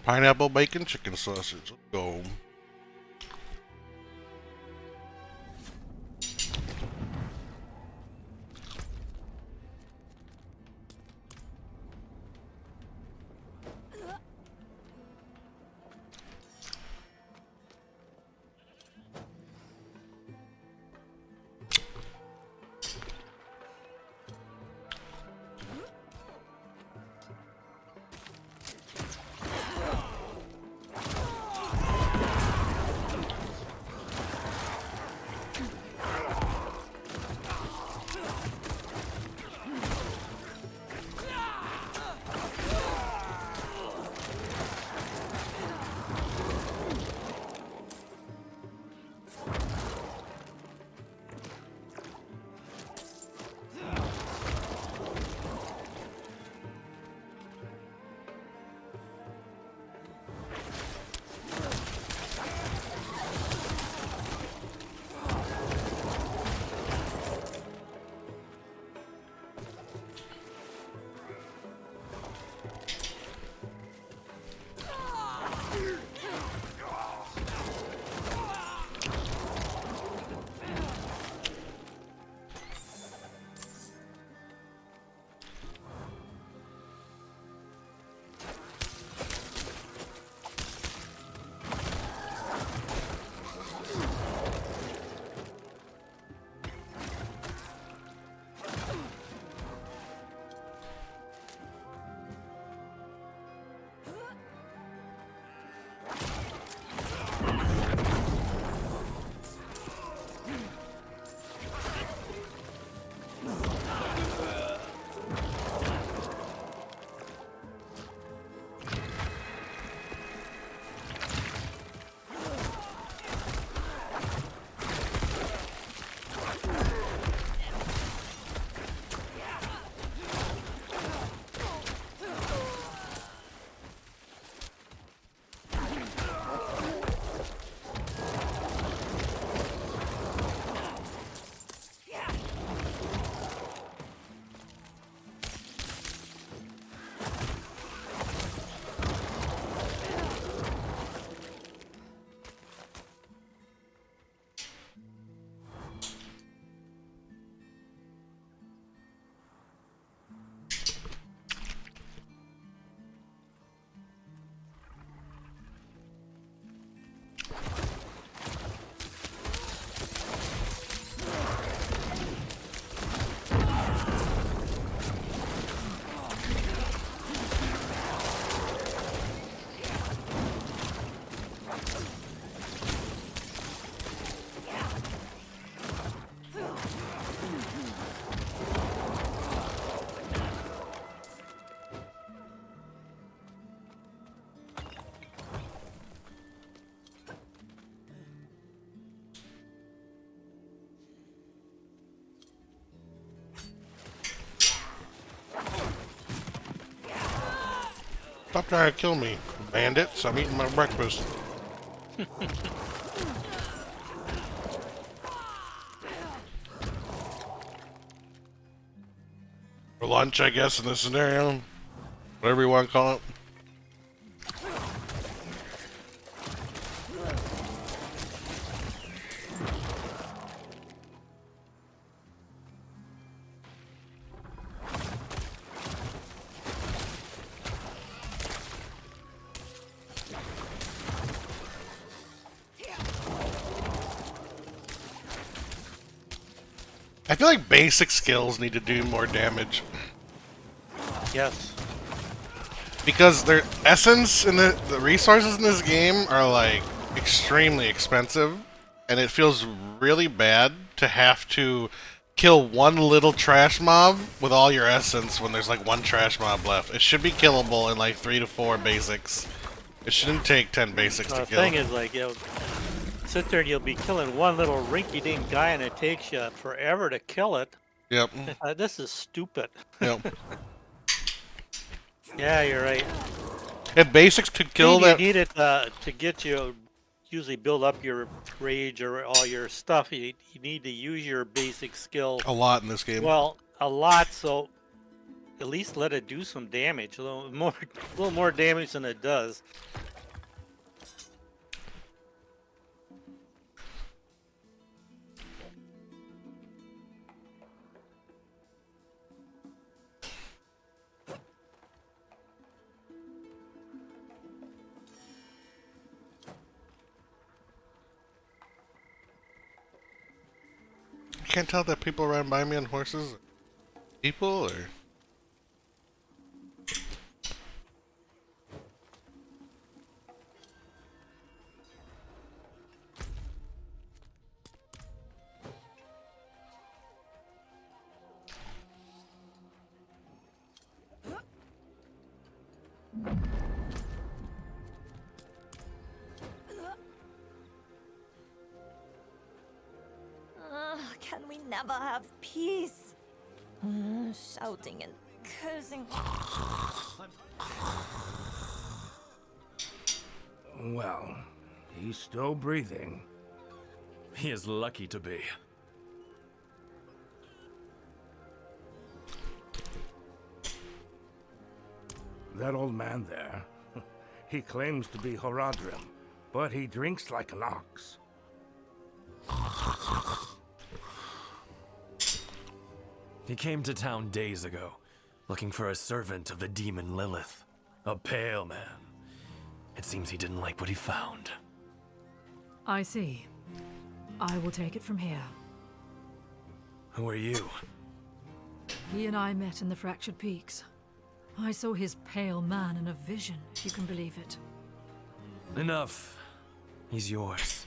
Pineapple bacon chicken sausage. Let's go. Stop trying to kill me, bandits. I'm eating my breakfast. For lunch, I guess, in this scenario. Whatever you want to call it. I feel like basic skills need to do more damage. Yes. Because their essence and the resources in this game are like extremely expensive, and it feels really bad to have to kill one little trash mob with all your essence when there's like one trash mob left. It should be killable in like 3 to 4 basics. It shouldn't take 10 basics to The kill. thing is, like, you'll sit there and you'll be killing one little rinky-dink guy, and it takes you forever to kill it. Yep. This is stupid. Yep. Yeah, you're right. If basics could kill that, You need it to get you. Usually build up your rage or all your stuff. You need to use your basic skill. a lot in this game. Well, a lot, so at least let it do some damage. A little more damage than it does. You can't tell that people ran by me on horses. People, or Can we never have peace? Shouting and cursing. Well, he's still breathing. He is lucky to be. That old man there, he claims to be Horadrim, but he drinks like an ox. He came to town days ago, looking for a servant of the demon Lilith. A pale man. It seems he didn't like what he found. I see. I will take it from here. Who are you? He and I met in the Fractured Peaks. I saw his pale man in a vision, if you can believe it. Enough. He's yours.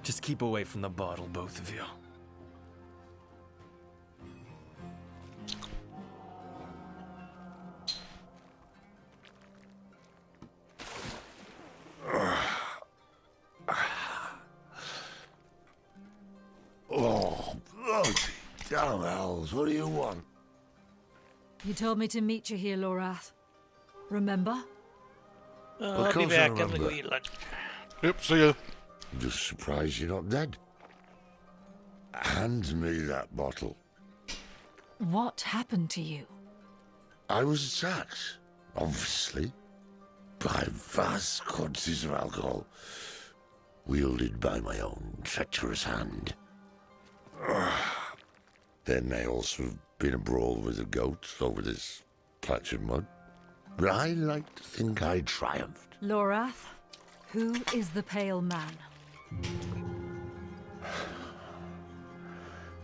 Just keep away from the bottle, both of you. Oh, bloody damn hells, what do you want? You told me to meet you here, Lorath. Remember? I'll be course I back. I'm gonna remember. go eat lunch. yep. See ya. I'm just surprised you're not dead. Hand me that bottle. What happened to you? I was attacked, obviously, by vast quantities of alcohol, wielded by my own treacherous hand. There may also have been a brawl with the goats over this patch of mud, but I like to think I triumphed. Lorath, who is the pale man?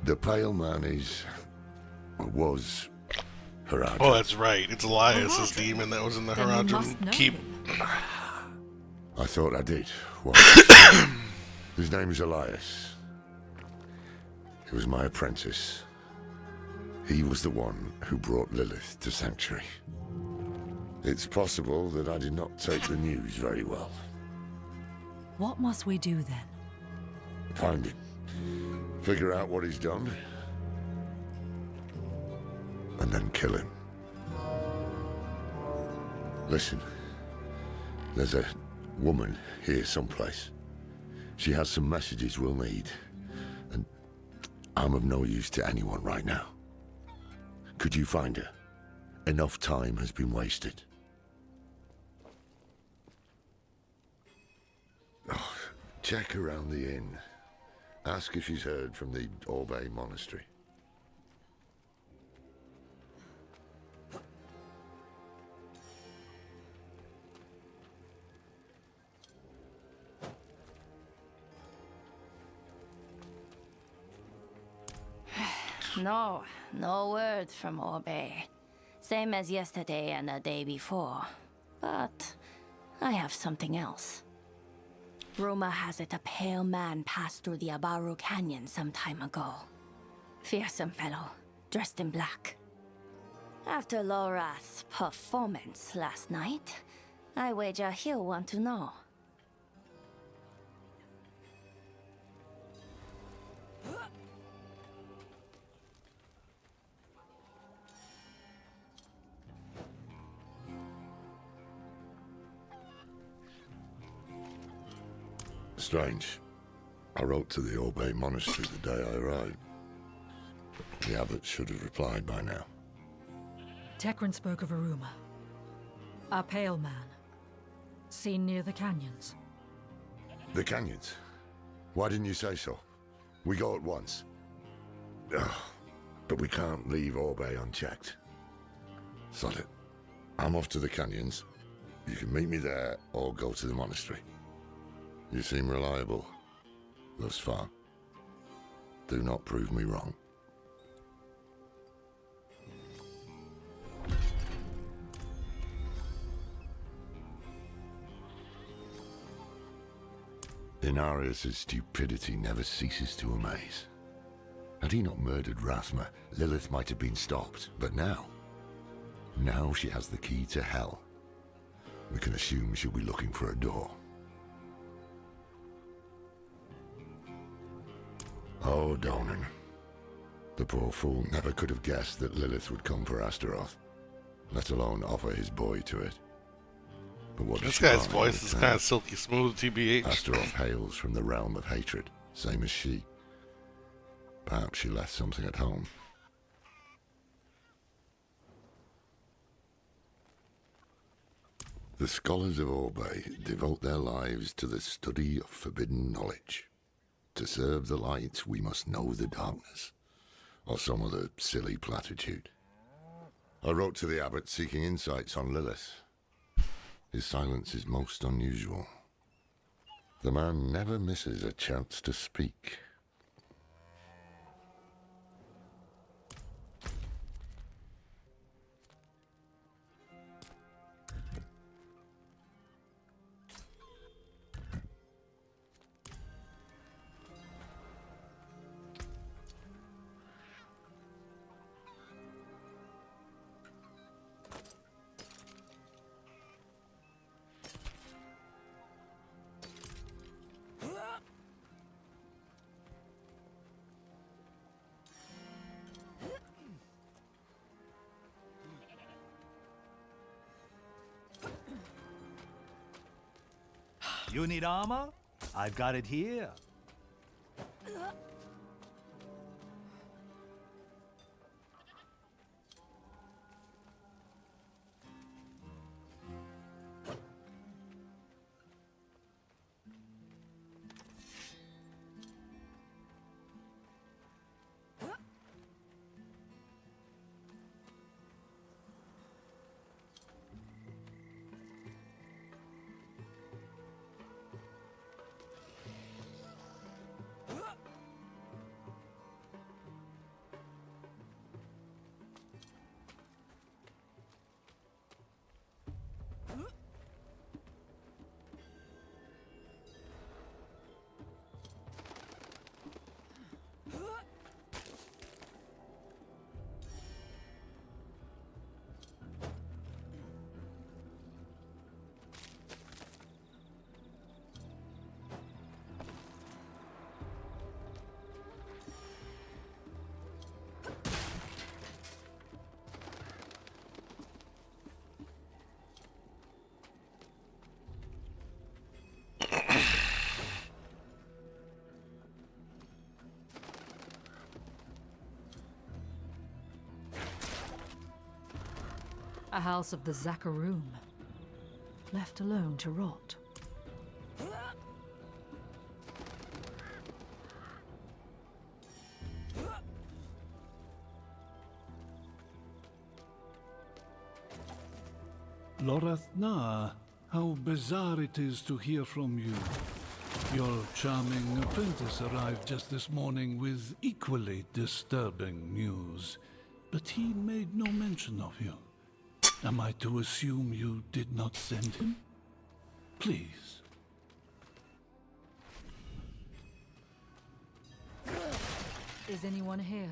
The pale man was Horadrim. Oh, that's right. It's Elias's demon that was in the Then you must Horadrim know keep. him. I thought I did. What? His name is Elias. He was my apprentice. He was the one who brought Lilith to Sanctuary. It's possible that I did not take the news very well. What must we do then? Find him. Figure out what he's done. And then kill him. Listen. There's a woman here someplace. She has some messages we'll need. And I'm of no use to anyone right now. Could you find her? Enough time has been wasted. Oh, check around the inn. Ask if she's heard from the Orbe Monastery. No word from Orbe. Same as yesterday and the day before. But I have something else. Rumor has it a pale man passed through the Abaru Canyon some time ago. Fearsome fellow, dressed in black. After Lorath's performance last night, I wager he'll want to know. Strange. I wrote to the Orbe Monastery the day I arrived. The abbot should have replied by now. Tekrin spoke of a rumor. A pale man. Seen near the canyons. The canyons? Why didn't you say so? We go at once. Ugh, but we can't leave Orbe unchecked. Sod it. I'm off to the canyons. You can meet me there or go to the monastery. You seem reliable thus far. Do not prove me wrong. Inarius' stupidity never ceases to amaze. Had he not murdered Rathma, Lilith might have been stopped, but now she has the key to hell. We can assume she'll be looking for a door. Oh, Donan. The poor fool never could have guessed that Lilith would come for Astaroth, let alone offer his boy to it. But what This guy's voice is kind of silky smooth, TBH. Astaroth hails from the realm of hatred, same as she. Perhaps she left something at home. The scholars of Orbe devote their lives to the study of forbidden knowledge. To serve the light, we must know the darkness, or some other silly platitude. I wrote to the abbot seeking insights on Lilith. His silence is most unusual. The man never misses a chance to speak. You need armor? I've got it here. A house of the Zakarum. Left alone to rot. Lorathna, how bizarre it is to hear from you. Your charming apprentice arrived just this morning with equally disturbing news, but he made no mention of you. Am I to assume you did not send him? Please. Is anyone here?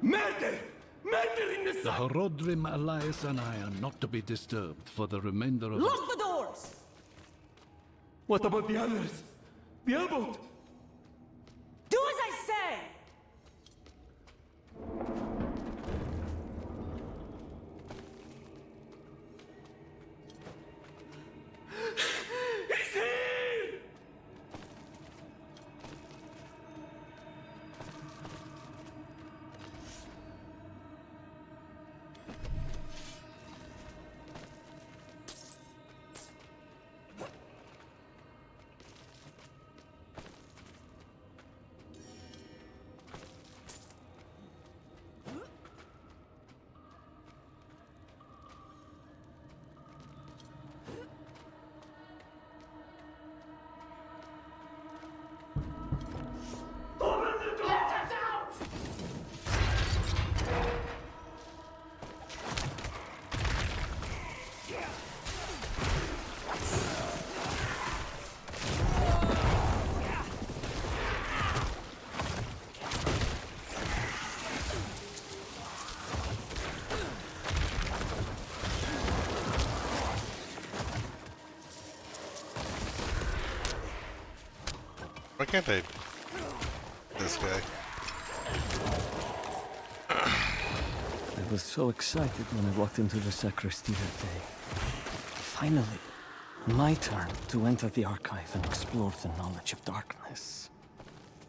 Murder! Murder in the Horodrim, Elias, and I are not to be disturbed for the remainder of Lock the doors! What about the others? The abbot? Do as I say! He's here! Why can't I? This guy. I was so excited when I walked into the sacristy that day. Finally, my turn to enter the archive and explore the knowledge of darkness.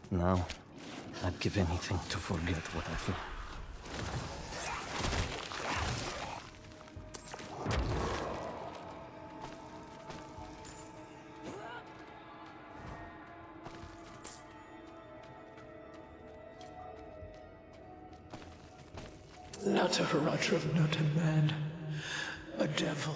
Now, I'd give anything to forget what I've learned. Not a Horadrim, not a man. A devil.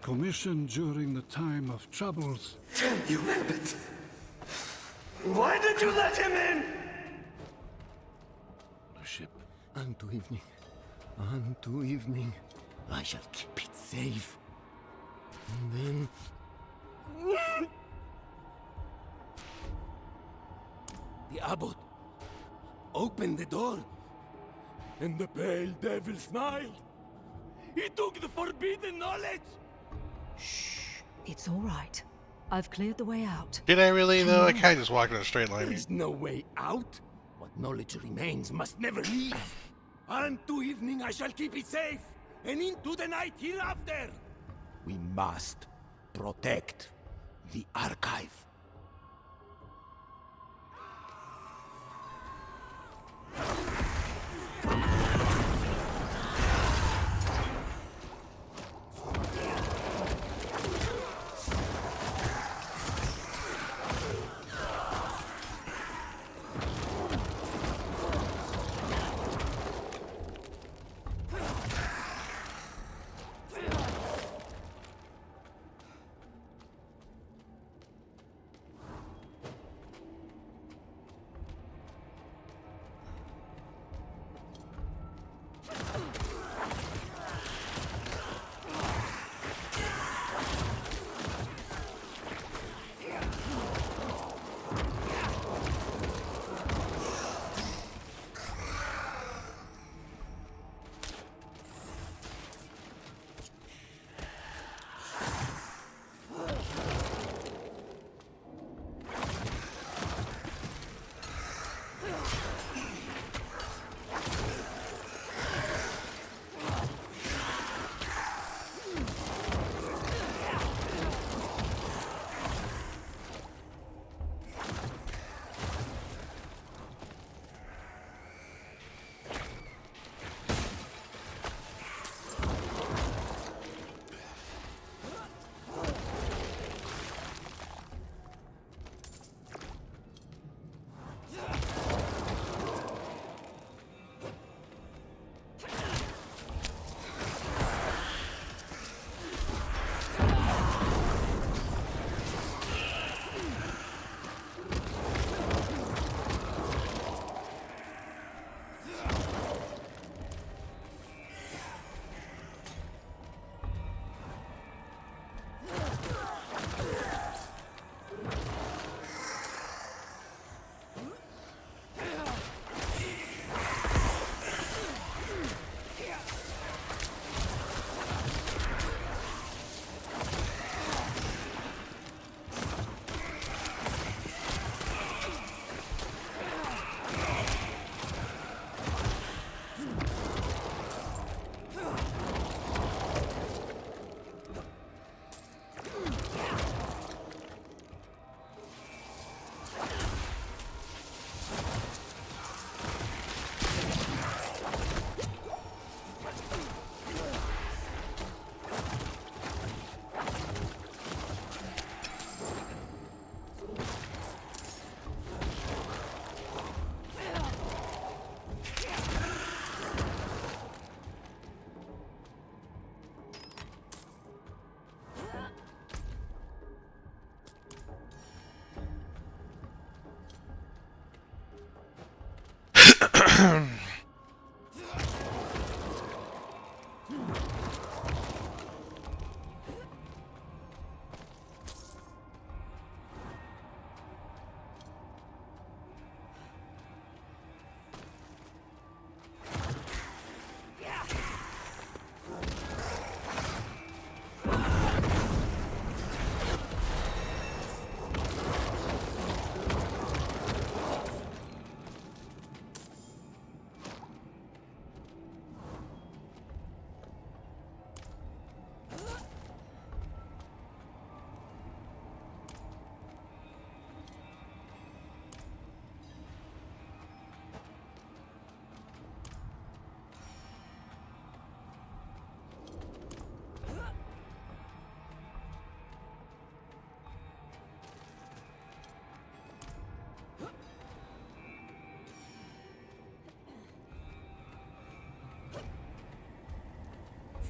Commissioned during the time of troubles. Damn you, Abbott! Why did you let him in? The ship. Unto evening. Unto evening. I shall keep it safe. And then... The abbot opened the door, and the pale devil smiled. He took the forbidden knowledge. Shh. It's all right. I've cleared the way out. Did I really though? I kind of just walked in a straight line. There is no way out. What knowledge remains must never leave. Unto evening I shall keep it safe, and into the night hereafter. We must protect the archive.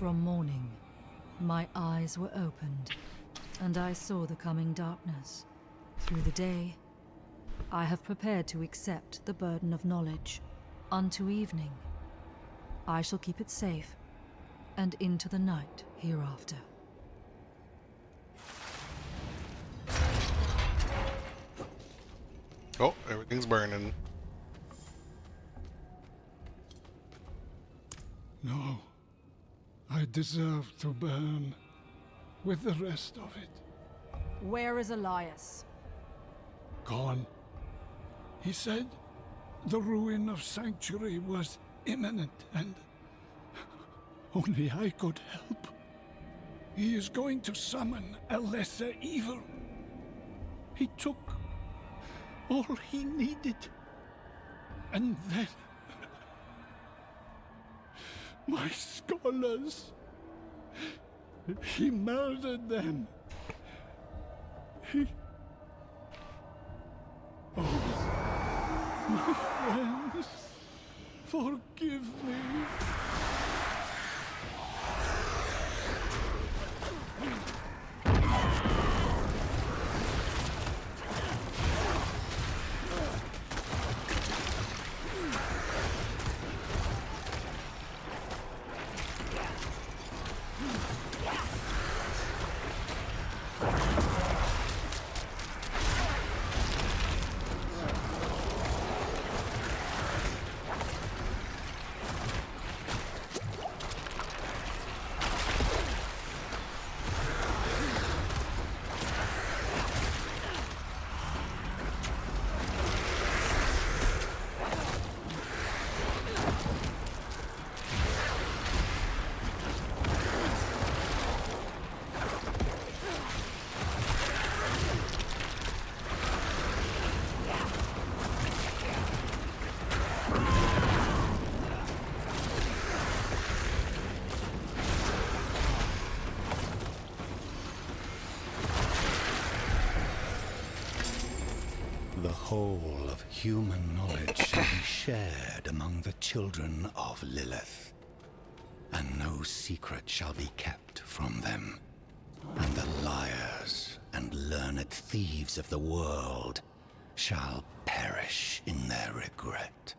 From morning, my eyes were opened, and I saw the coming darkness. Through the day, I have prepared to accept the burden of knowledge. Unto evening, I shall keep it safe, and into the night hereafter. Oh, everything's burning. No. I deserve to burn with the rest of it. Where is Elias? Gone. He said the ruin of Sanctuary was imminent and only I could help. He is going to summon a lesser evil. He took all he needed. And then my scholars. He murdered them. Oh, my friends, forgive me. The whole of human knowledge shall be shared among the children of Lilith, and no secret shall be kept from them. And the liars and learned thieves of the world shall perish in their regret.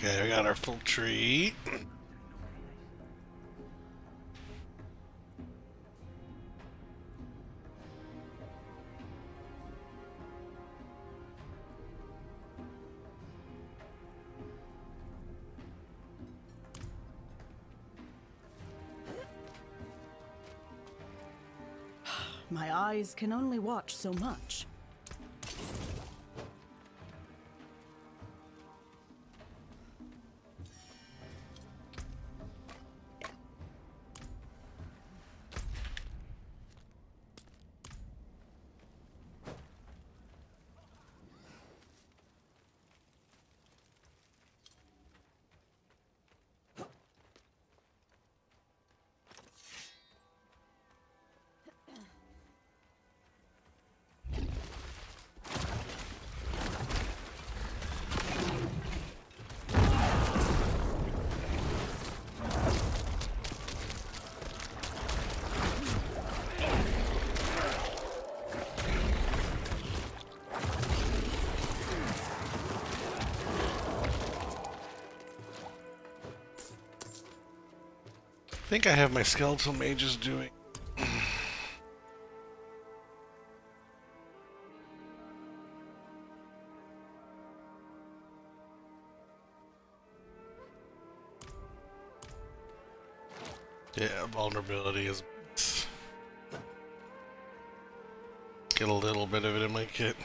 Okay, we got our full tree. My eyes can only watch so much. I think I have my skeletal mages doing. Yeah, vulnerability is. Get a little bit of it in my kit.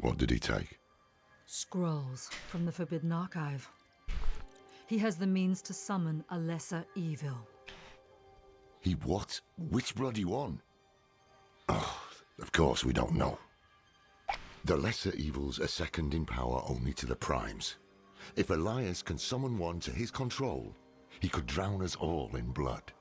What did he take? Scrolls from the Forbidden Archive. He has the means to summon a lesser evil. He what? Which bloody one? Oh, of course we don't know. The lesser evils are second in power only to the primes. If Elias can summon one to his control, he could drown us all in blood.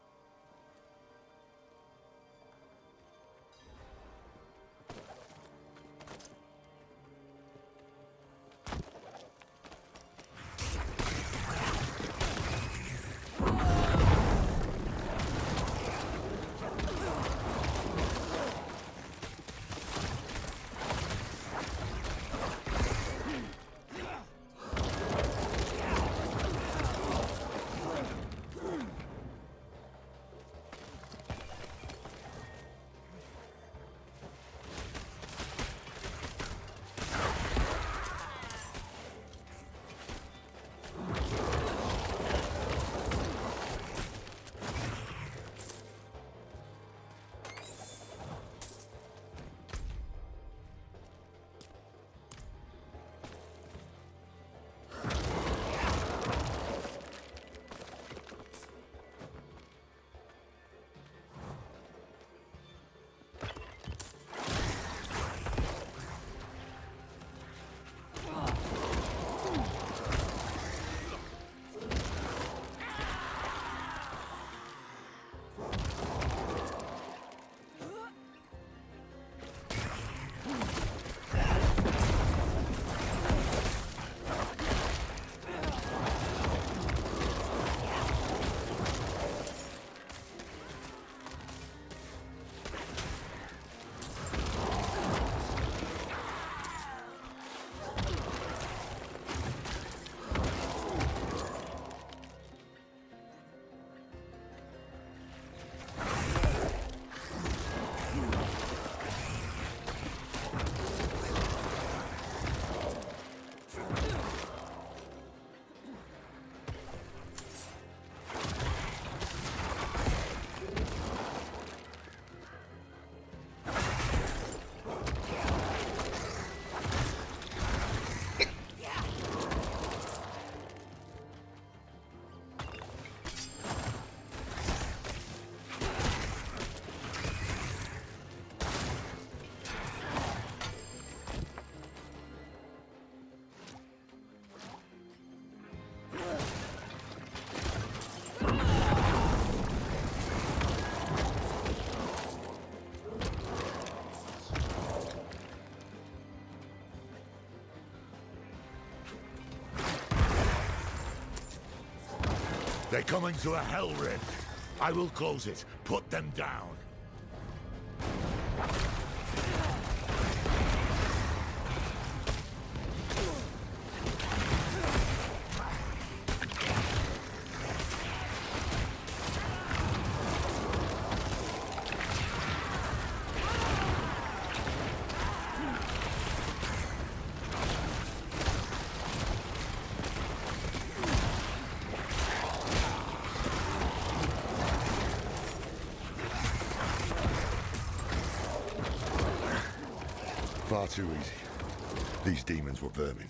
They're coming to a hell rift. I will close it. Put them down. Far too easy. These demons were vermin.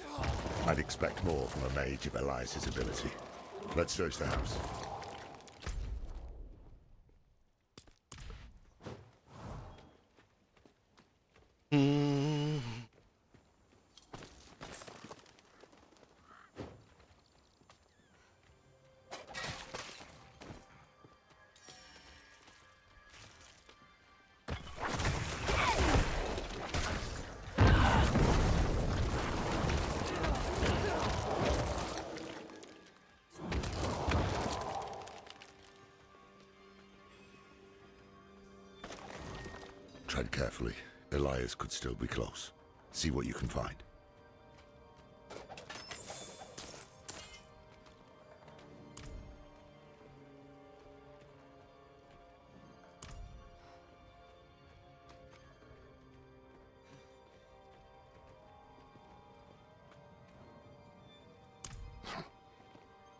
I'd expect more from a mage of Elias's ability. Let's search the house. Tread carefully. Elias could still be close. See what you can find.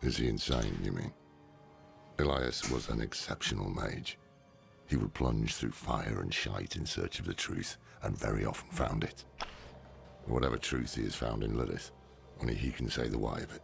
Is he insane, you mean? Elias was an exceptional mage. He would plunge through fire and shite in search of the truth, and very often found it. Whatever truth he has found in Lilith, only he can say the why of it.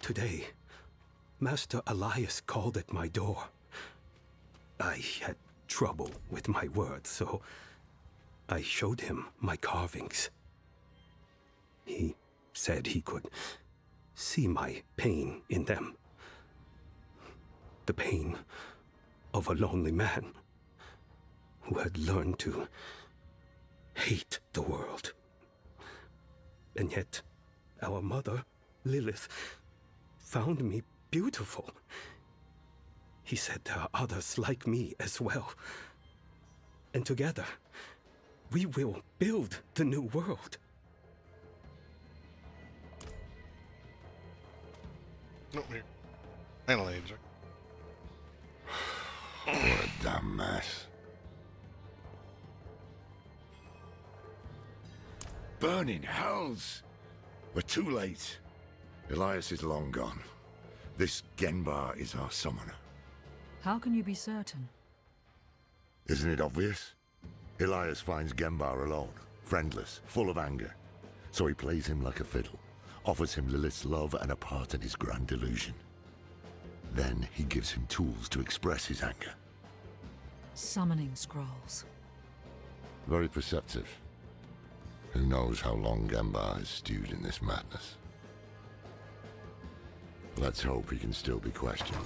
Today, Master Elias called at my door. I had trouble with my words, so I showed him my carvings. He said he could see my pain in them. The pain of a lonely man who had learned to hate the world. And yet, our mother, Lilith, found me beautiful. He said there are others like me as well. And together, we will build the new world. No, we're final age. What a damn mess. Burning hells! We're too late. Elias is long gone. This Genbar is our summoner. How can you be certain? Isn't it obvious? Elias finds Genbar alone, friendless, full of anger. So he plays him like a fiddle, offers him Lilith's love and a part in his grand delusion. Then he gives him tools to express his anger. Summoning scrolls. Very perceptive. Who knows how long Genbar has stewed in this madness? Let's hope he can still be questioned.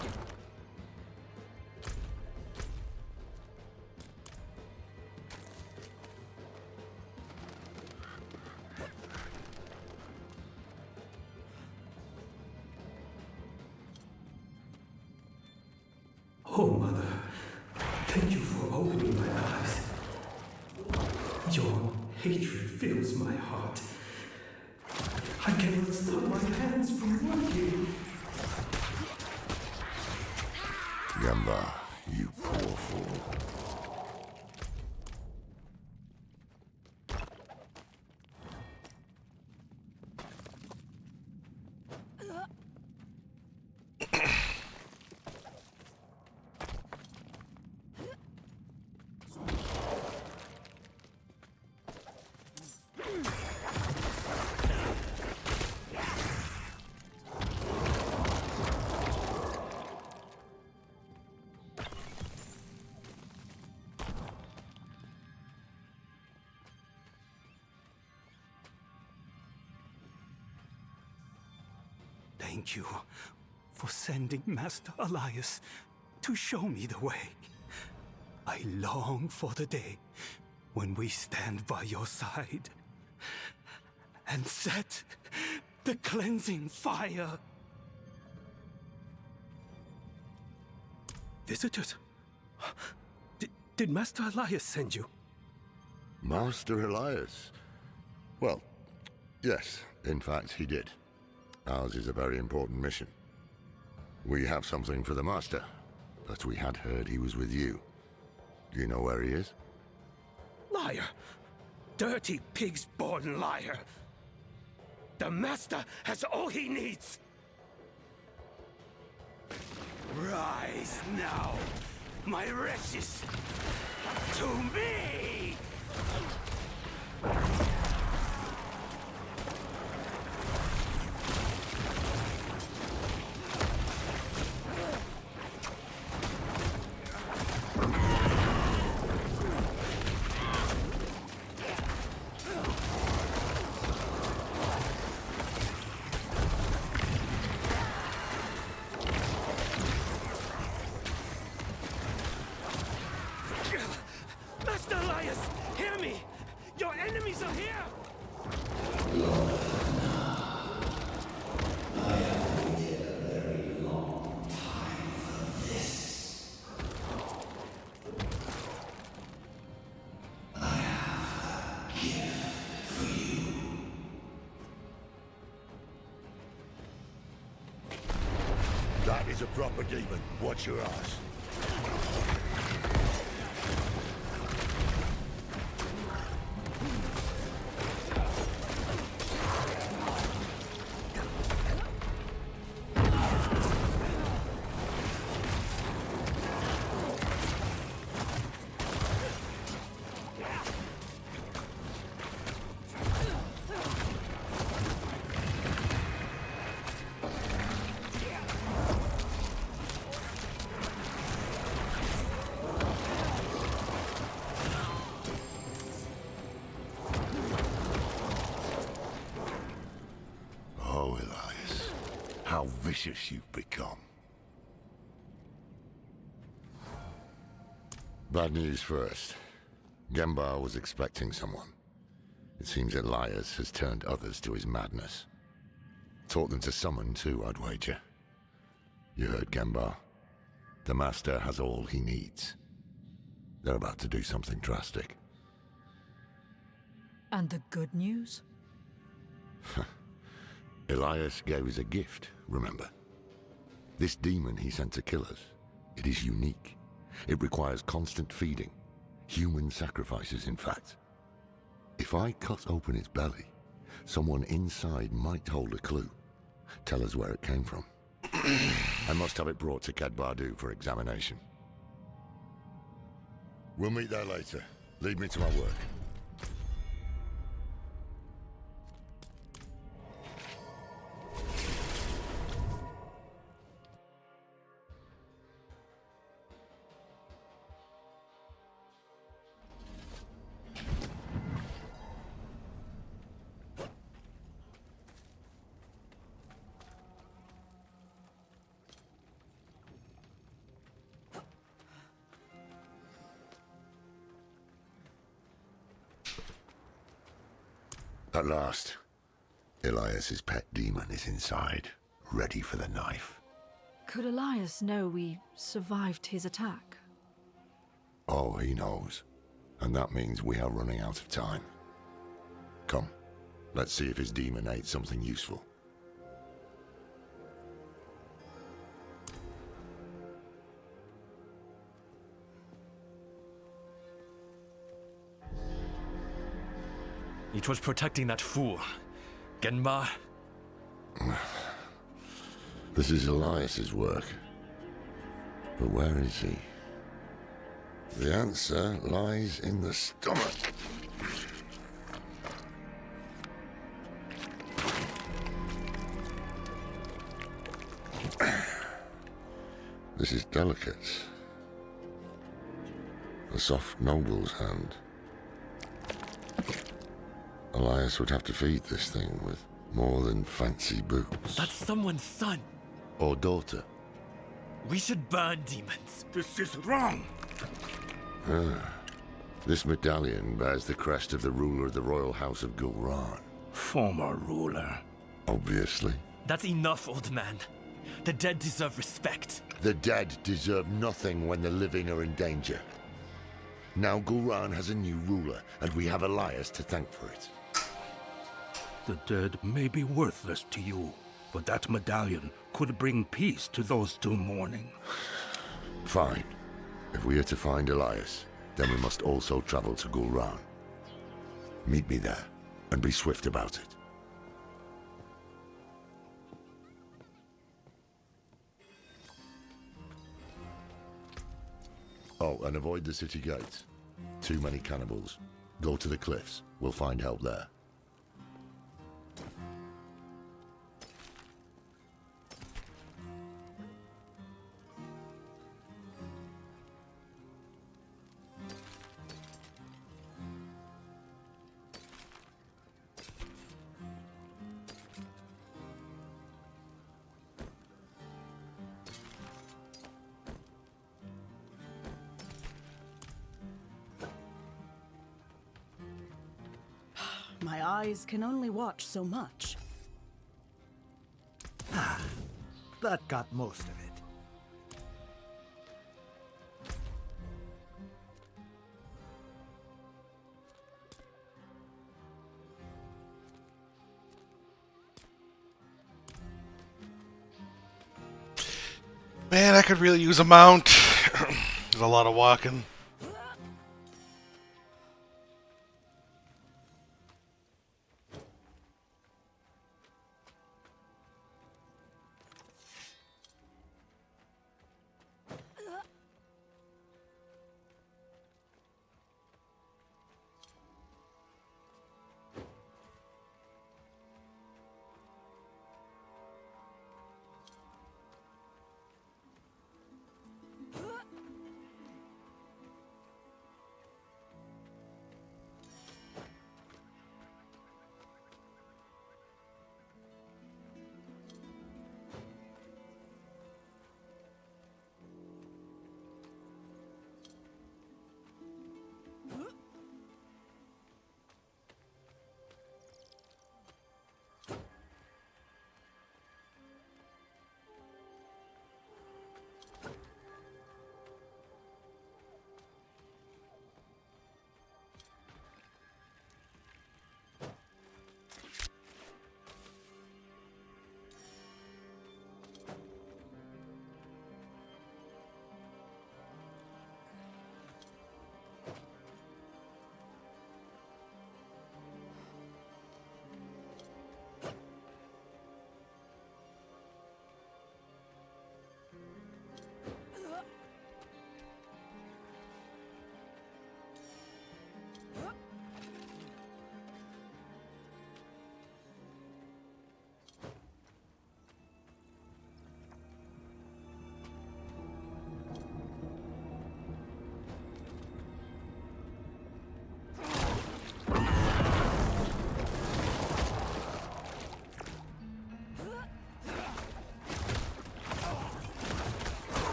Oh, Mother, thank you for opening my eyes. Your hatred fills my heart. I cannot stop my hands from working. Genbar, you poor fool. Thank you for sending Master Elias to show me the way. I long for the day when we stand by your side and set the cleansing fire. Visitors? Did Master Elias send you? Master Elias? Well, yes, in fact, he did. Ours is a very important mission. We have something for the Master, but we had heard he was with you. Do you know where he is? Liar! Dirty pig's-born liar! The Master has all he needs! Rise now, my wretches, to me! Master Elias, hear me! Your enemies are here! That is a proper demon. Watch your ass. Oh, Elias, how vicious you've become. Bad news first. Gembar was expecting someone. It seems Elias has turned others to his madness. Taught them to summon too, I'd wager. You heard Gembar. The Master has all he needs. They're about to do something drastic. And the good news? Elias gave us a gift, remember? This demon he sent to kill us, it is unique. It requires constant feeding. Human sacrifices, in fact. If I cut open its belly, someone inside might hold a clue. Tell us where it came from. I must have it brought to Kedbardu for examination. We'll meet there later. Lead me to my work. At last, Elias's pet demon is inside, ready for the knife. Could Elias know we survived his attack? Oh, he knows. And that means we are running out of time. Come, let's see if his demon ate something useful. It was protecting that fool. Genma. This is Elias's work. But where is he? The answer lies in the stomach. This is delicate. A soft noble's hand. Elias would have to feed this thing with More than fancy boots. That's someone's son. Or daughter. We should burn demons. This is wrong. This medallion bears the crest of the ruler of the royal house of Gulran. Former ruler. Obviously. That's enough, old man. The dead deserve respect. The dead deserve nothing when the living are in danger. Now Gulran has a new ruler, and we have Elias to thank for it. The dead may be worthless to you, but that medallion could bring peace to those two mourning. Fine. If we are to find Elias, then we must also travel to Gulran. Meet me there, and be swift about it. Oh, and avoid the city gates. Too many cannibals. Go to the cliffs. We'll find help there. My eyes can only watch so much. That got most of it. Man, I could really use a mount. There's a lot of walking.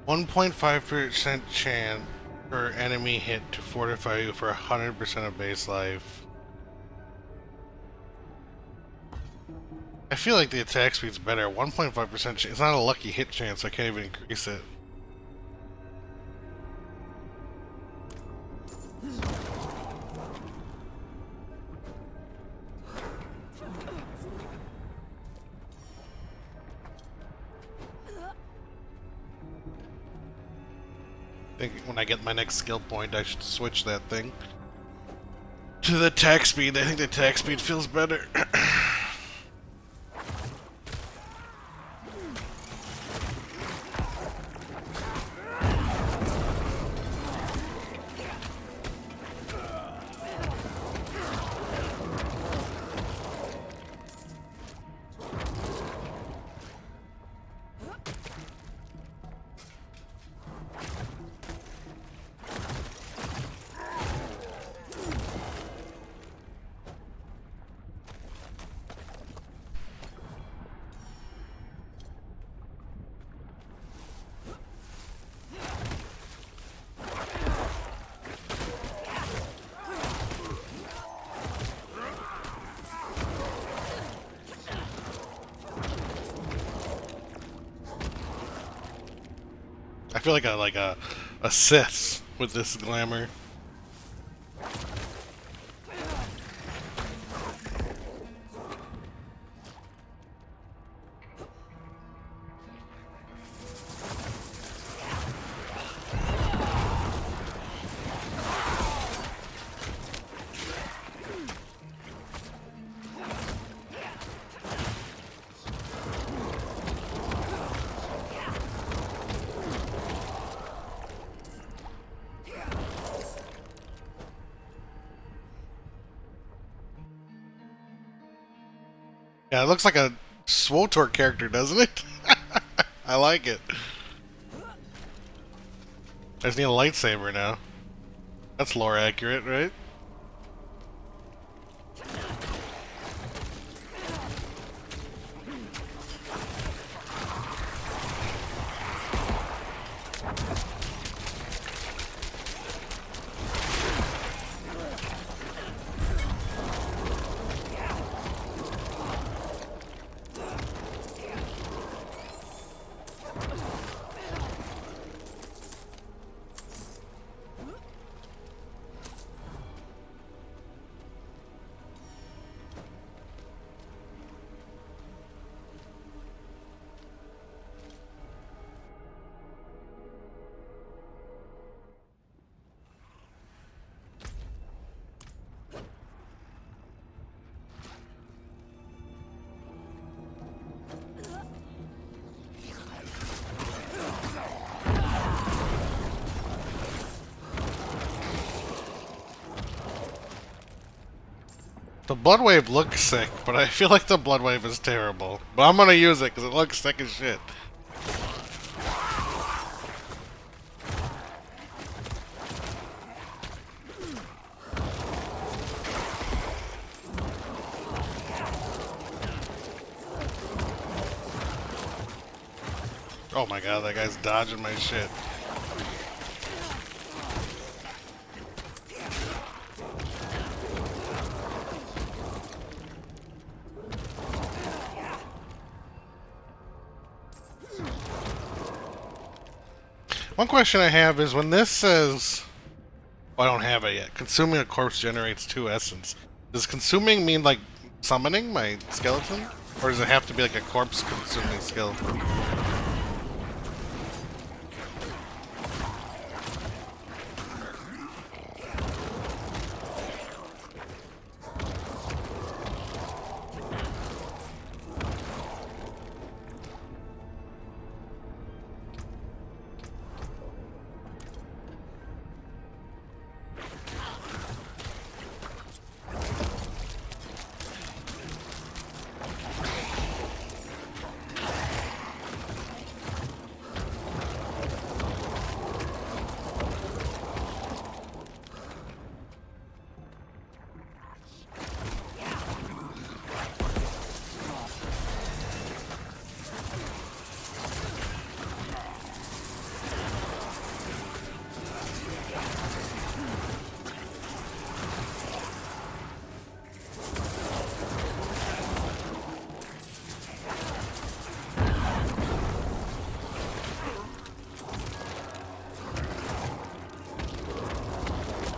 1.5% chance for enemy hit to fortify you for 100% of base life. I feel like the attack speed's better. 1.5% it's not a lucky hit chance, I can't even increase it. I think when I get my next skill point, I should switch that thing to the attack speed. I think the attack speed feels better. I feel like a Sith with this glamour. Yeah, it looks like a SWTOR character, doesn't it? I like it. I just need a lightsaber now. That's lore accurate, right? The Blood Wave looks sick, but I feel like the Blood Wave is terrible. But I'm gonna use it because it looks sick as shit. Oh my god, that guy's dodging my shit. One question I have is when this says... Well, I don't have it yet. Consuming a corpse generates 2 essence. Does consuming mean like summoning my skeleton? Or does it have to be like a corpse consuming skill?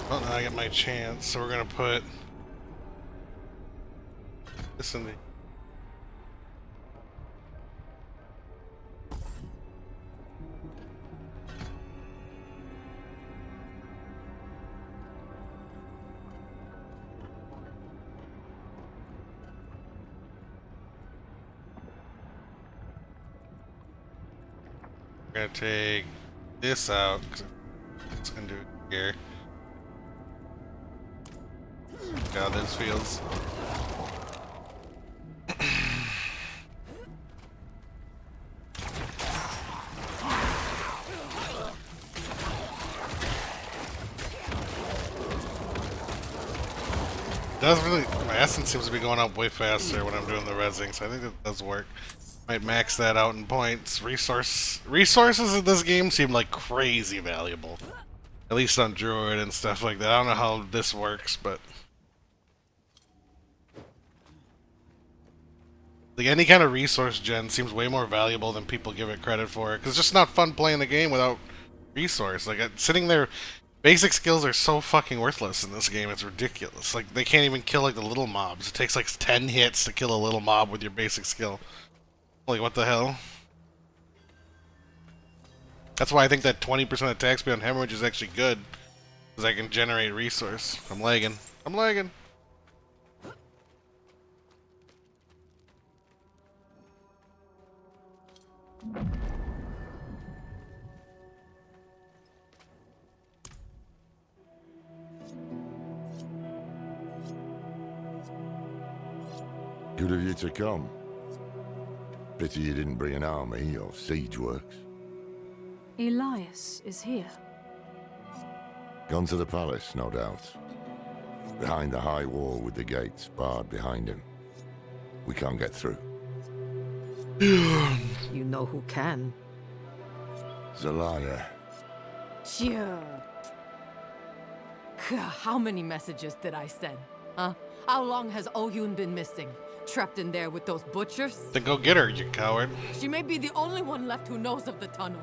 Well, now I get my chance, so we're gonna put this in the. We're gonna take this out because it's gonna do it here. God, this feels. Does really, my essence seems to be going up way faster when I'm doing the rezzing, so I think that does work. Might max that out in points. Resources in this game seem like crazy valuable. At least on Druid and stuff like that. I don't know how this works, but like any kind of resource gen seems way more valuable than people give it credit for. Because it's just not fun playing the game without resource. Like sitting there, basic skills are so fucking worthless in this game. It's ridiculous. Like they can't even kill like the little mobs. It takes like 10 hits to kill a little mob with your basic skill. Like what the hell? That's why I think that 20% attack speed on Hemorrhage is actually good. Because I can generate resource. I'm lagging. I'm lagging. Good of you to come. Pity you didn't bring an army or siege works. Elias is here. Gone to the palace, no doubt. Behind the high wall with the gates barred behind him. We can't get through. You know who can. Zelaya. Sure. How many messages did I send? Huh? How long has Oyun been missing? Trapped in there with those butchers? Then go get her, you coward. She may be the only one left who knows of the tunnel.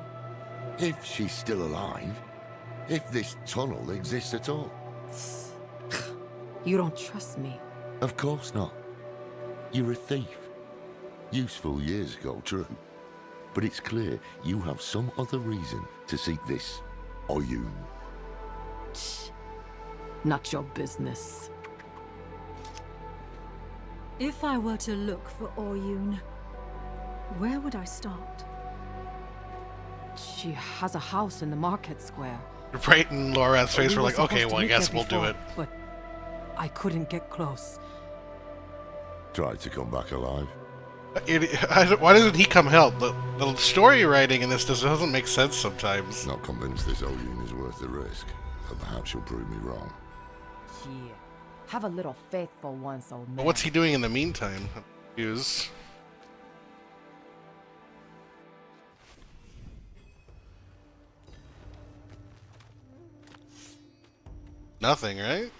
If she's still alive. If this tunnel exists at all. You don't trust me? Of course not. You're a thief. Useful years ago, true. But it's clear you have some other reason to seek this Oyun. Not your business. If I were to look for Oyun, where would I start? She has a house in the market square. Right in Laura's face, We we're were like, okay, supposed to well, I meet guess there we'll do before, it. But I couldn't get close. Tried to come back alive. Why doesn't he come help? The story writing in this doesn't make sense sometimes. Not convinced this Oyun is worth the risk. But perhaps you'll prove me wrong. Yeah. Have a little faith for once, old man. But what's he doing in the meantime? I'm confused. Nothing, right?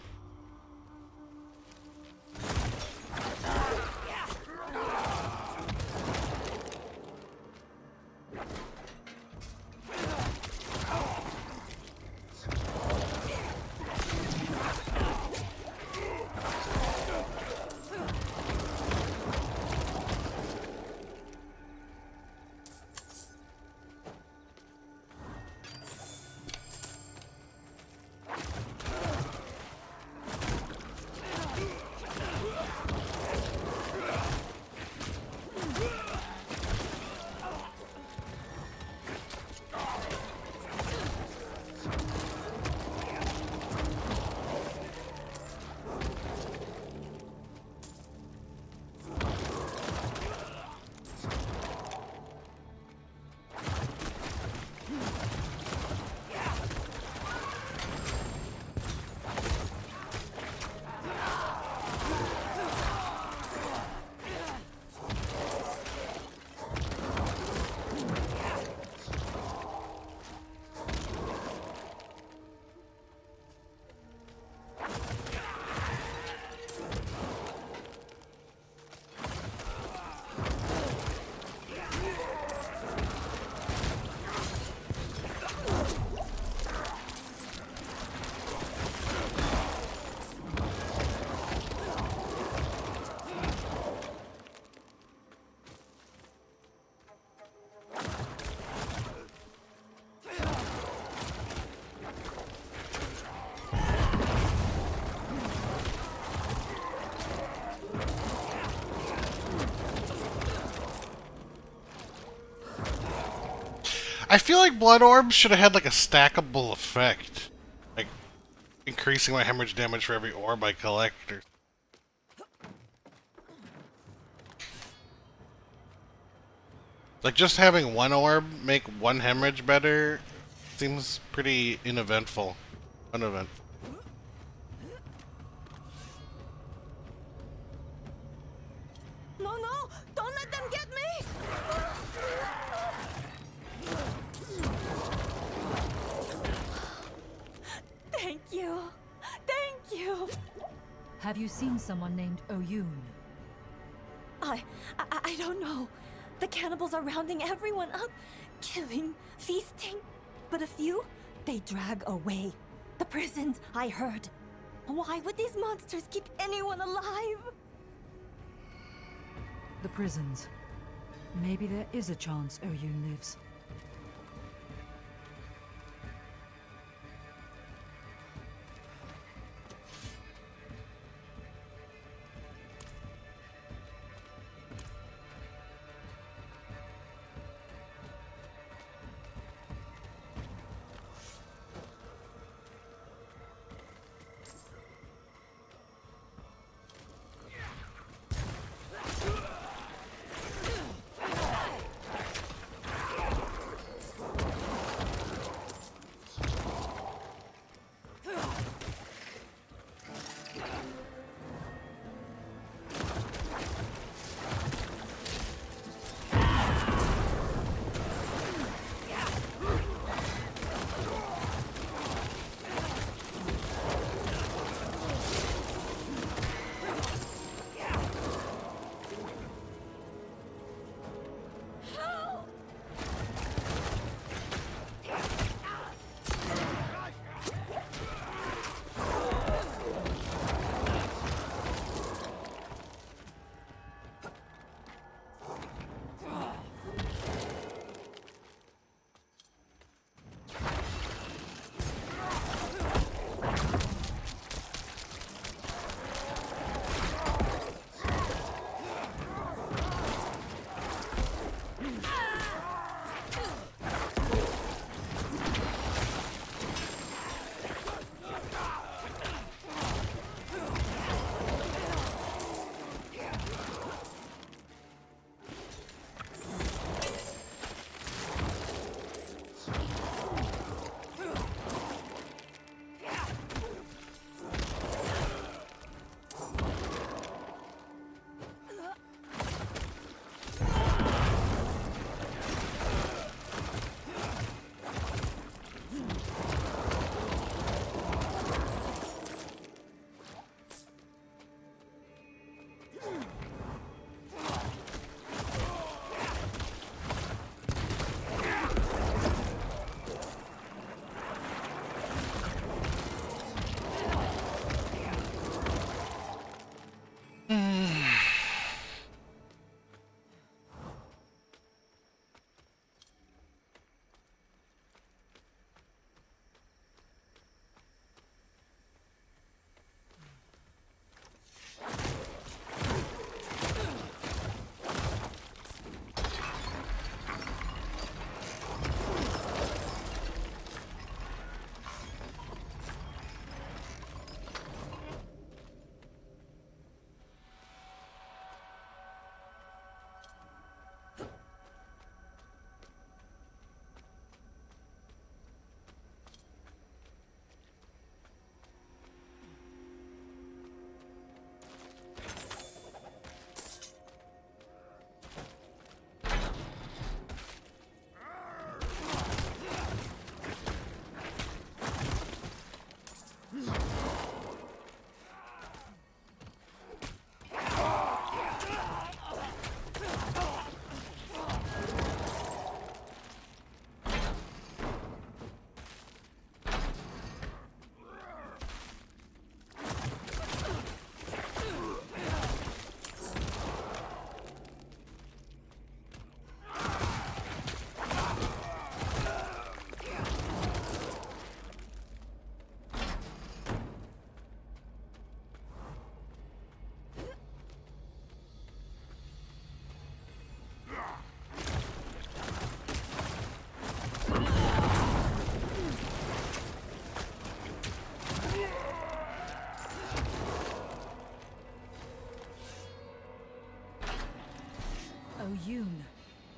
I feel like blood orbs should have had like a stackable effect, like increasing my hemorrhage damage for every orb I collect. Or... Like just having one orb make one hemorrhage better seems pretty uneventful. No, no! Don't let them get me! Thank you. Thank you. Have you seen someone named Oyun? I don't know. The cannibals are rounding everyone up, killing, feasting. But a few, they drag away. The prisons, I heard. Why would these monsters keep anyone alive? The prisons. Maybe there is a chance Oyun lives.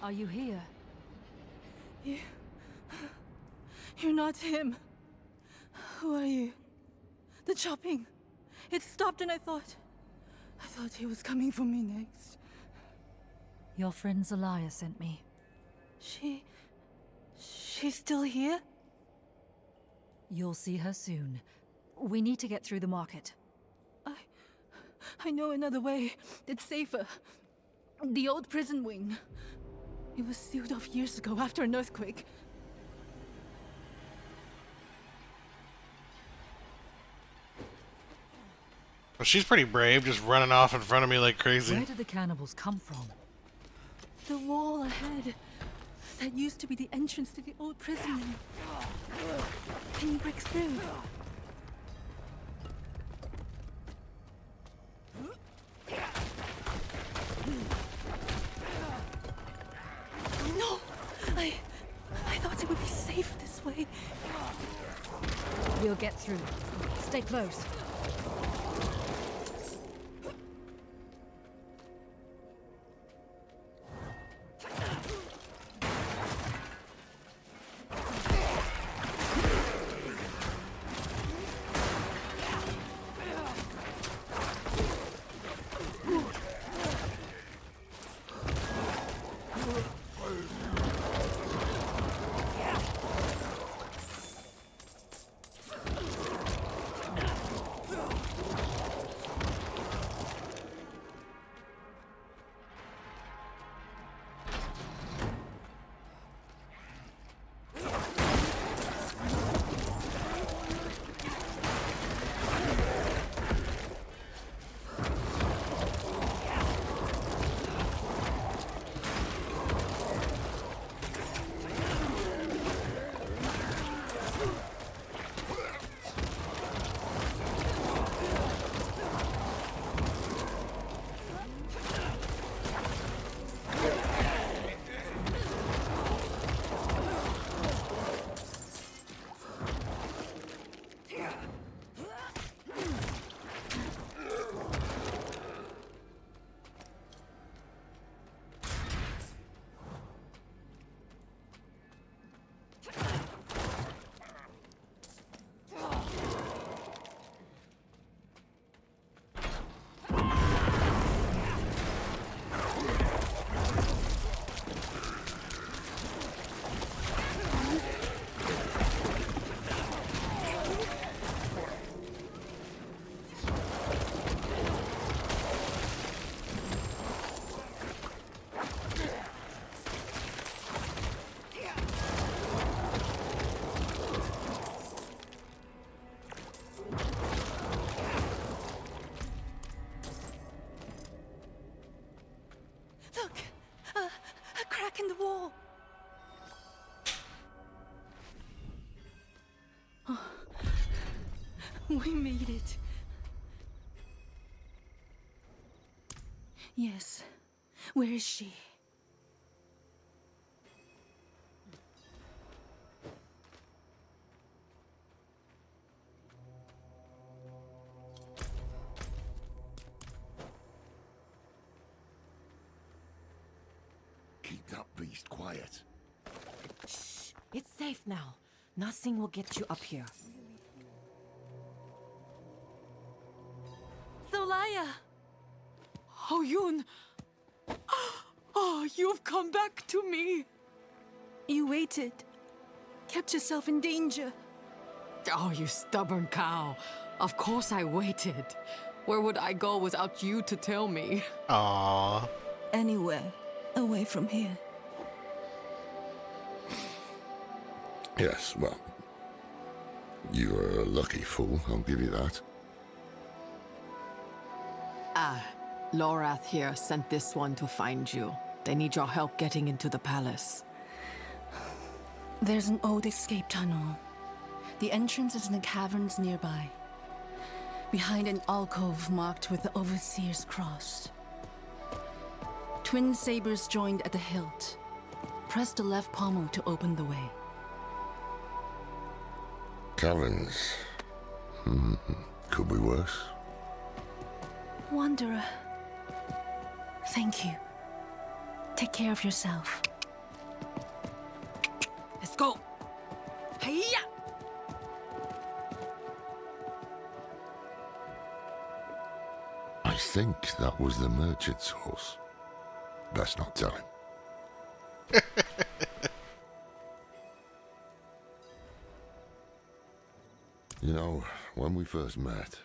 Are you here? You're not him. Who are you? The chopping. It stopped and I thought he was coming for me next. Your friend Zelaya sent me. She's still here? You'll see her soon. We need to get through the market. I know another way. It's safer. The old prison wing. It was sealed off years ago after an earthquake. Well, she's pretty brave, just running off in front of me like crazy. Where did the cannibals come from? The wall ahead. That used to be the entrance to the old prison wing. Can you break through? No! I thought it would be safe this way. We'll get through. Stay close. In the wall. Oh, we made it. Yes. Where is she? Keep that beast quiet. Shh. It's safe now. Nothing will get you up here. Zelaya! Oh, Yun! Oh, you've come back to me! You waited. Kept yourself in danger. Oh, you stubborn cow. Of course I waited. Where would I go without you to tell me? Aww. Anywhere. Away from here. Yes, well, you're a lucky fool, I'll give you that. Lorath here sent this one to find you. They need your help getting into the palace. There's an old escape tunnel. The entrance is in the caverns nearby. Behind an alcove marked with the Overseer's cross. Twin sabers joined at the hilt. Press the left pommel to open the way. Caverns. Could be worse. Wanderer. Thank you. Take care of yourself. go. Hiya! I think that was the merchant's horse. Best not tell him. You know, when we first met,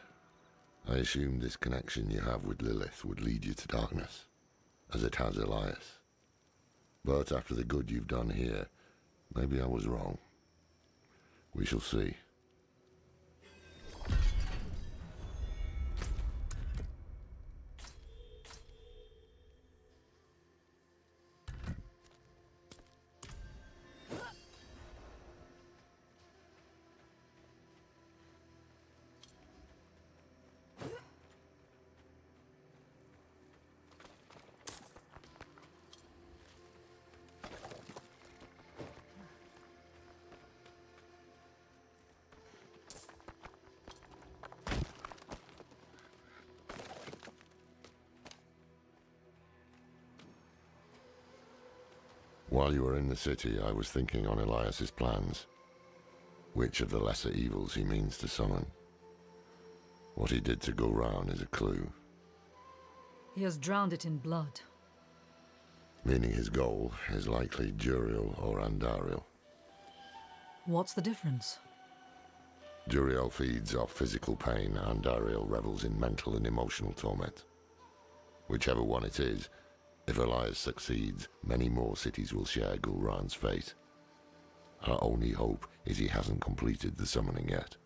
I assumed this connection you have with Lilith would lead you to darkness, as it has Elias. But after the good you've done here, maybe I was wrong. We shall see. While you were in the city, I was thinking on Elias's plans. Which of the lesser evils he means to summon. What he did to go round is a clue. He has drowned it in blood. Meaning his goal is likely Duriel or Andariel. What's the difference? Duriel feeds off physical pain, Andariel revels in mental and emotional torment. Whichever one it is, if Elias succeeds, many more cities will share Gulran's fate. Our only hope is he hasn't completed the summoning yet.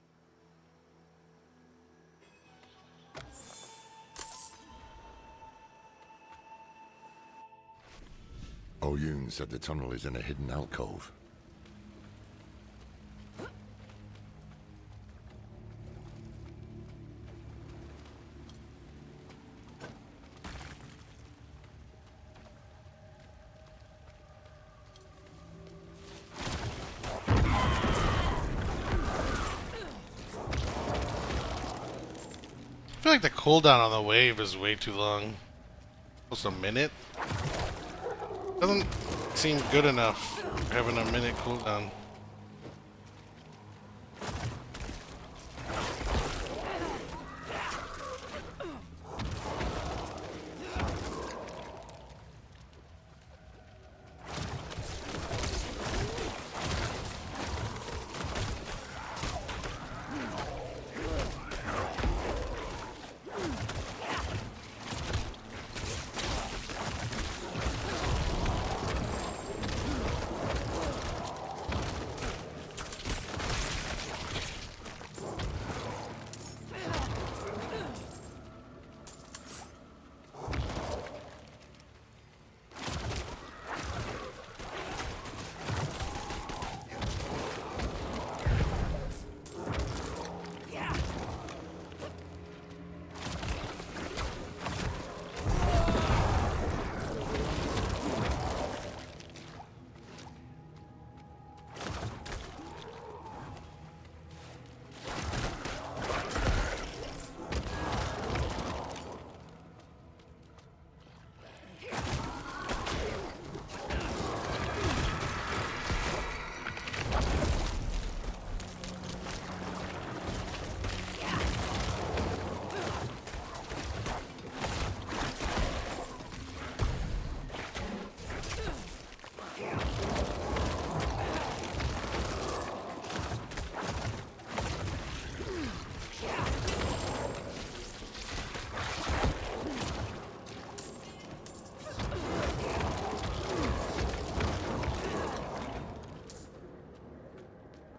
Oyun said the tunnel is in a hidden alcove. I feel like the cooldown on the wave is way too long. Almost a minute? Doesn't seem good enough having a minute cooldown.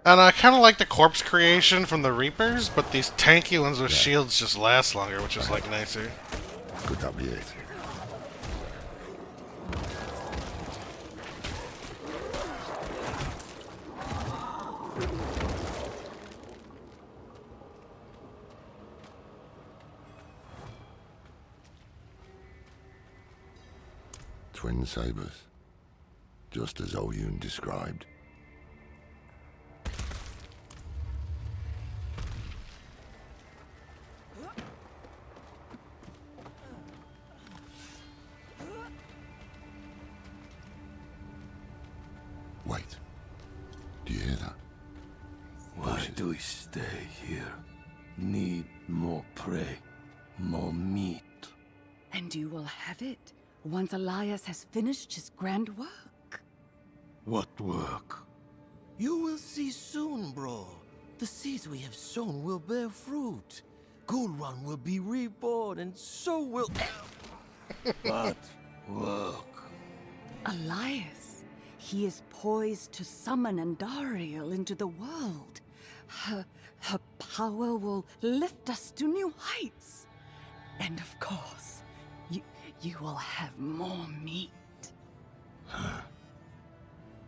And I kind of like the corpse creation from the Reapers, but these tanky ones with shields just last longer, which is like nicer. Could that be it? Twin sabers, just as Oyun described. Wait. We stay here. Need more prey, more meat. And you will have it once Elias has finished his grand work. What work? You will see soon, bro. The seeds we have sown will bear fruit. Gulrun will be reborn, and so will... What work? Elias, he is poised to summon Andariel into the world. Her power will lift us to new heights. And of course, you will have more meat.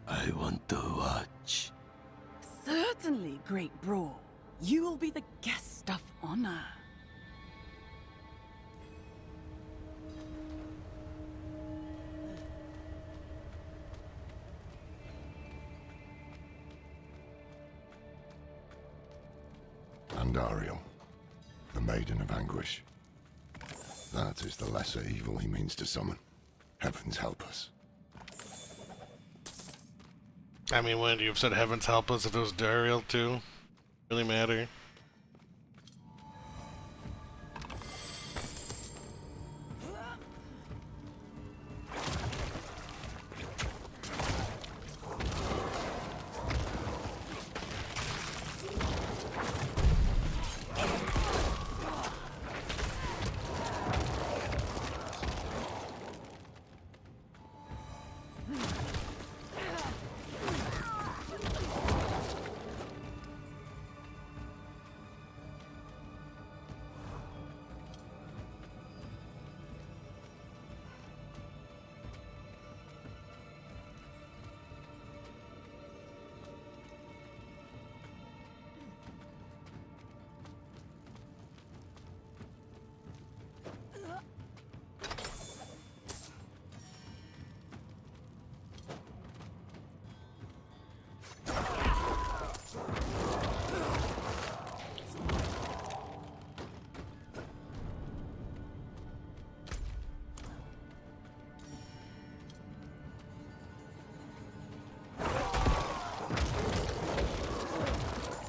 I want to watch. Certainly, great bro. You will be the guest of honor. Andariel, the Maiden of Anguish. That is the lesser evil he means to summon. Heavens help us. I mean, wouldn't you have said heavens help us if it was Dariel too? Really matter?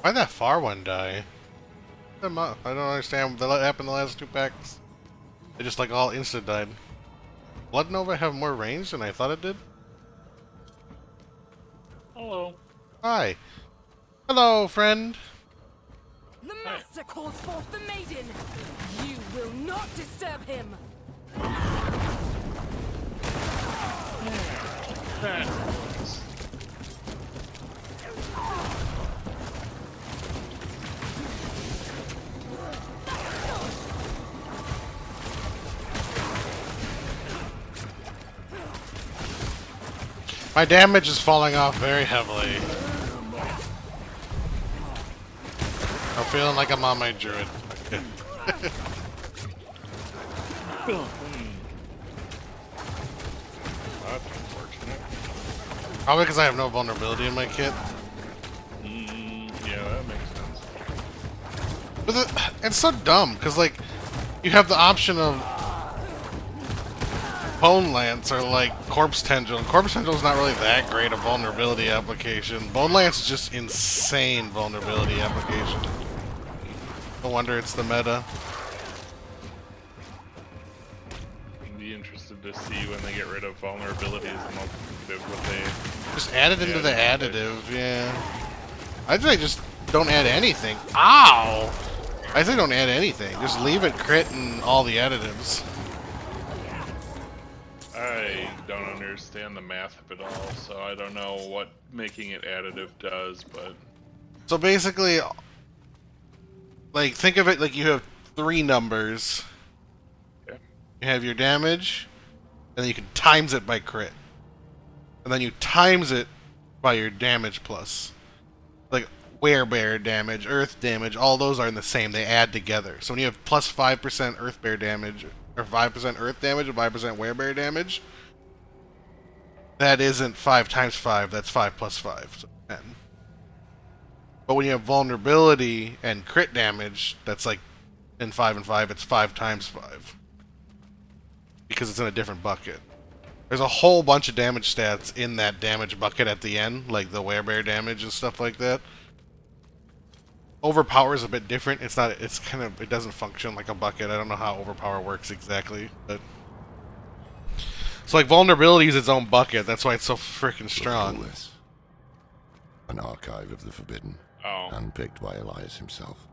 Why'd that far one die? I don't understand what happened in the last two packs. They just like all insta died. Blood Nova have more range than I thought it did? Hello. Hi. Hello, friend. The master calls forth the maiden. You will not disturb him. My damage is falling off very heavily. I'm feeling like I'm on my druid. Probably because I have no vulnerability in my kit. Yeah, that makes sense. But it's so dumb, because like, you have the option of Bone Lance or like Corpse Tendril, and Corpse Tendril is not really that great a vulnerability application. Bone Lance is just insane vulnerability application. No wonder it's the meta. I'd be interested to see when they get rid of vulnerabilities and what they just add it into the additive, yeah. I'd say just don't add anything. Ow! I say don't add anything. Just leave it crit and all the additives. I don't understand the math of it all, so I don't know what making it additive does, but... So basically, like, think of it like you have three numbers. Okay. You have your damage, and then you can times it by crit. And then you times it by your damage plus. Like, werebear damage, earth damage, all those are in the same. They add together. So when you have plus 5% earthbear damage, or 5% earth damage and 5% werebear damage, that isn't 5 times 5, that's 5 plus 5, so 10. But when you have vulnerability and crit damage, that's like in 5 and 5, it's 5 times 5. Because it's in a different bucket. There's a whole bunch of damage stats in that damage bucket at the end, like the werebear damage and stuff like that. overpower is a bit different. It's not. It's kind of. It doesn't function like a bucket. I don't know how overpower works exactly, but so like vulnerability is its own bucket. That's why it's so freaking strong. An archive of the forbidden, Oh. handpicked by Elias himself.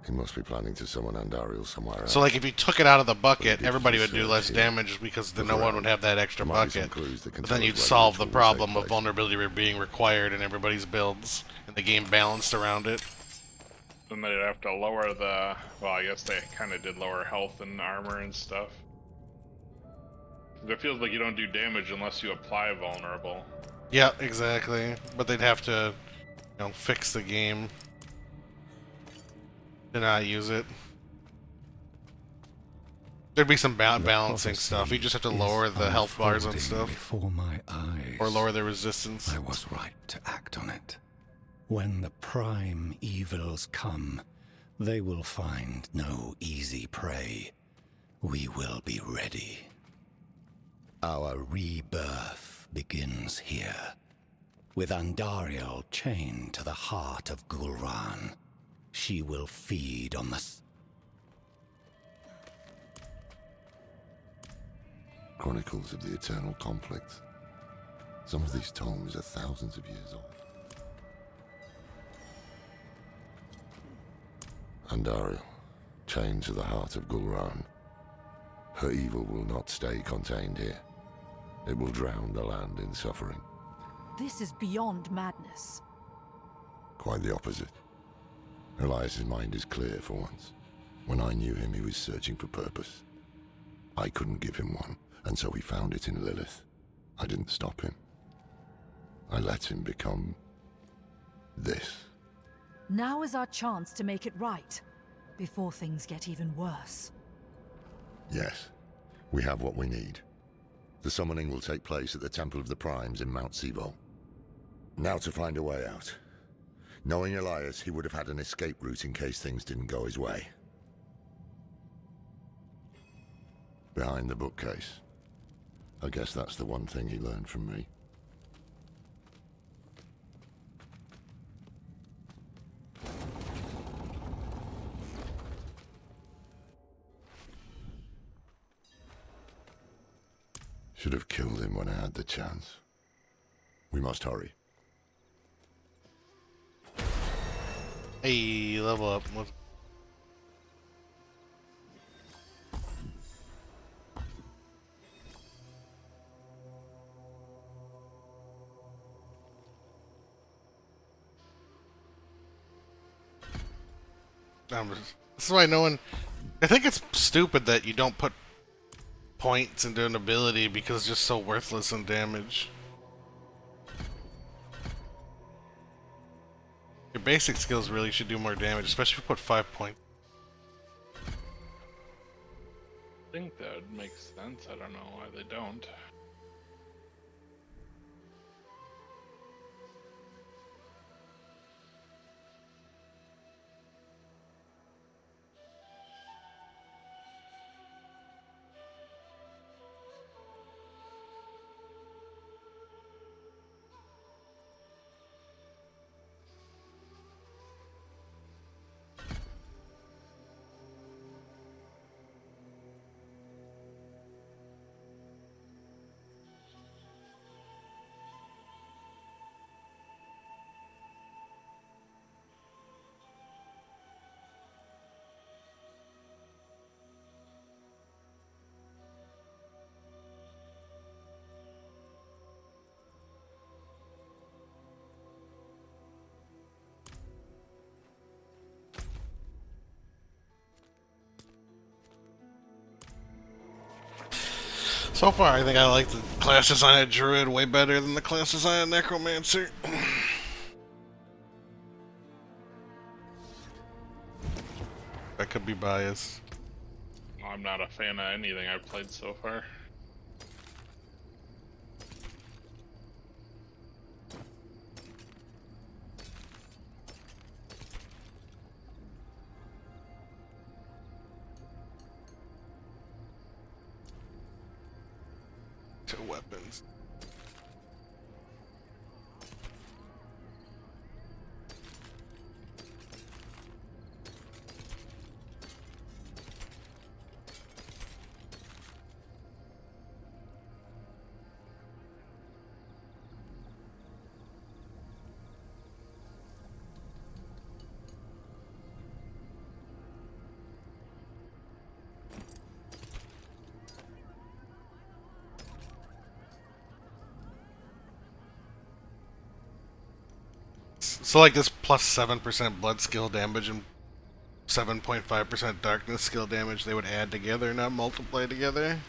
He must be planning to summon Andariel somewhere else. So like if you took it out of the bucket, everybody would do less damage because then no one would have that extra bucket. But then you'd solve the problem of vulnerability being required in everybody's builds, and the game balanced around it. Then they'd have to lower the... Well, I guess they kind of did lower health and armor and stuff. It feels like you don't do damage unless you apply vulnerable. Yeah, exactly. But they'd have to, you know, fix the game to not use it. There'd be some balancing stuff. You just have to lower the health bars and stuff. Before my eyes. Or lower the resistance. I was right to act on it. When the prime evils come, they will find no easy prey. We will be ready. Our rebirth begins here, with Andariel chained to the heart of Gulran. She will feed on the... Chronicles of the Eternal Conflict. Some of these tomes are thousands of years old. Andariel, chained to the heart of Gulran. Her evil will not stay contained here. It will drown the land in suffering. This is beyond madness. Quite the opposite. Elias's mind is clear for once. When I knew him, he was searching for purpose. I couldn't give him one, and so he found it in Lilith. I didn't stop him. I let him become... this. Now is our chance to make it right, before things get even worse. Yes, we have what we need. The summoning will take place at the Temple of the Primes in Mount Sivo. Now to find a way out. Knowing Elias, he would have had an escape route in case things didn't go his way. Behind the bookcase. I guess that's the one thing he learned from me. Should have killed him when I had the chance. We must hurry. Hey, level up. This is why no one... I think it's stupid that you don't put points into an ability because it's just so worthless in damage. Your basic skills really should do more damage, especially if you put 5 points. I think that would make sense. I don't know why they don't. So far, I think I like the class design of Druid way better than the class design of Necromancer. I could be biased. I'm not a fan of anything I've played so far. To weapons. So like this plus 7% blood skill damage and 7.5% darkness skill damage, they would add together, not multiply together.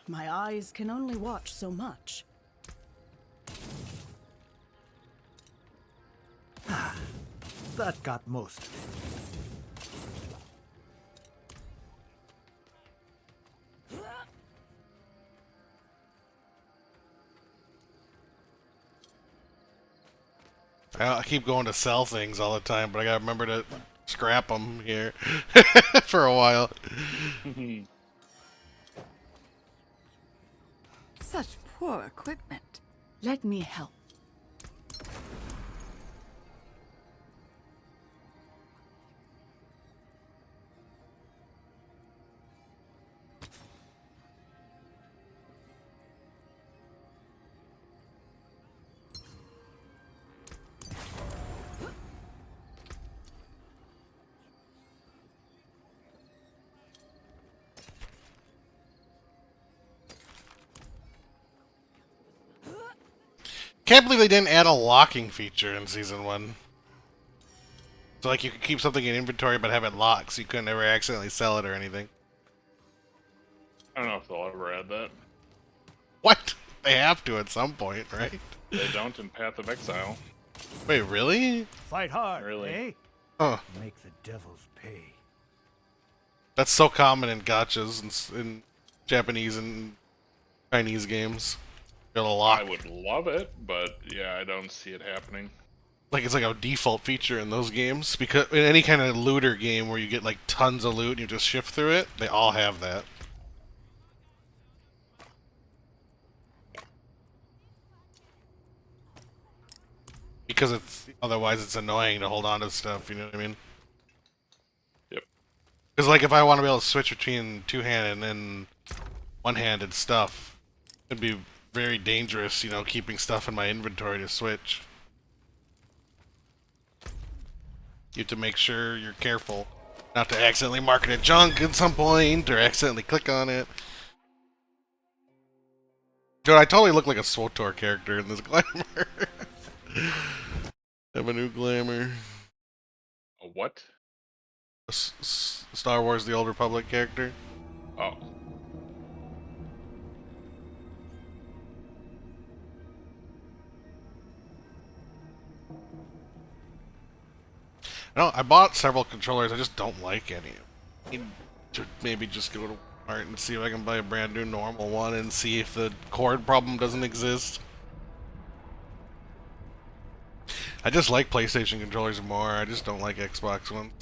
My eyes can only watch so much. That got most of it. I keep going to sell things all the time, but I gotta remember to scrap them here for a while. Such poor equipment. Let me help. Can't believe they didn't add a locking feature in Season 1. So like you could keep something in inventory but have it locked so you couldn't ever accidentally sell it or anything. I don't know if they'll ever add that. What? They have to at some point, right? They don't in Path of Exile. Wait, really? Fight hard, Really? eh? Huh. Make the devils pay. That's so common in gachas in Japanese and Chinese games. Got a lock. I would love it, but yeah, I don't see it happening. Like it's like a default feature in those games because in any kind of looter game where you get like tons of loot and you just shift through it, they all have that. Because it's otherwise it's annoying to hold on to stuff, you know what I mean? Yep. Because like if I want to be able to switch between two-handed and one-handed stuff, it'd be very dangerous, you know, keeping stuff in my inventory to switch. You have to make sure you're careful not to accidentally mark it as junk at some point or accidentally click on it. Dude, I totally look like a SWTOR character in this glamour. Have a new glamour. A what? Star Wars The Old Republic character. Oh. No, I bought several controllers. I just don't like any. I need to maybe just go to Walmart and see if I can buy a brand new normal one and see if the cord problem doesn't exist. I just like PlayStation controllers more. I just don't like Xbox ones.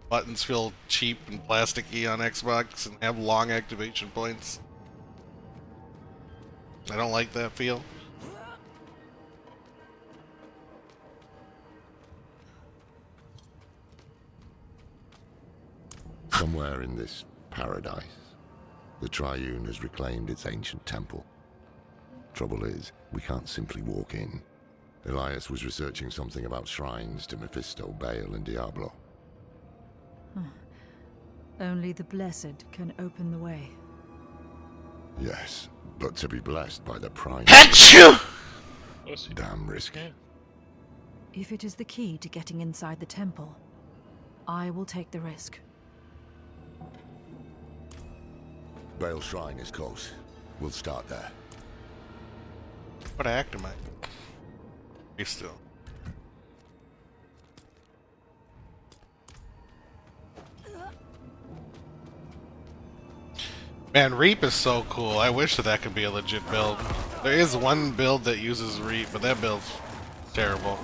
Buttons feel cheap and plasticky on Xbox and have long activation points. I don't like that feel. Somewhere in this paradise, the Triune has reclaimed its ancient temple. Trouble is, we can't simply walk in. Elias was researching something about shrines to Mephisto, Baal, and Diablo. Only the blessed can open the way. Yes, but to be blessed by the Prime... Damn risky. If it is the key to getting inside the temple, I will take the risk. Baal Shrine is close. We'll start there. What act am I? Be still. Man, Reap is so cool. I wish that could be a legit build. There is one build that uses Reap, but that build's terrible.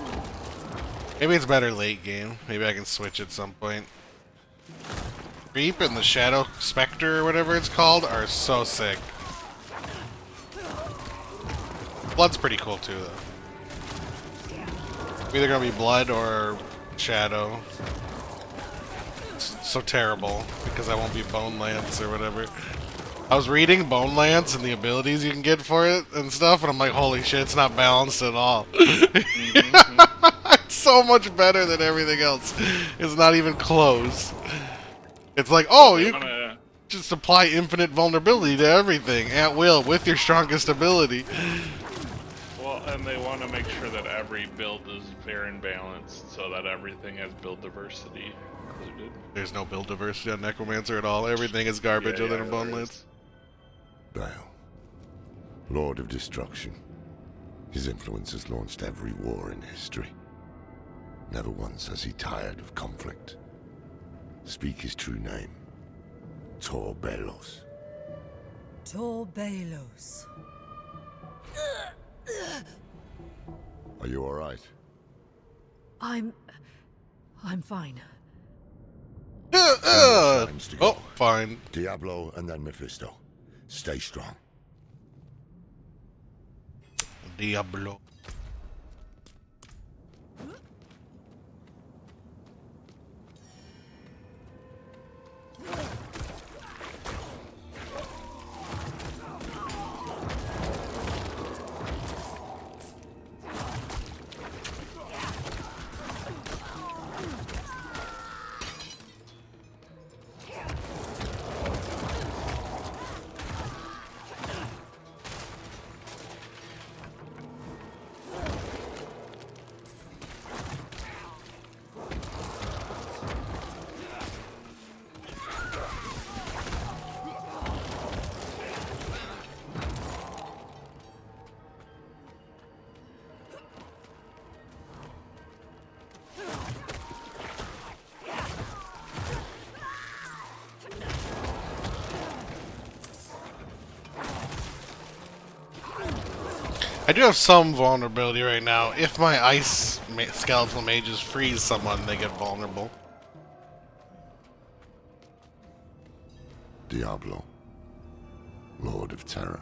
Maybe it's better late game. Maybe I can switch at some point. Reap and the Shadow Spectre or whatever it's called are so sick. Blood's pretty cool too though. Either gonna be Blood or Shadow. It's so terrible because I won't be Bone Lance or whatever. I was reading Bone Lance and the abilities you can get for it and stuff, and I'm like, holy shit, it's not balanced at all. It's so much better than everything else. It's not even close. It's like, oh, you can just apply infinite vulnerability to everything at will with your strongest ability. Well, and they want to make sure that every build is fair and balanced so that everything has build diversity included. There's no build diversity on Necromancer at all. Everything is garbage other than Bone Lance. Baal, Lord of Destruction. His influence has launched every war in history. Never once has he tired of conflict. Speak his true name. Tor Balos. Tor Balos. Are you alright? I'm fine. Oh, fine. Diablo and then Mephisto. Stay strong. Diablo. I do have some vulnerability right now. If my ice skeletal mages freeze someone, they get vulnerable. Diablo. Lord of Terror.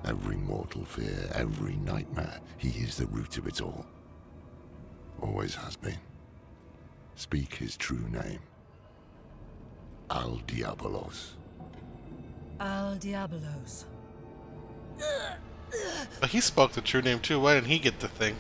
Every mortal fear, every nightmare, he is the root of it all. Always has been. Speak his true name. Al Diabolos. Al Diabolos. But he spoke the true name too. Why didn't he get the thing?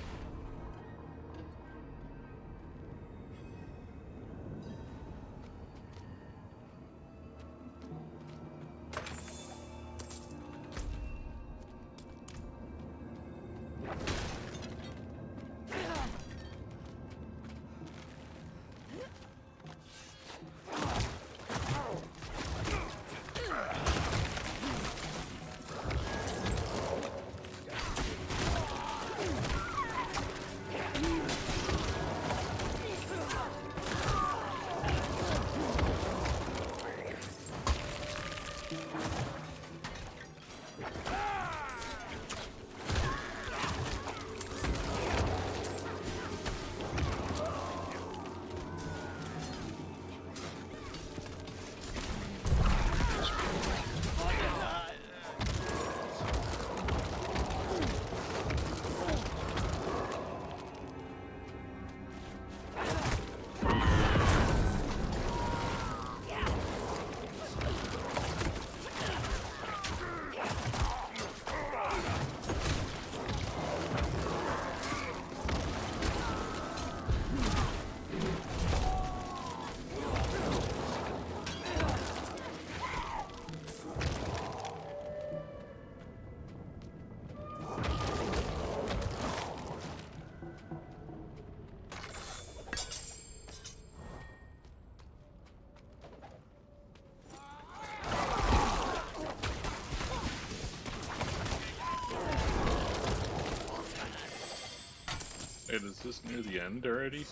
Wait, is this near the end already?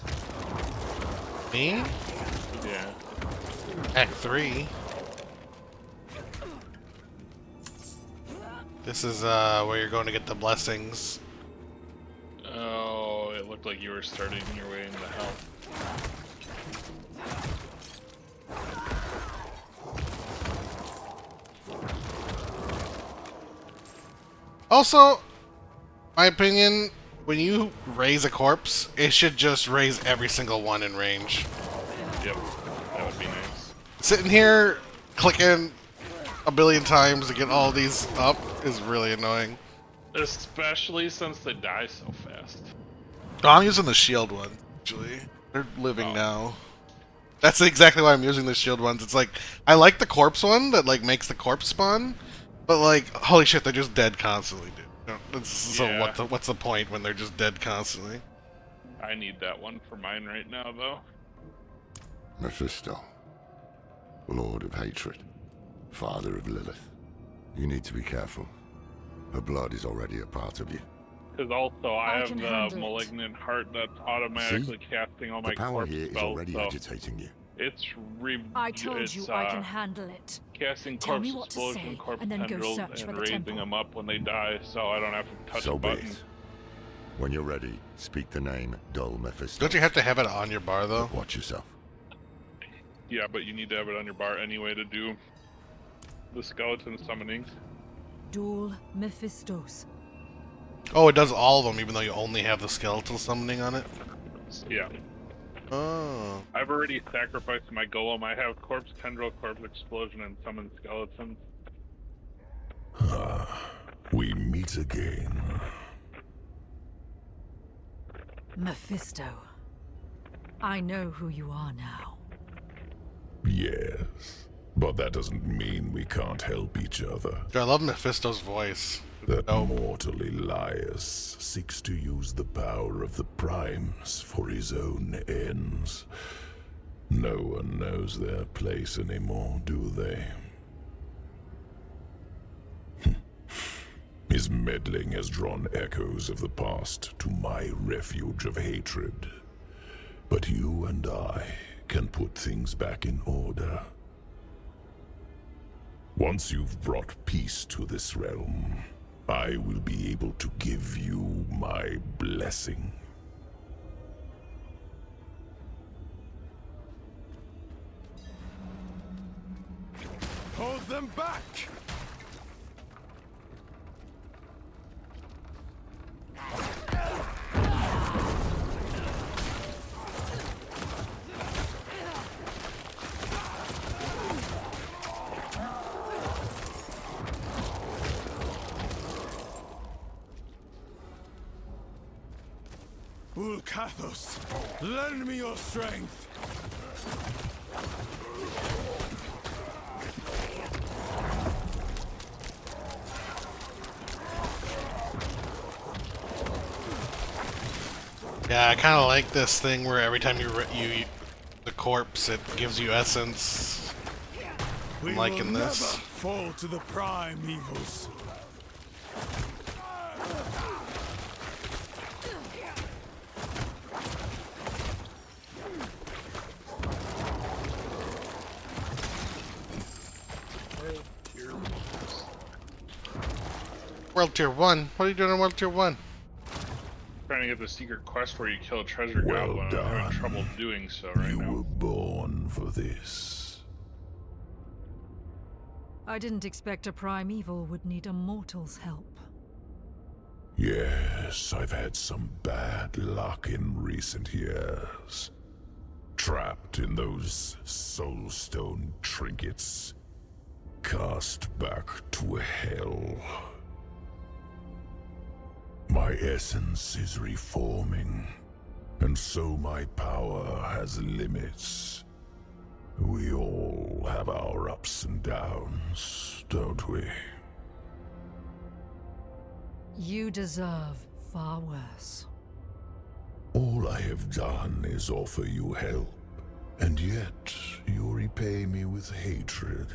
Me? Yeah. Act 3. This is where you're going to get the blessings. Oh, it looked like you were starting your way into hell. Also, my opinion, when you raise a corpse, it should just raise every single one in range. Yep, that would be nice. Sitting here, clicking a billion times to get all these up is really annoying. Especially since they die so fast. Oh, I'm using the shield one, actually. They're living now. That's exactly why I'm using the shield ones. It's like, I like the corpse one that like makes the corpse spawn, but like, holy shit, they're just dead constantly, dude. So Yeah. what's the point when they're just dead constantly? I need that one for mine right now, though. Mephisto, Lord of Hatred, Father of Lilith. You need to be careful. Her blood is already a part of you. Because also, I have can the handle it. malignant heart that's automatically casting all my The power corpse here is spells, already so agitating you. it's I told you I can handle it. casting Tell corpse me what to explosion, say, corpse and then go tendrils, search for and the raising temple. them up when they die, so I don't have to touch So a be button. it. When you're ready, speak the name Dull Mephisto. Don't you have to have it on your bar, though? But watch yourself. Yeah, but you need to have it on your bar anyway to do the skeleton summoning. Duel Mephistos. Oh, it does all of them, even though you only have the skeletal summoning on it? Yeah. Oh. I've already sacrificed my golem. I have corpse tendril, corpse explosion, and summon skeleton. We meet again. Mephisto. I know who you are now. Yes, but that doesn't mean we can't help each other. Dude, I love Mephisto's voice. That mortal Elias seeks to use the power of the primes for his own ends. No one knows their place anymore, do they? His meddling has drawn echoes of the past to my refuge of hatred. But you and I can put things back in order. Once you've brought peace to this realm, I will be able to give you my blessing. Hold them back! Ulkathos, lend me your strength! Yeah, I kind of like this thing where every time you the corpse, it gives you essence. I'm liking will this. Never fall to the prime evils. World Tier 1? What are you doing in World Tier 1? Trying to get the secret quest where you kill a treasure Well goblin. I'm done. having trouble doing so right You now. were born for this. I didn't expect a primeval would need a mortal's help. Yes, I've had some bad luck in recent years. Trapped in those soulstone trinkets. Cast back to hell. My essence is reforming, and so my power has limits. We all have our ups and downs, don't we? You deserve far worse. All I have done is offer you help, and yet you repay me with hatred.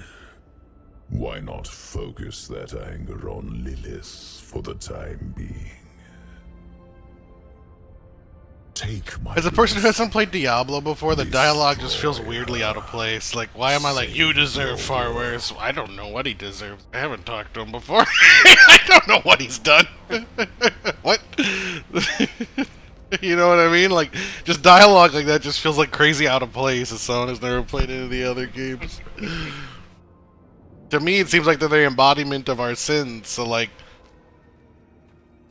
Why not focus that anger on Lilith for the time being? Take my As a person who hasn't played Diablo before, the dialogue just feels weirdly out of place. Like, why am I like, you deserve far worse? I don't know what he deserves. I haven't talked to him before. I don't know what he's done. What? You know what I mean? Like, just dialogue like that just feels like crazy out of place as someone who's never played any of the other games. To me, it seems like they're the embodiment of our sins, so like,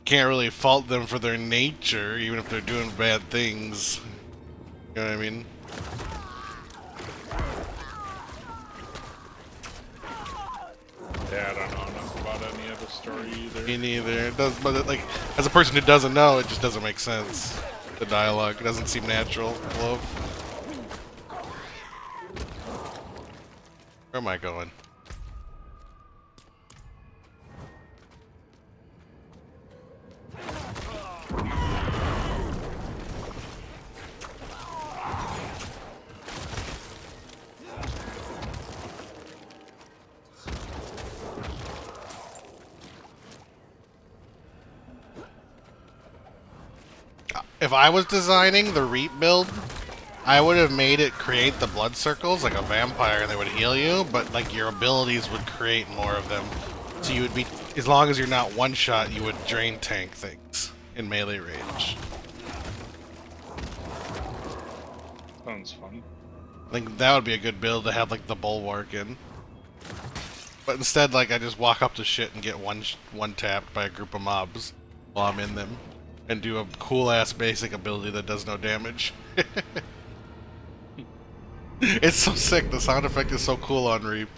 can't really fault them for their nature, even if they're doing bad things. You know what I mean? Yeah, I don't know enough about any of the story either. Me neither. It does, but like, as a person who doesn't know, it just doesn't make sense. The dialogue, it doesn't seem natural. Hello? Where am I going? If I was designing the Reap build, I would have made it create the blood circles like a vampire and they would heal you, but like your abilities would create more of them. So you would be, as long as you're not one shot, you would drain tank things in melee range. Sounds fun. I think that would be a good build to have like the bulwark in. But instead, like, I just walk up to shit and get one tapped by a group of mobs while I'm in them. And do a cool-ass basic ability that does no damage. It's so sick. The sound effect is so cool on Reap.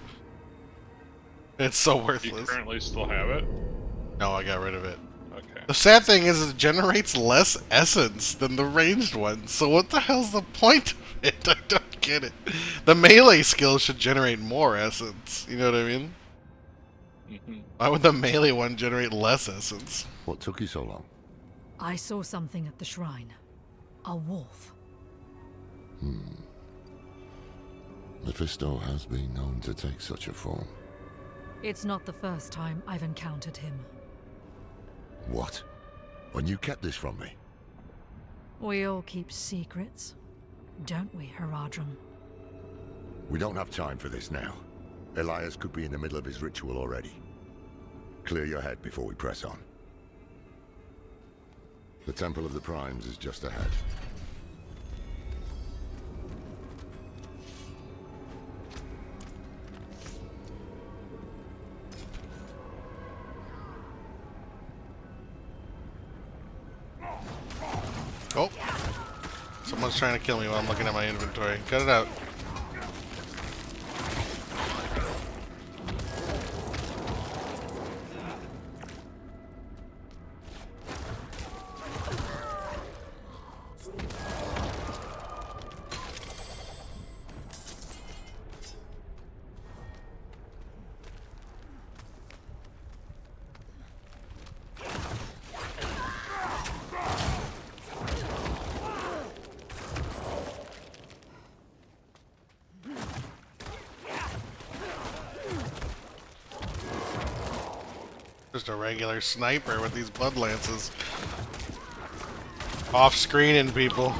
It's so worthless. Do you currently still have it? No, I got rid of it. Okay. The sad thing is it generates less essence than the ranged one. So what the hell's the point of it? I don't get it. The melee skill should generate more essence. You know what I mean? Mm-hmm. Why would the melee one generate less essence? What took you so long? I saw something at the shrine. A wolf. Mephisto has been known to take such a form. It's not the first time I've encountered him. What? When you kept this from me? We all keep secrets, don't we, Haradrim? We don't have time for this now. Elias could be in the middle of his ritual already. Clear your head before we press on. The Temple of the Primes is just ahead. Oh! Someone's trying to kill me while I'm looking at my inventory. Cut it out. Just a regular sniper with these blood lances. Off-screening people.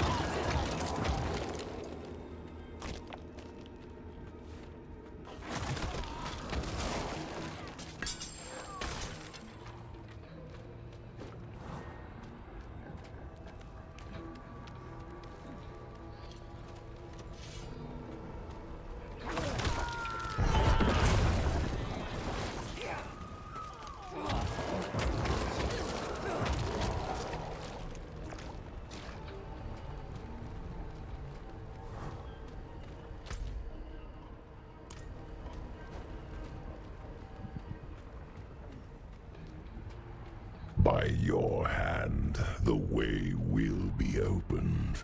By your hand, the way will be opened.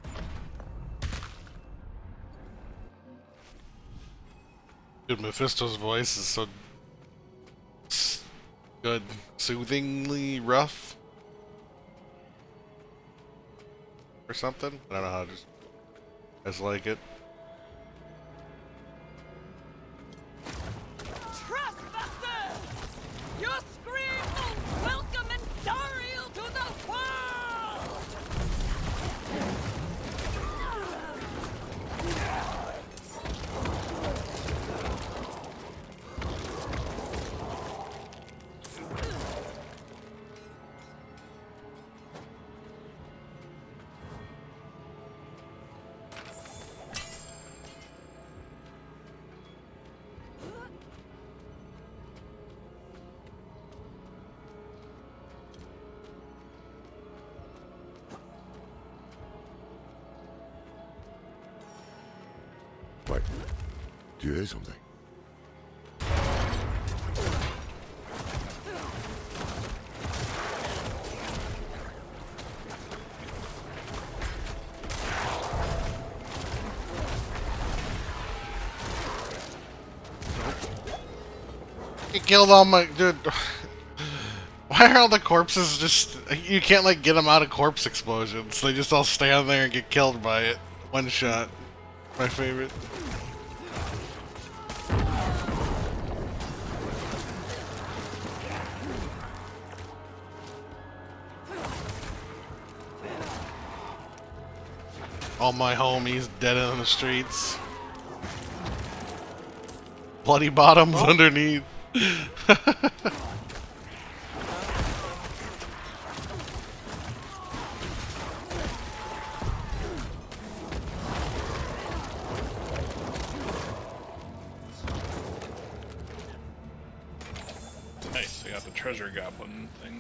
Dude, Mephisto's voice is so good. Soothingly rough. Or something? I don't know how to I just like it. Your scream will welcome Andariel to the world! right. Do you hear something? He killed all my dude. Why are all the corpses just? You can't like get them out of corpse explosions. They just all stand there and get killed by it. One shot. My favorite. All my homies dead in the streets. Bloody bottoms underneath. Nice, I got the treasure goblin thing.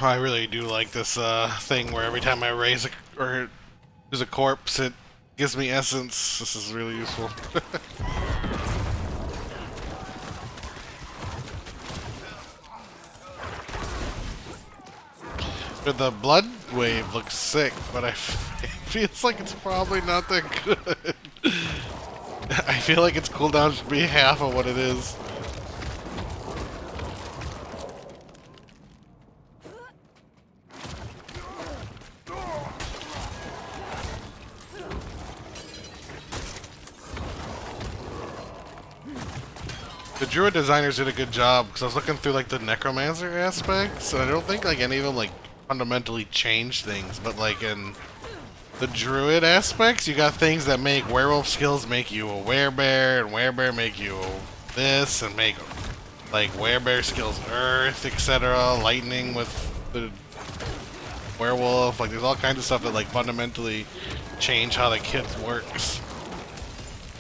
I really do like this thing where every time I raise or use a corpse, it gives me essence. This is really useful. But the blood wave looks sick, but it feels like it's probably not that good. I feel like its cooldown should be half of what it is. The Druid designers did a good job, because I was looking through like the Necromancer aspects, and I don't think like any of them like fundamentally change things, but like in the Druid aspects, you got things that make werewolf skills make you a werebear, and werebear make you this, and make like werebear skills earth, etc. Lightning with the werewolf, like there's all kinds of stuff that like fundamentally change how the kit works,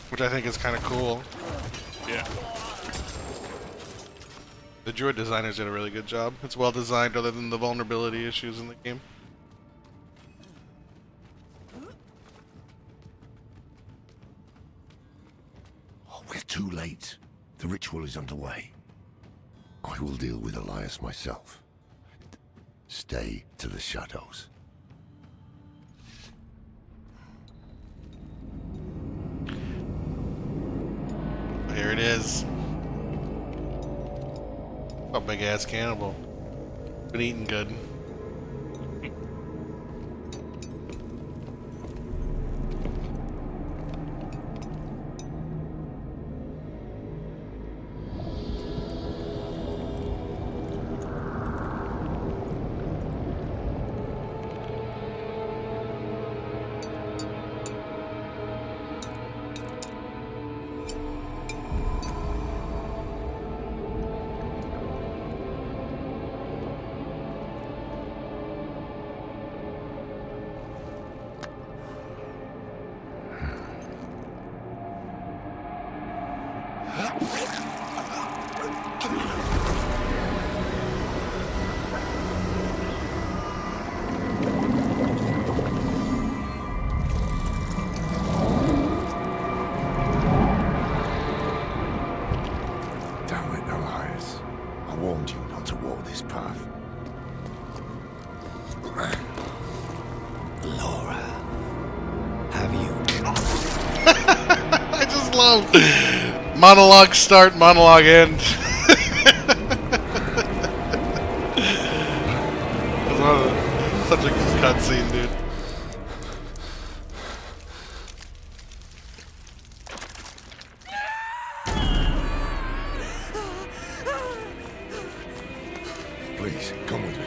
which I think is kind of cool. Yeah. The Druid designers did a really good job. It's well designed other than the vulnerability issues in the game. Oh, we're too late. The ritual is underway. I will deal with Elias myself. Stay to the shadows. Here it is. A big ass cannibal. Been eating good. Damn it, Elias. I warned you not to walk this path. Laura, have you... I just love monologue start, monologue end. Such a cutscene, dude. Please, come with me.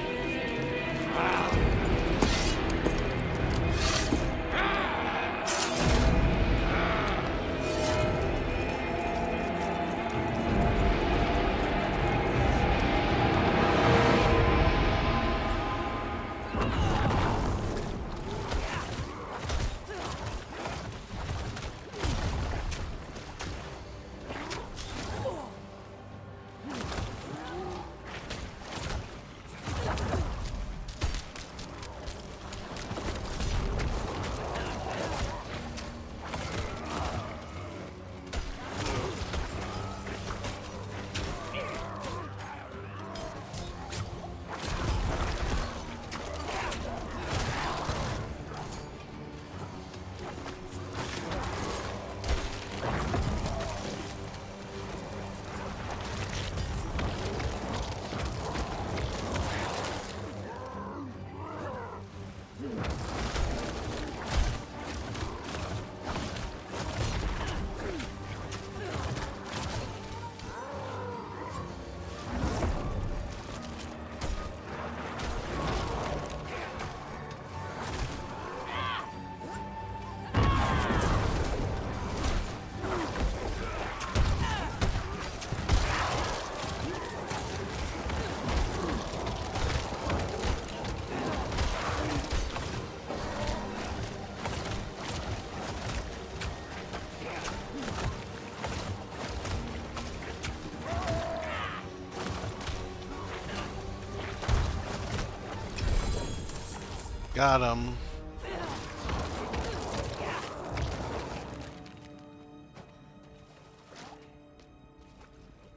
Got him.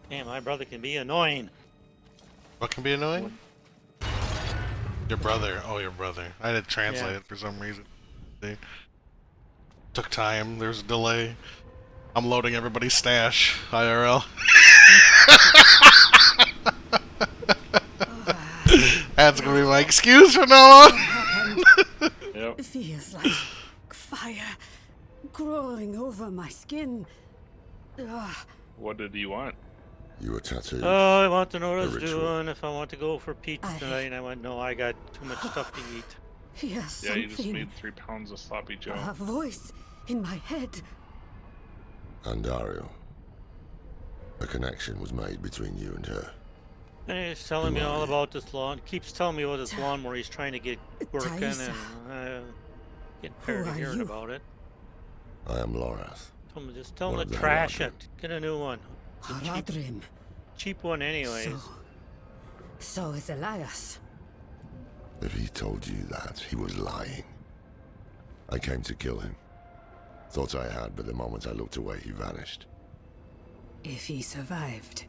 Damn, my brother can be annoying. What can be annoying? Your brother. Oh, your brother. I had to translate it for some reason. See? Took time. There's a delay. I'm loading everybody's stash. IRL. That's gonna be my excuse from now on. It feels like fire crawling over my skin. Ugh. What did he want? You were tattooed. Oh, I want to know what I was ritual. doing. If I want to go for pizza tonight, and I went, no, I got too much stuff to eat. Yes, Yeah, you just something. made 3 pounds of sloppy Joe. A voice in my head. Andario. A connection was made between you and her. And he's telling me all about this lawn. Keeps telling me about this lawn where he's trying to get working Taisa. and getting Who tired of are hearing you? about it. I am Lorath. Just tell One him of to the trash Haradrim. it. Get a new one. It's a Haradrim. cheap one anyways. So is Elias. If he told you that, he was lying. I came to kill him. Thought I had, but the moment I looked away, he vanished. If he survived,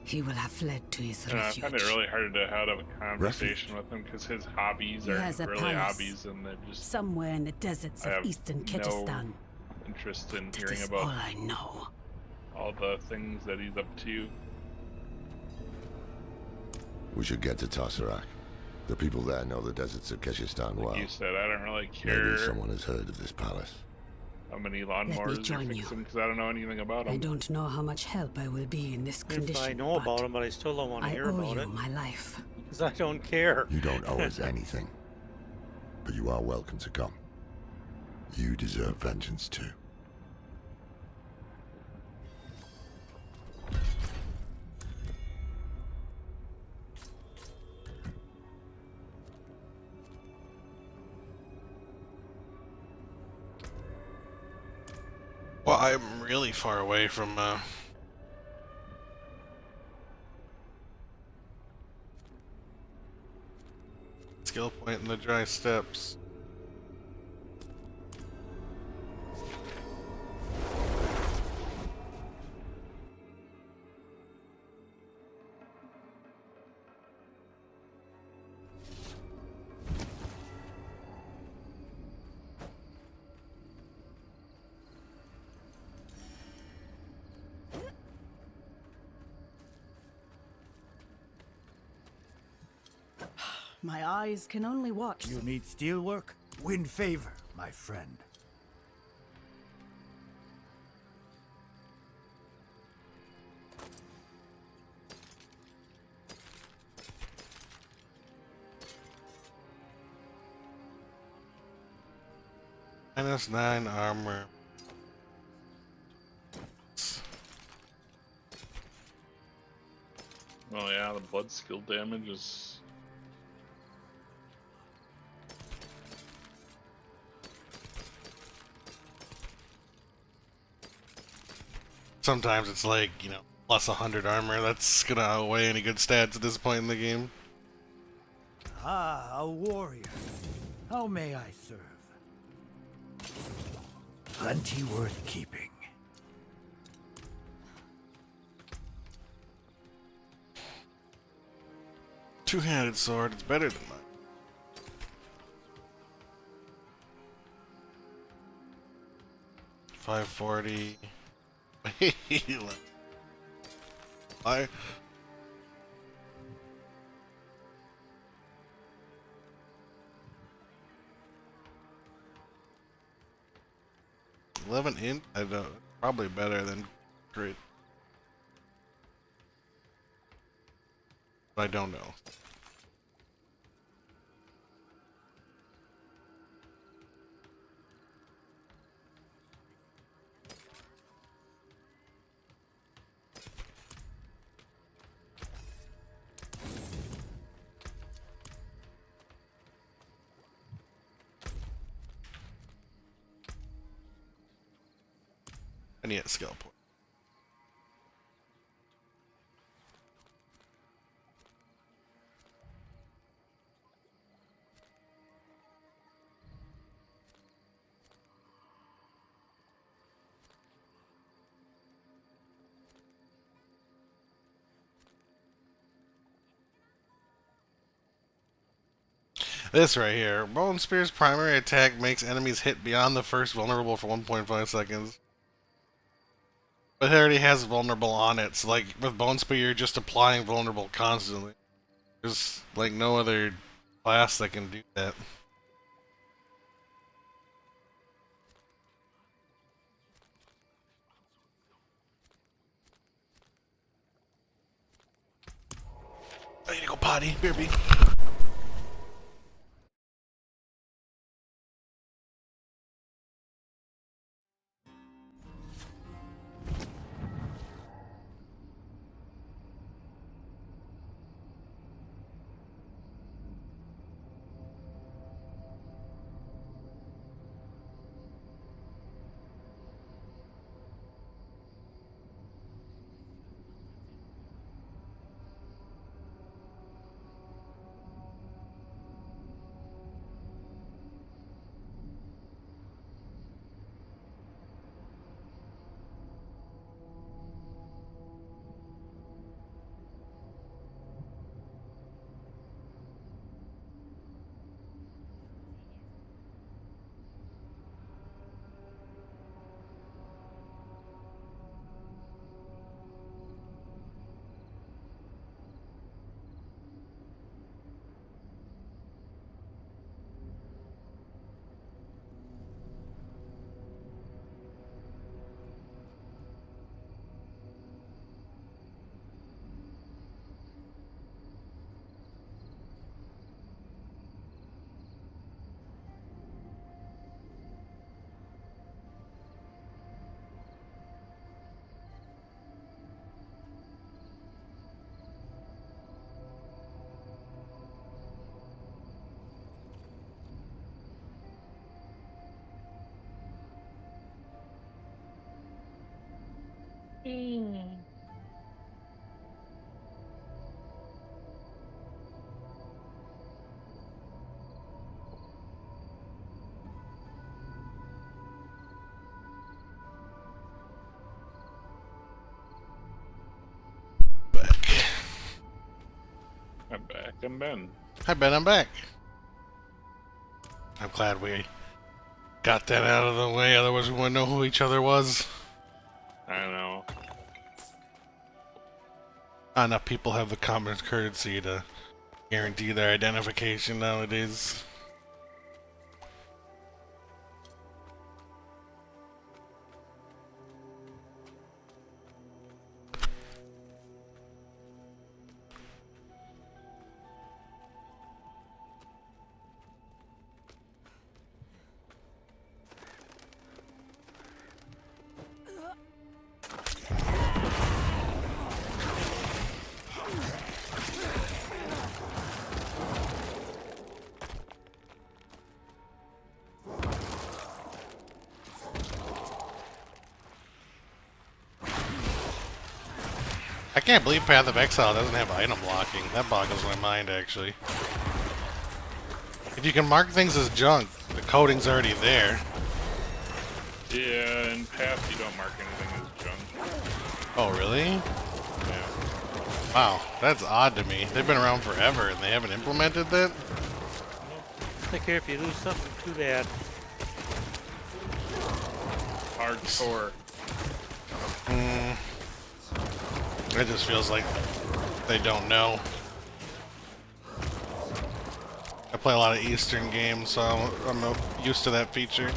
he will have fled to his I refuge. find it really hard to have a conversation with him because his hobbies He are has a really palace hobbies, and they're just somewhere in the deserts I of have eastern no Kyrgyzstan. interest in That hearing is about all I know. all the things that he's up to. We should get to Tasarak. The people there know the deserts of Kyrgyzstan well. Like you said, I don't really care Maybe someone has heard of this palace. how many Let me lawnmowers you're join you. fixing because I don't know anything about I them. don't know how much help I will be in this condition. If I know about him, but I still don't want to I hear owe about you it. my life. Because I don't care. You don't owe us anything. But you are welcome to come. You deserve vengeance too. Well, I'm really far away from skill point in the dry steppes. My eyes can only watch. You need steelwork? Win favor, my friend. -9 armor. Oh yeah, the blood skill damage is... Sometimes it's like, you know, plus 100 armor. That's gonna outweigh any good stats at this point in the game. Ah, a warrior. How may I serve? Plenty worth keeping. Two-handed sword, it's better than mine. $540. I 11 int? I don't. Probably better than great. But I don't know. I need a skill point. This right here. Bone Spear's primary attack makes enemies hit beyond the first vulnerable for 1.5 seconds. But it already has vulnerable on it, so like with Bone Spear you're just applying vulnerable constantly. There's like no other class that can do that. I need to go potty. BRB. I'm back. I'm Ben. Hi Ben, I'm back. I'm glad we got that out of the way, otherwise we wouldn't know who each other was. I know. Not enough people have the common courtesy to guarantee their identification nowadays. I can't believe Path of Exile doesn't have item blocking. That boggles my mind, actually. If you can mark things as junk, the coding's already there. Yeah, in Path you don't mark anything as junk. Oh, really? Yeah. Wow, that's odd to me. They've been around forever and they haven't implemented that? Take care if you lose something too bad. Hardcore. It just feels like they don't know. I play a lot of Eastern games, so I'm used to that feature.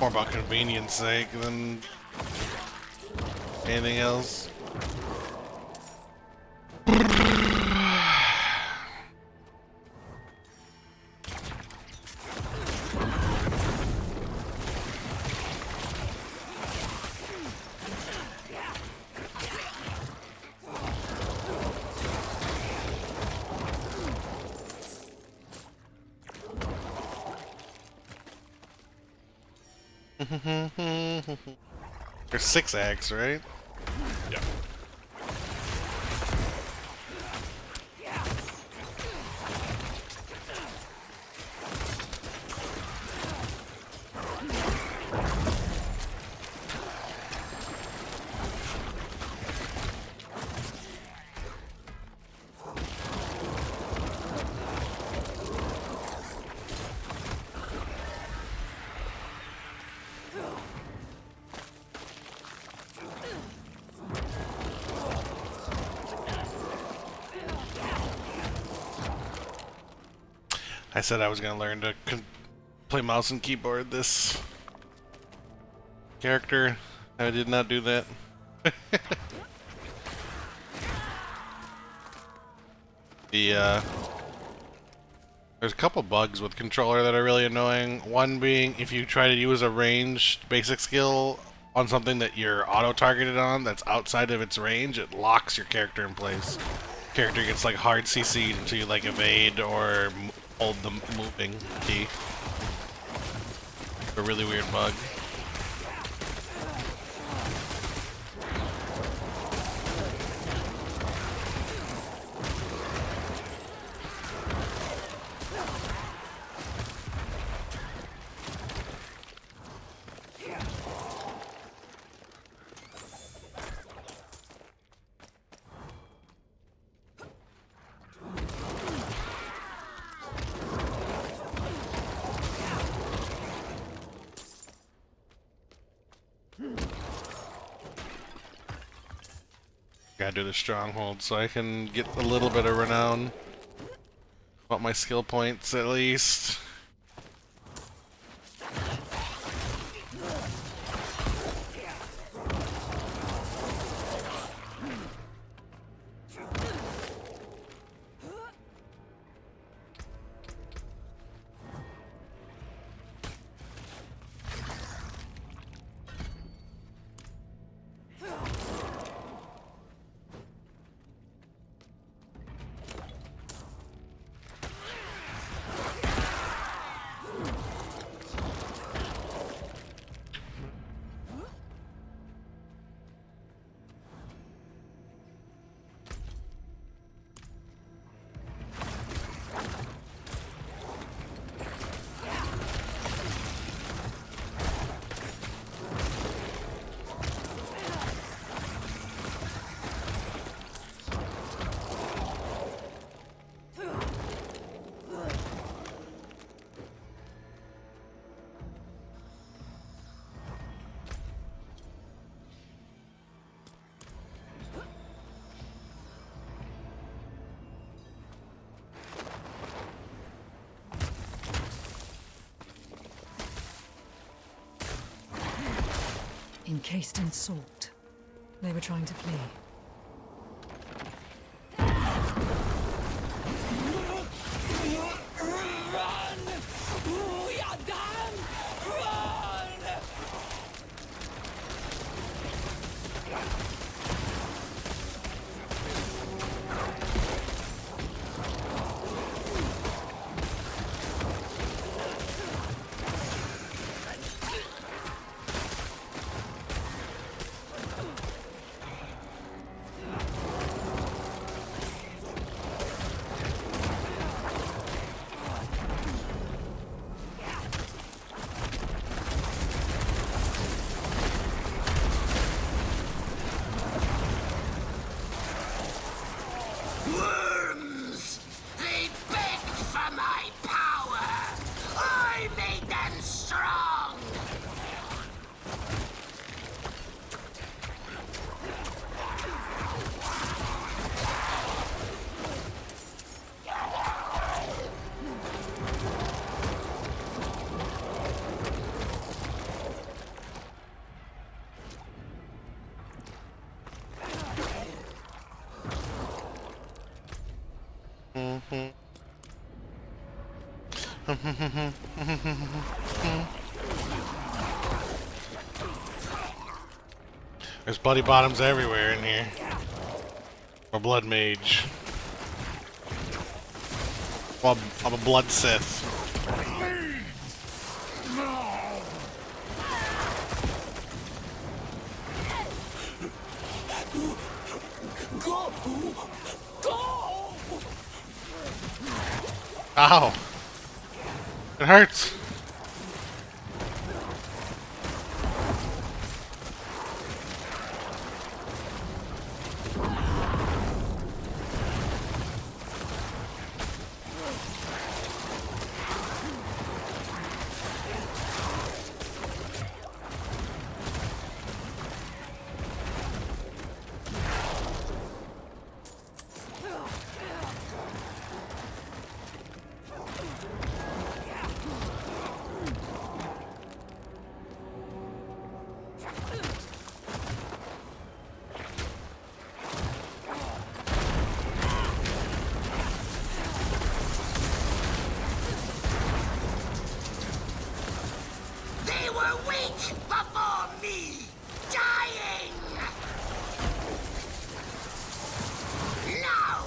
More about convenience sake than anything else. There's 6 acts, right? Yeah. I said I was gonna learn to play mouse and keyboard this character. I did not do that. There's a couple bugs with controller that are really annoying. One being if you try to use a ranged basic skill on something that you're auto-targeted on that's outside of its range, it locks your character in place. Character gets like hard CC'd until you like evade or hold the moving key. A really weird bug. Gotta do the stronghold so I can get a little bit of renown. Want my skill points at least. encased in salt. They were trying to flee. Run! We are done! Run! Worms! They begged for my power! I made them strong! There's bloody bottoms everywhere in here. A blood mage. Well, I'm a blood sith. Go! Go! Ow! It hurts! They were weak before me! Dying! Now!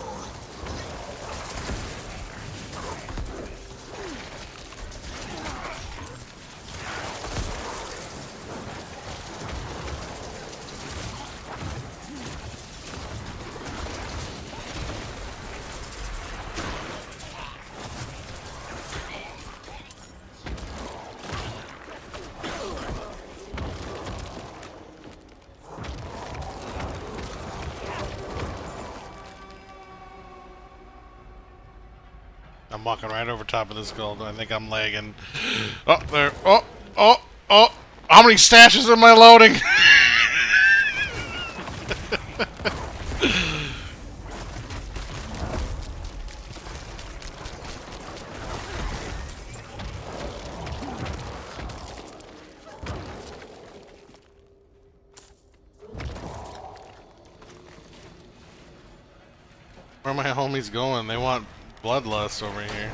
I'm walking right over top of this gold. I think I'm lagging. Oh, there. Oh, oh, oh. How many stashes am I loading? Where are my homies going? They want bloodlust over here.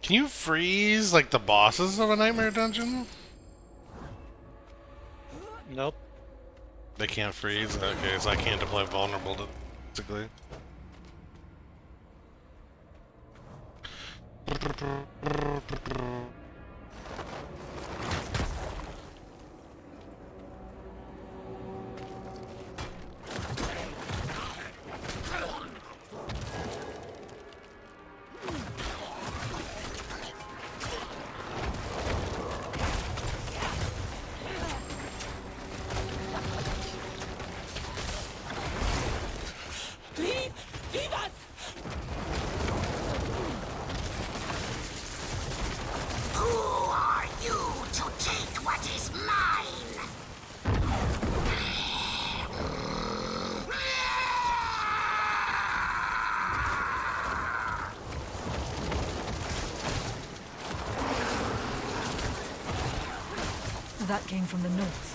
Can you freeze like the bosses of a nightmare dungeon? Nope. They can't freeze? Okay, so I can't deploy vulnerable to basically. Leave! Leave us! That came from the north.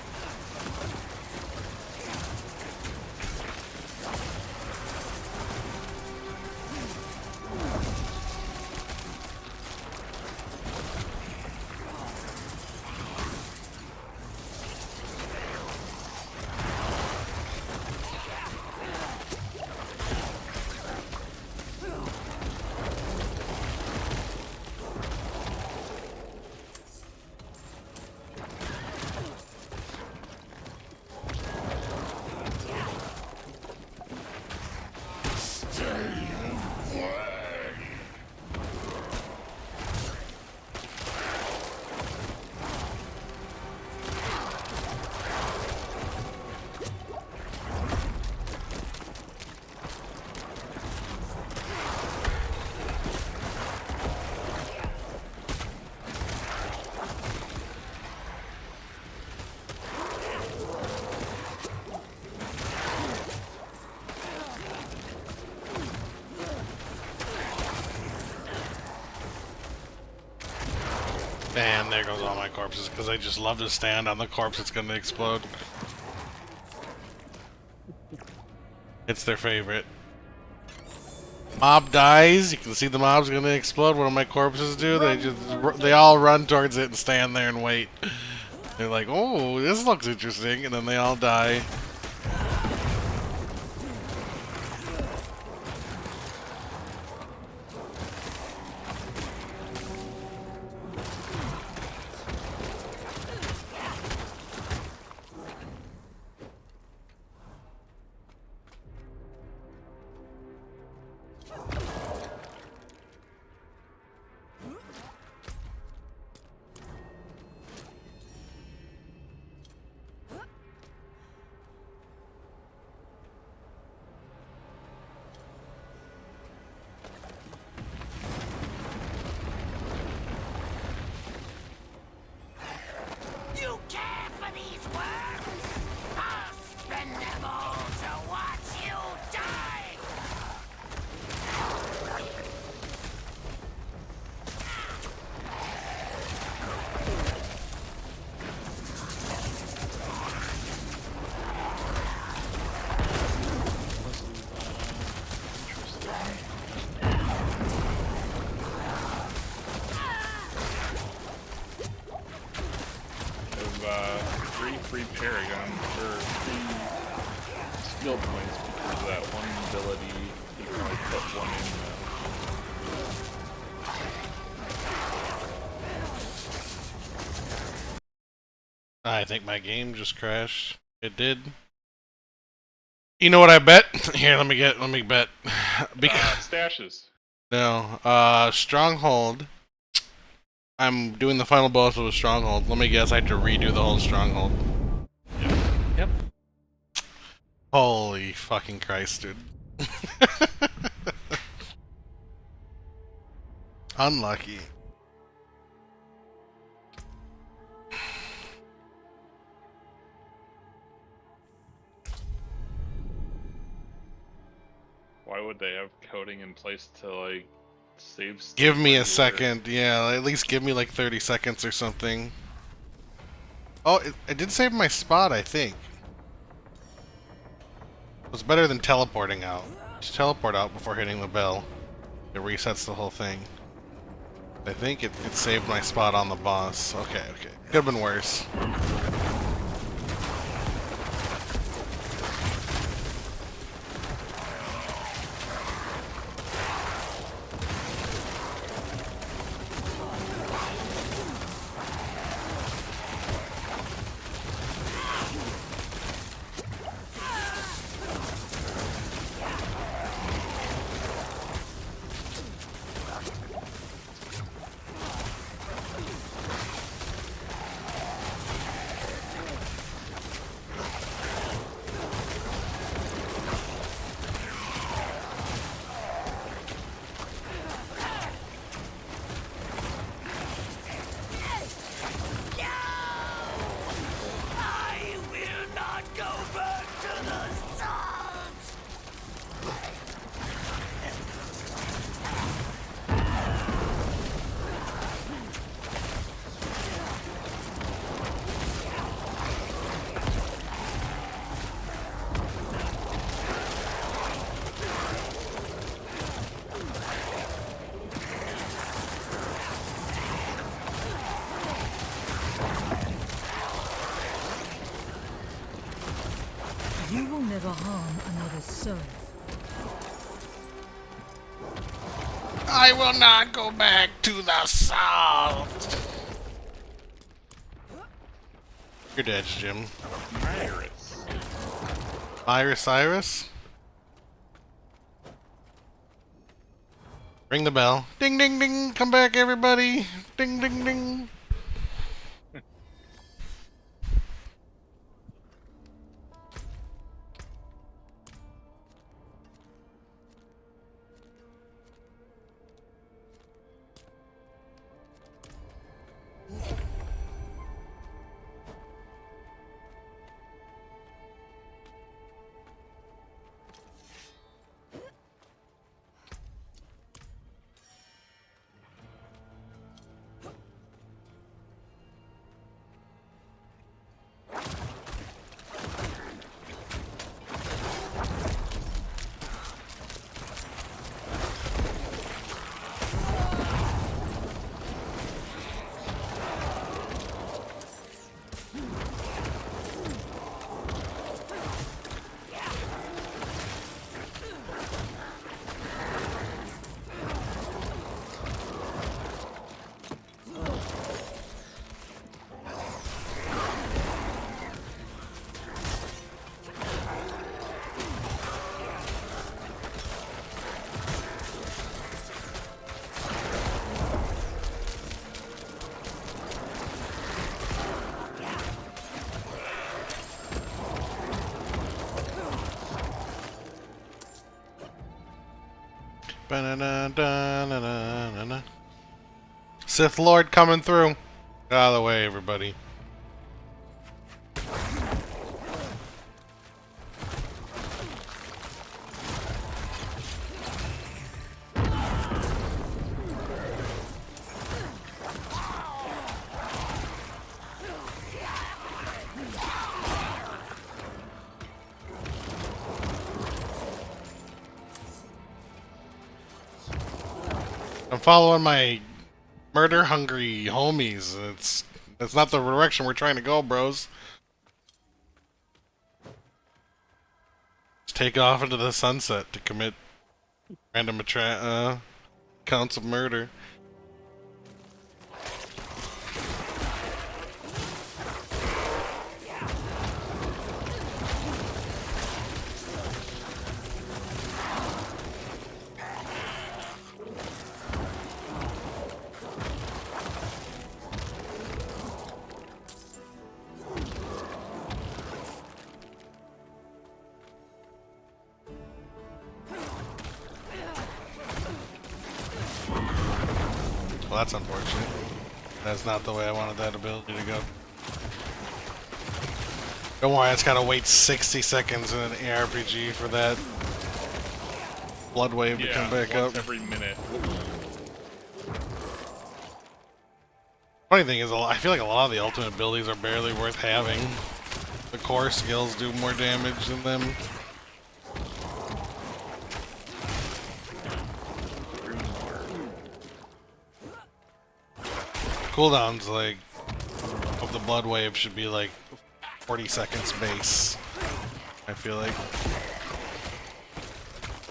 And there goes all my corpses, because I just love to stand on the corpse that's gonna explode. It's their favorite. Mob dies, you can see the mob's gonna explode. What do my corpses do? They all run towards it and stand there and wait. They're like, oh, this looks interesting, and then they all die. You care for these worms? I'll spend them all to watch you die! Three free Paragon for 3 skill points because of that one ability you can only put one in now. I think my game just crashed. It did. You know what I bet? Here, let me bet. Stashes. No, Stronghold. I'm doing the final boss with a Stronghold. Let me guess, I had to redo the whole Stronghold. Yep. Holy fucking Christ, dude. Unlucky. Why would they have coding in place to like save state Give me where a you second. Yeah, at least give me like 30 seconds or something. Oh, it did save my spot, I think. It was better than teleporting out. Just teleport out before hitting the bell. It resets the whole thing. I think it saved my spot on the boss. Okay. Could have been worse. So, I will not go back to the south. You're dead, Jim. Iris. Iris? Ring the bell. Ding, ding, ding. Come back, everybody. Ding, ding, ding. Ba-na-na-da-na-na-na-na. Sith Lord coming through. Get out of the way, everybody. I'm following my murder-hungry homies. It's not the direction we're trying to go, bros. Just take off into the sunset to commit random counts of murder. Well, that's unfortunate. That's not the way I wanted that ability to go. Don't worry, it's gotta wait 60 seconds in an ARPG for that blood wave to come back up. Every minute. Funny thing is, I feel like a lot of the ultimate abilities are barely worth having. The core skills do more damage than them. Cooldowns, like, of the blood wave should be like 40 seconds base, I feel like.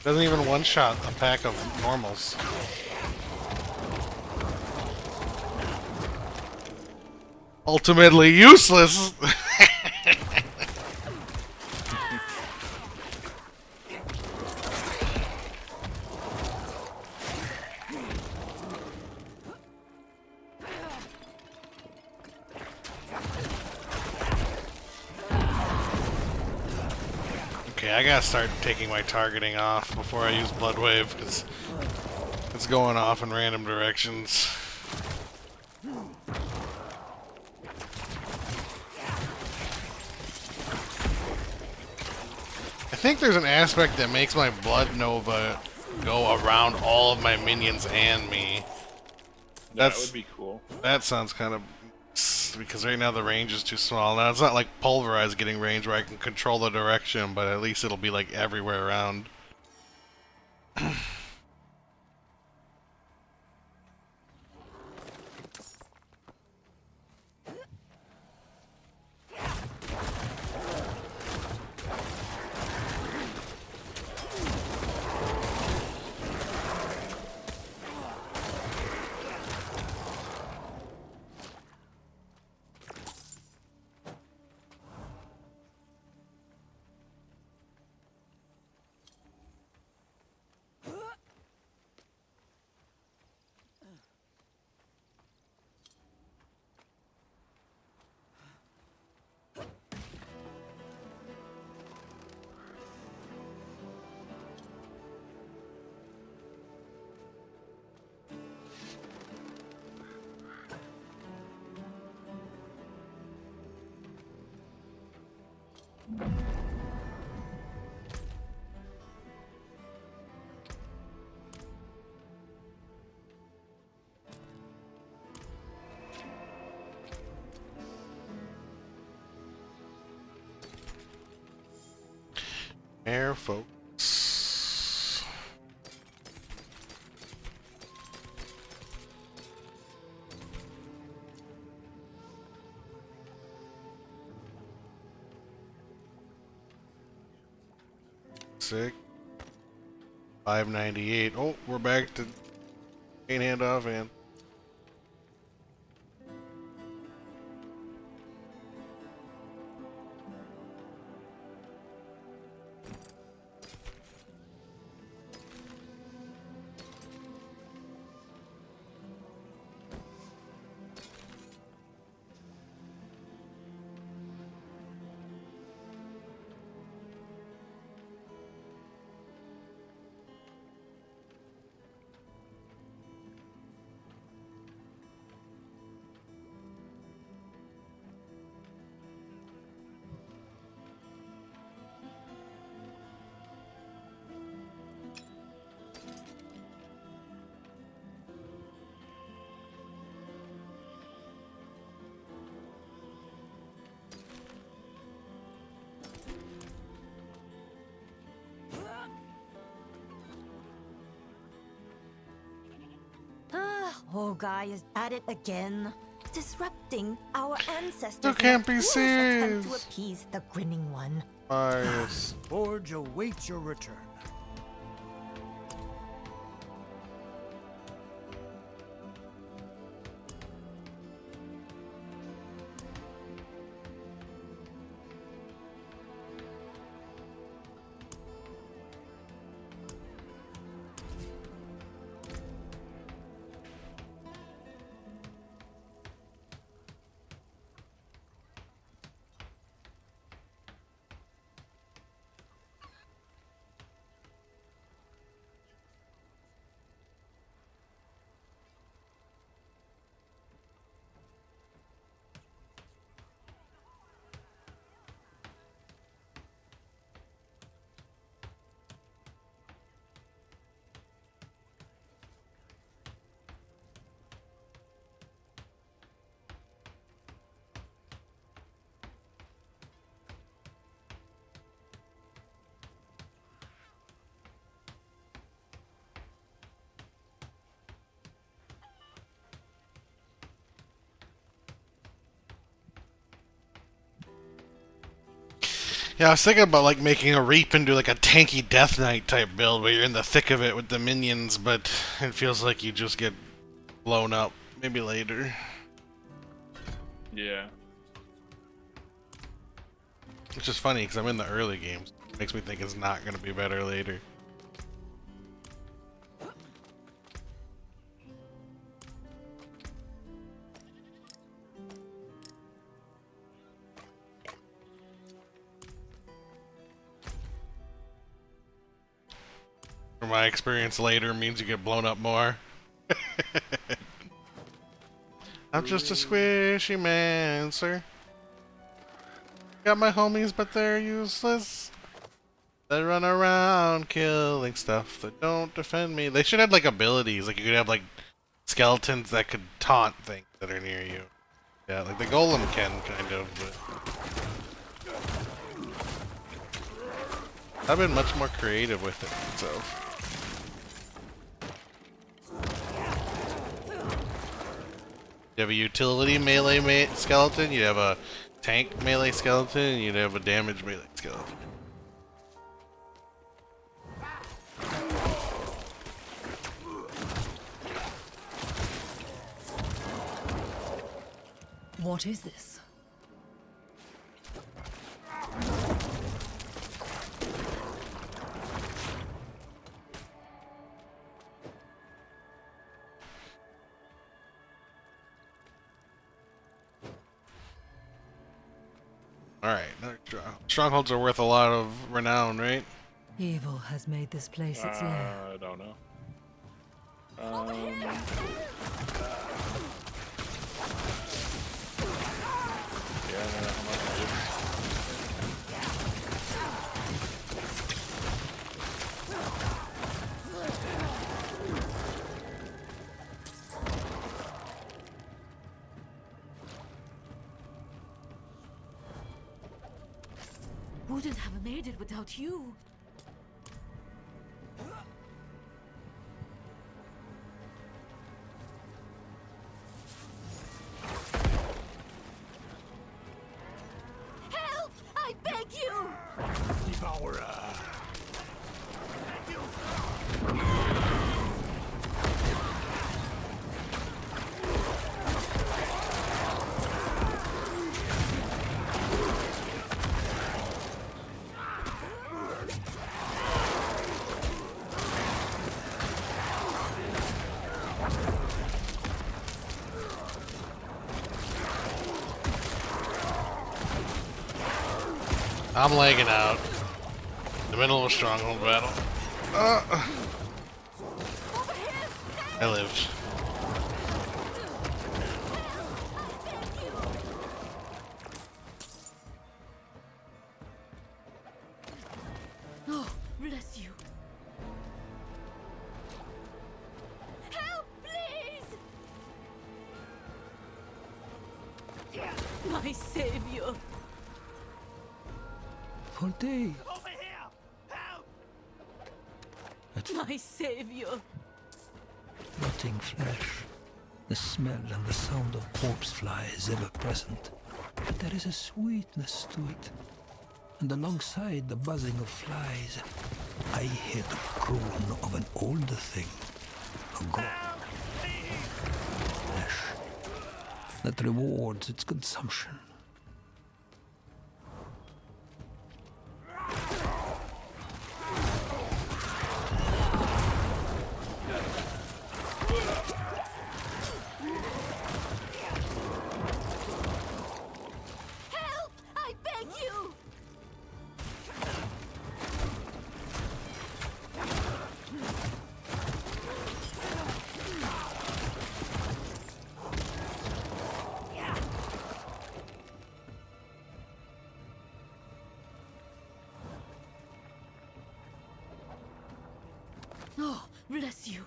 Doesn't even one-shot a pack of normals. Ultimately useless! Okay, I gotta start taking my targeting off before I use Blood Wave, because it's going off in random directions. I think there's an aspect that makes my Blood Nova go around all of my minions and me. That would be cool. That sounds kind of... because right now the range is too small. Now it's not like Pulverize getting range where I can control the direction, but at least it'll be like everywhere around. Air folks. Sick. 598. Oh, we're back to main hand off hand. Guy is at it again, disrupting our ancestors. You can't be attempt serious. to appease the grinning one. Yes. Forge awaits your return. Yeah, I was thinking about like making a Reap into like a tanky Death Knight type build where you're in the thick of it with the minions, but it feels like you just get blown up. Maybe later. Yeah. Which is funny because I'm in the early games. Makes me think it's not going to be better later. From my experience, later means you get blown up more. I'm just a squishy man, sir. Got my homies, but they're useless. They run around killing stuff that don't defend me. They should have like abilities, like you could have like skeletons that could taunt things that are near you. Yeah, like the golem can kind of. But I've been much more creative with it, so. You have a utility melee skeleton, you have a tank melee skeleton, and you'd have a damage melee skeleton. What is this? Alright, strongholds are worth a lot of renown, right? Evil has made this place its lair. I don't know. Yeah, I don't know how much it is. couldn't have made it without you. Help! I beg you! Devourer! I'm lagging out. In the middle of a stronghold battle. I lived. Oh, bless you. Help, please! My savior. For days, Over here! Help! My savior. rotting flesh, the smell and the sound of corpse flies ever present. But there is a sweetness to it. And alongside the buzzing of flies, I hear the croon of an older thing. A god. Flesh that rewards its consumption. Help! I beg you! Oh, bless you.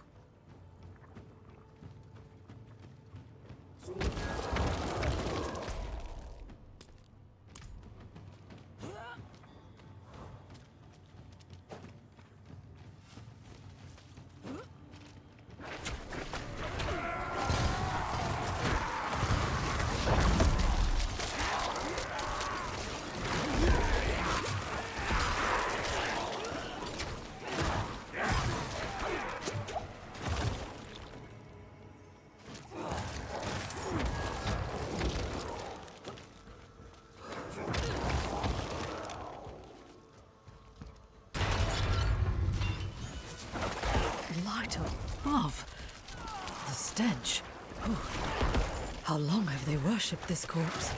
Light above. The stench. Whew. How long have they worshipped this corpse?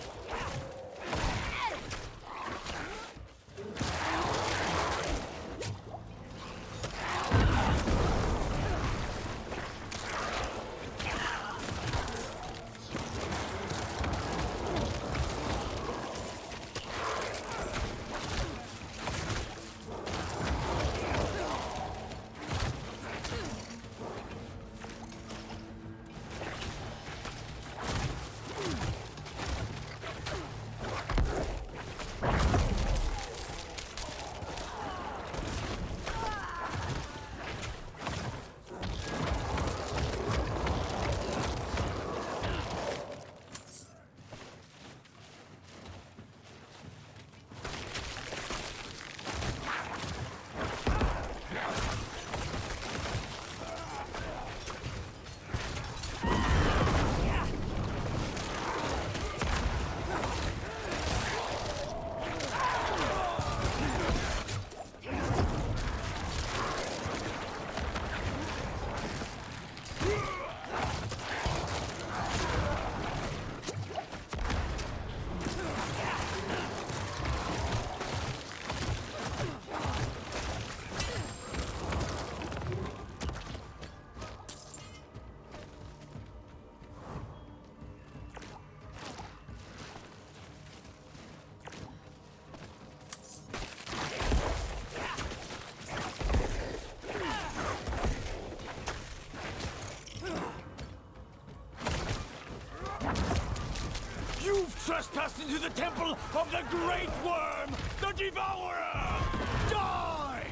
You've trespassed into the temple of the Great Worm, the devourer! Die!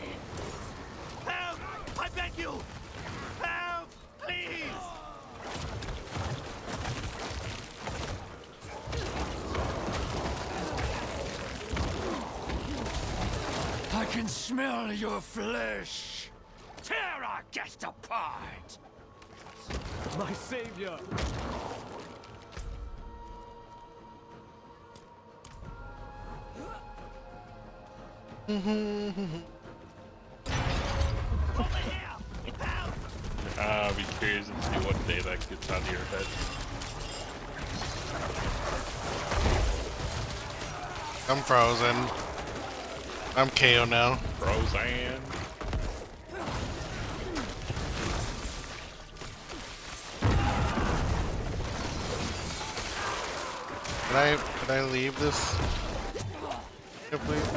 Help! I beg you! Help! Please! I can smell your flesh! Tear our guest apart! My savior! I'll be curious to see what day that gets out of your head. I'm frozen. I'm KO now. Frozen. Can I leave this? Please?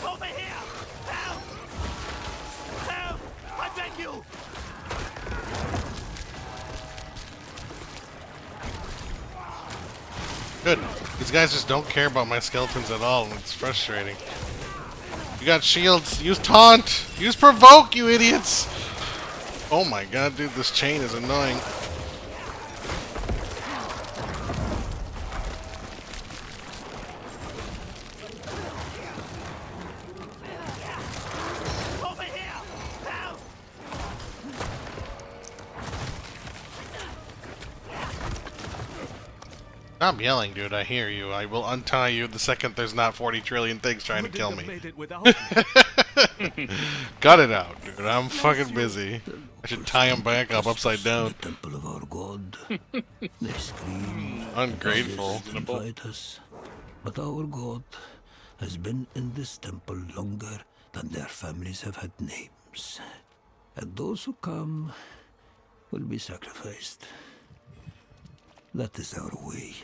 Over here! Help! Help! I beg you! Good. These guys just don't care about my skeletons at all, and it's frustrating. You got shields. Use taunt. Use provoke, you idiots. Oh my god, dude, this chain is annoying. Over here! Help! Stop yelling, dude. I hear you. I will untie you the second there's not 40 trillion things trying to kill me. Cut it out, dude. I'm fucking busy. I should tie him back up upside down. Temple of our god. They scream. Ungrateful. And fight us. But our god has been in this temple longer than their families have had names. And those who come will be sacrificed. That is our way.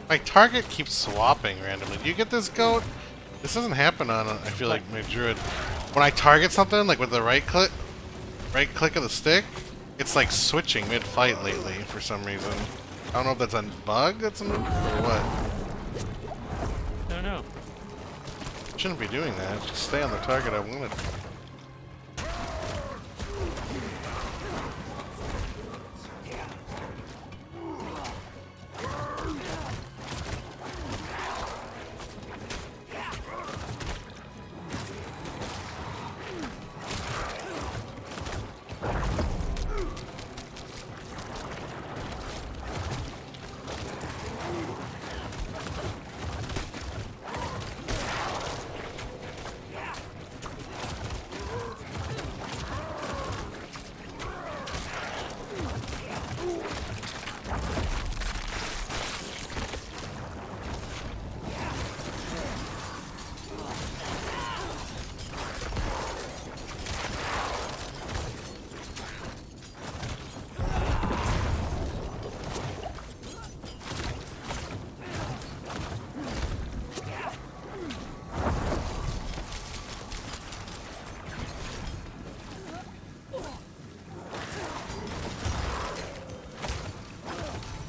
My target keeps swapping randomly. Do you get this, goat? This doesn't happen on, I feel like, my druid. When I target something, like with the right click of the stick, it's like switching mid-fight lately for some reason. I don't know if that's a bug that's in, or what. I don't know. Shouldn't be doing that. Just stay on the target I wanted.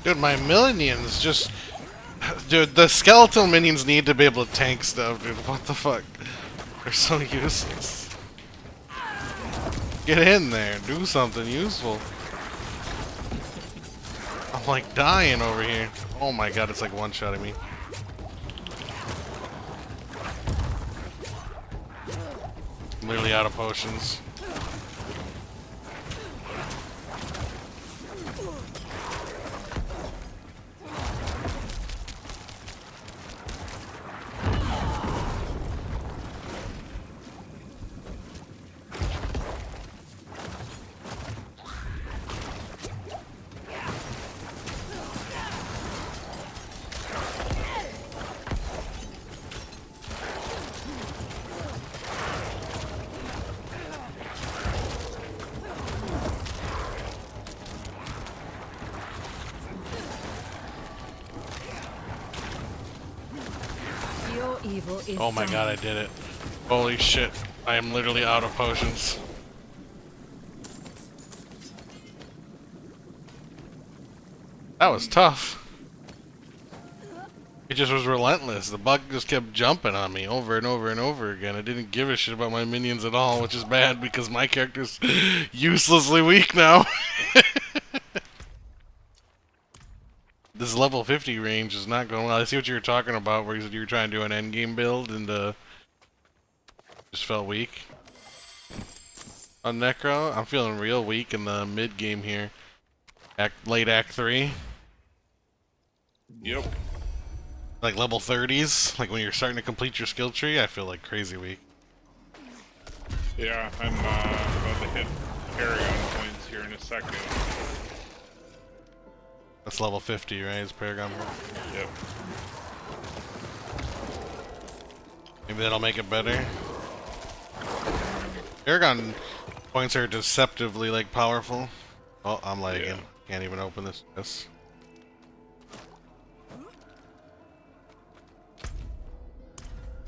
Dude, my minions just... Dude, the skeletal minions need to be able to tank stuff, dude. What the fuck? They're so useless. Get in there. Do something useful. I'm like dying over here. Oh my god, it's like one-shotting me. I'm literally out of potions. Your evil is Oh my god, I did it. Holy shit. I am literally out of potions. That was tough. It just was relentless. The bug just kept jumping on me over and over and over again. I didn't give a shit about my minions at all, which is bad because my character's uselessly weak now. This level 50 range is not going well. I see what you were talking about, where you said you were trying to do an endgame build and just felt weak. On Necro, I'm feeling real weak in the mid game here. Late Act 3. Yep. Like level 30s, like when you're starting to complete your skill tree, I feel like crazy weak. Yeah, I'm about to hit Paragon points here in a second. That's level 50, right? It's Paragon. Yep. Maybe that'll make it better. Paragon points are deceptively like powerful. Oh, I'm lagging. Yeah. Can't even open this. Yes.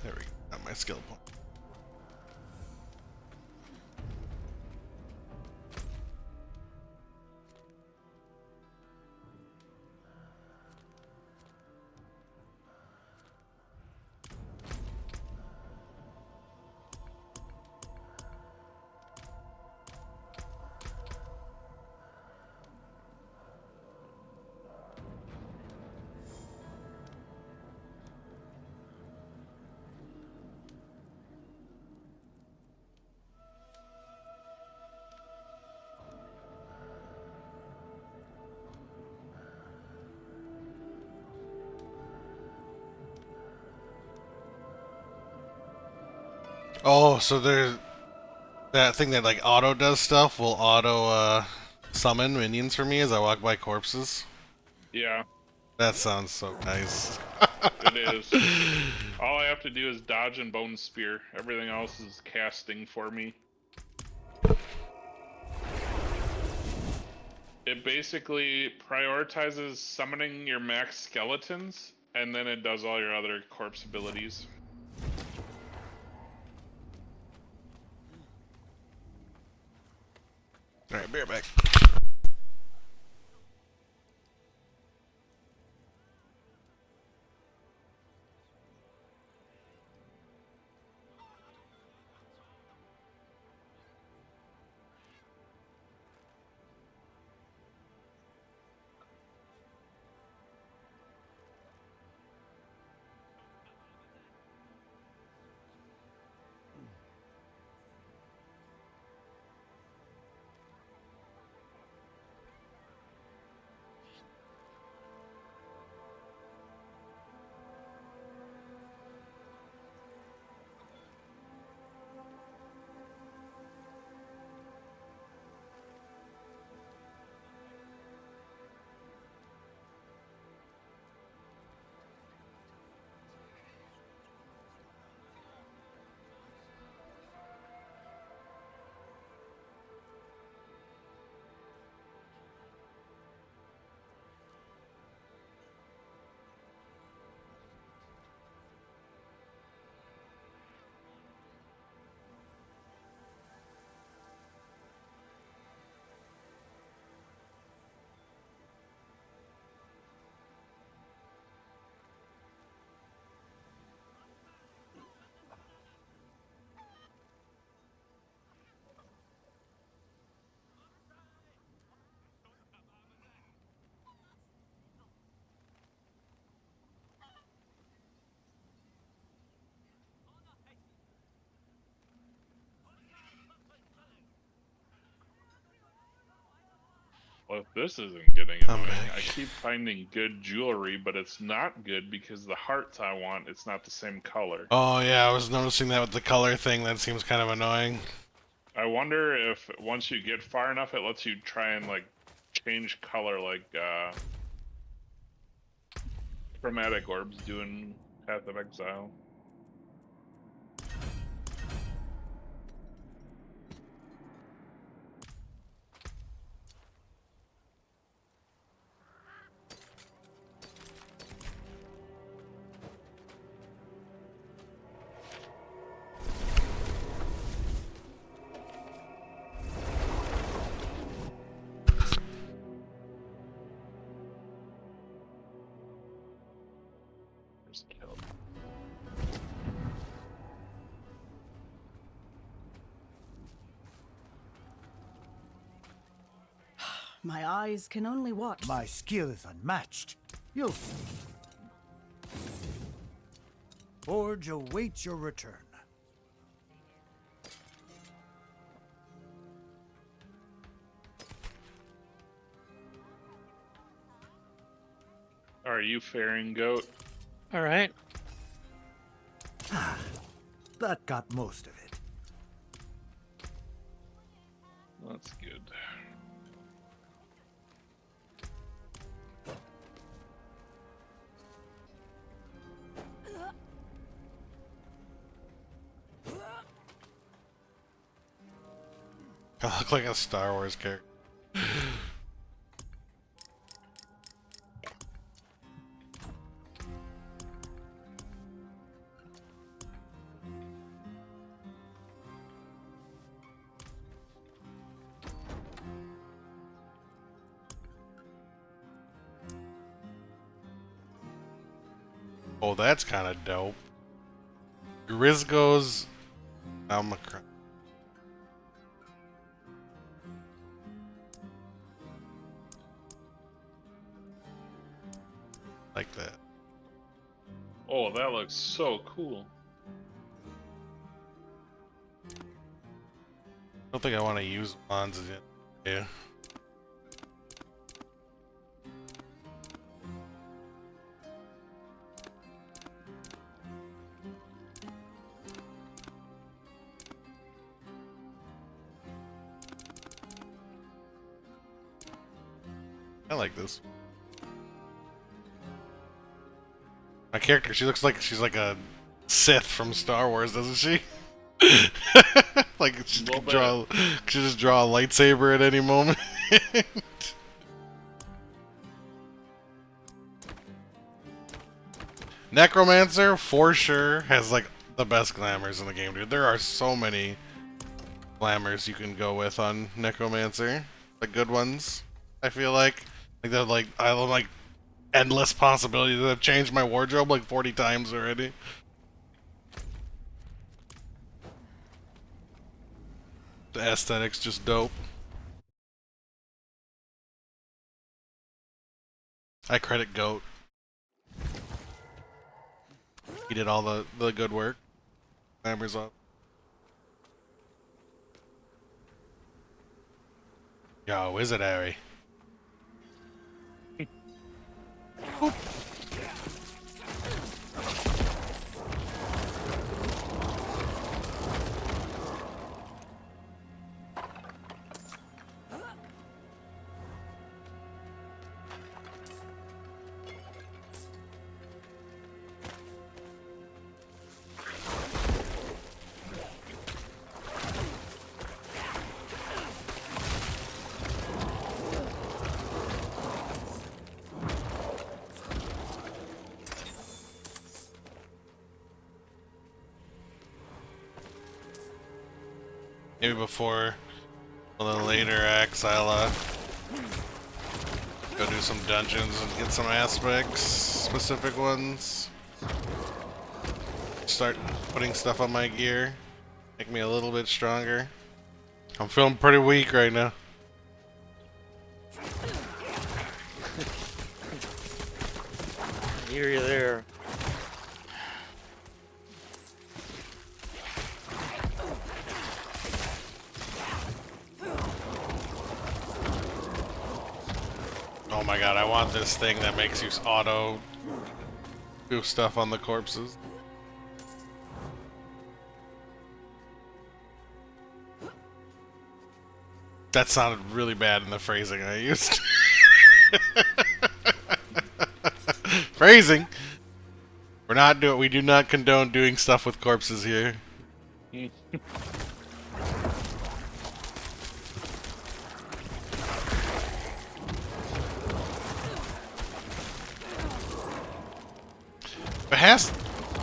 There we go. Got my skill point. Oh, so there's that thing that like auto does stuff will auto summon minions for me as I walk by corpses. Yeah, That sounds so nice. it is. All I have to do is dodge and bone spear. Everything else is casting for me. It basically prioritizes summoning your max skeletons, and then it does all your other corpse abilities. Alright, be right back. Well, this isn't getting I'm annoying. back. I keep finding good jewelry, but it's not good because the hearts I want, it's not the same color. Oh yeah, I was noticing that with the color thing. That seems kind of annoying. I wonder if once you get far enough, it lets you try and like change color, like chromatic orbs do in Path of Exile. Just killed. My eyes can only watch. My skill is unmatched. You'll see. Forge awaits your return. Are you faring, goat? All right. That got most of it. That's good. I look like a Star Wars character. Oh, that's kind of dope. Grizgo's Omicron. Like that. Oh, that looks so cool. I don't think I want to use wands yet. Yeah. I like this. My character, she looks like she's like a Sith from Star Wars, doesn't she? Like she could draw, she just draw a lightsaber at any moment. Necromancer for sure has like the best glamours in the game, dude. There are so many glamours you can go with on Necromancer, the good ones. I feel like they're like I like endless possibilities. I've changed my wardrobe like 40 times already. The aesthetic's just dope. I credit Goat. He did all the good work. Glamour's up. Yo, is it Harry? Maybe before one of the later acts, I'll go do some dungeons and get some aspects, specific ones. Start putting stuff on my gear, make me a little bit stronger. I'm feeling pretty weak right now. I hear you there. Oh my god, I want this thing that makes you auto do stuff on the corpses. That sounded really bad in the phrasing I used. Phrasing. We do not condone doing stuff with corpses here. If it has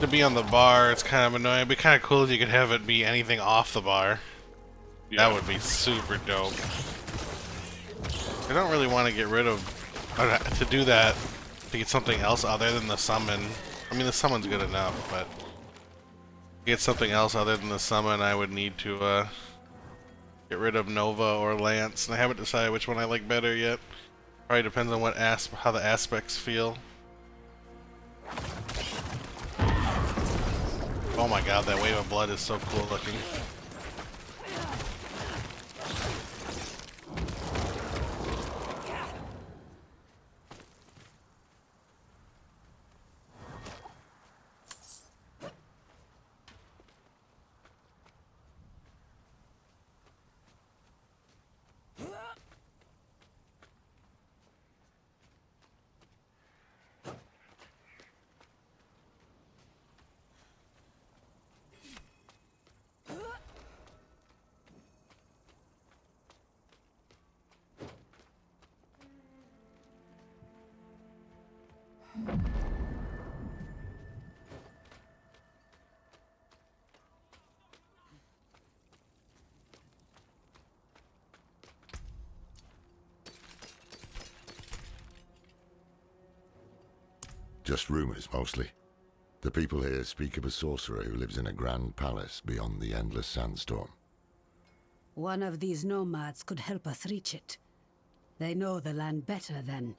to be on the bar, it's kind of annoying. It'd be kind of cool if you could have it be anything off the bar. Yeah. That would be super dope. I don't really want to get rid of... to do that, to get something else other than the summon. I mean, the summon's good enough, but... to get something else other than the summon, I would need to, get rid of Nova or Lance. And I haven't decided which one I like better yet. Probably depends on how the aspects feel. Oh my god, that wave of blood is so cool looking. Just rumors, mostly. The people here speak of a sorcerer who lives in a grand palace beyond the endless sandstorm. One of these nomads could help us reach it. They know the land better than...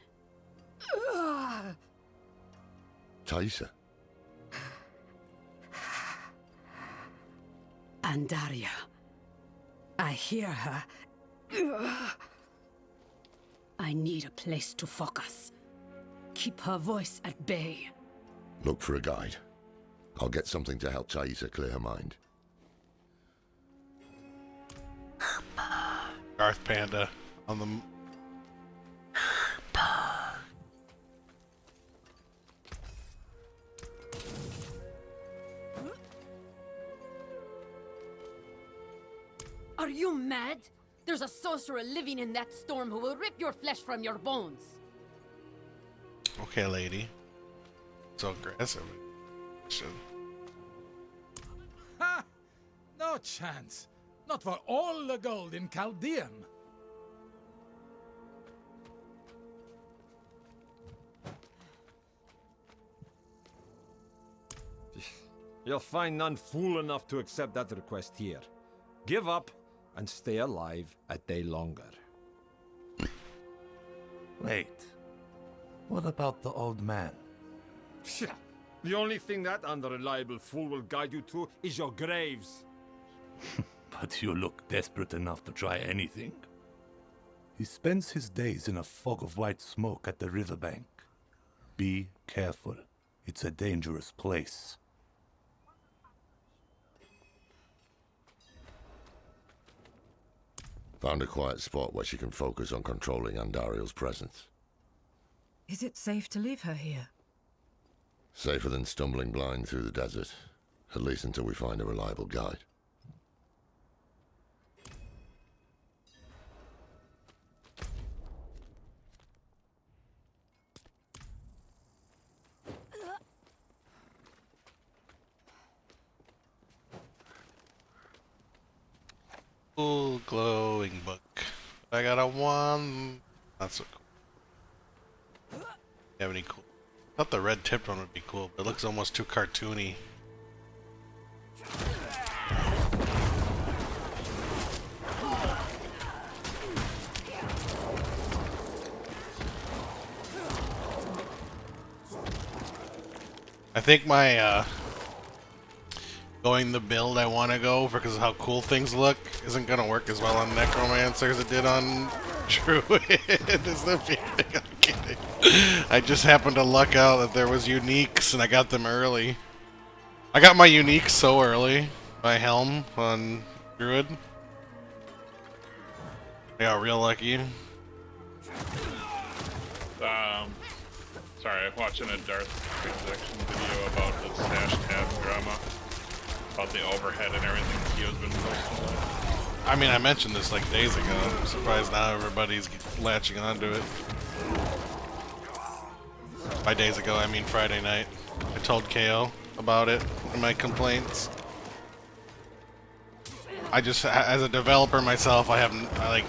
Taisa? Andaria. I hear her. I need a place to focus. Keep her voice at bay. Look for a guide. I'll get something to help Taisa clear her mind. Darth Panda on the... Are you mad? There's a sorcerer living in that storm who will rip your flesh from your bones. Okay, lady. So aggressive. Ha! No chance. Not for all the gold in Chaldean. You'll find none fool enough to accept that request here. Give up and stay alive a day longer. Wait. What about the old man? The only thing that unreliable fool will guide you to is your graves. But you look desperate enough to try anything. He spends his days in a fog of white smoke at the riverbank. Be careful. It's a dangerous place. Found a quiet spot where she can focus on controlling Andariel's presence. Is it safe to leave her here? Safer than stumbling blind through the desert. At least until we find a reliable guide. Cool glowing book. I got a one. Not so cool. Have any cool? I thought the red tipped one would be cool, but it looks almost too cartoony. I think my going the build I want to go for because of how cool things look isn't gonna work as well on Necromancer as it did on Druid. Is the feeling I'm kidding. I just happened to luck out that there was uniques and I got them early. I got my uniques so early. My helm on Druid. I got real lucky. Sorry, I'm watching a Darth Transaction video about the Sash Tab drama. About the overhead and everything Kyo's been posting. I mean, I mentioned this like days ago. I'm surprised now everybody's latching onto it. By days ago, I mean Friday night. I told KO about it and my complaints. I just, as a developer myself, I like,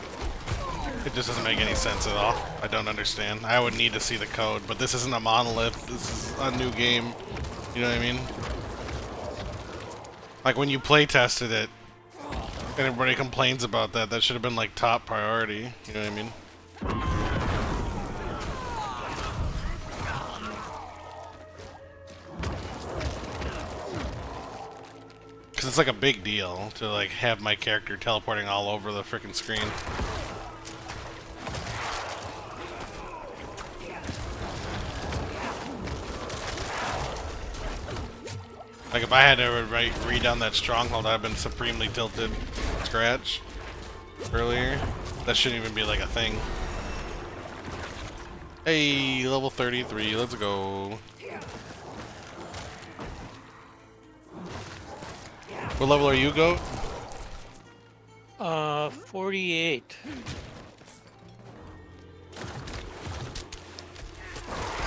it just doesn't make any sense at all. I don't understand. I would need to see the code, but this isn't a monolith. This is a new game. You know what I mean? Like when you play tested it, and everybody complains about that, that should have been like top priority. You know what I mean? Because it's like a big deal to like have my character teleporting all over the freaking screen. Like if I had to read down that stronghold, I'd have been supremely tilted scratch earlier. That shouldn't even be like a thing. Hey, level 33, let's go. What level are you, Goat? 48.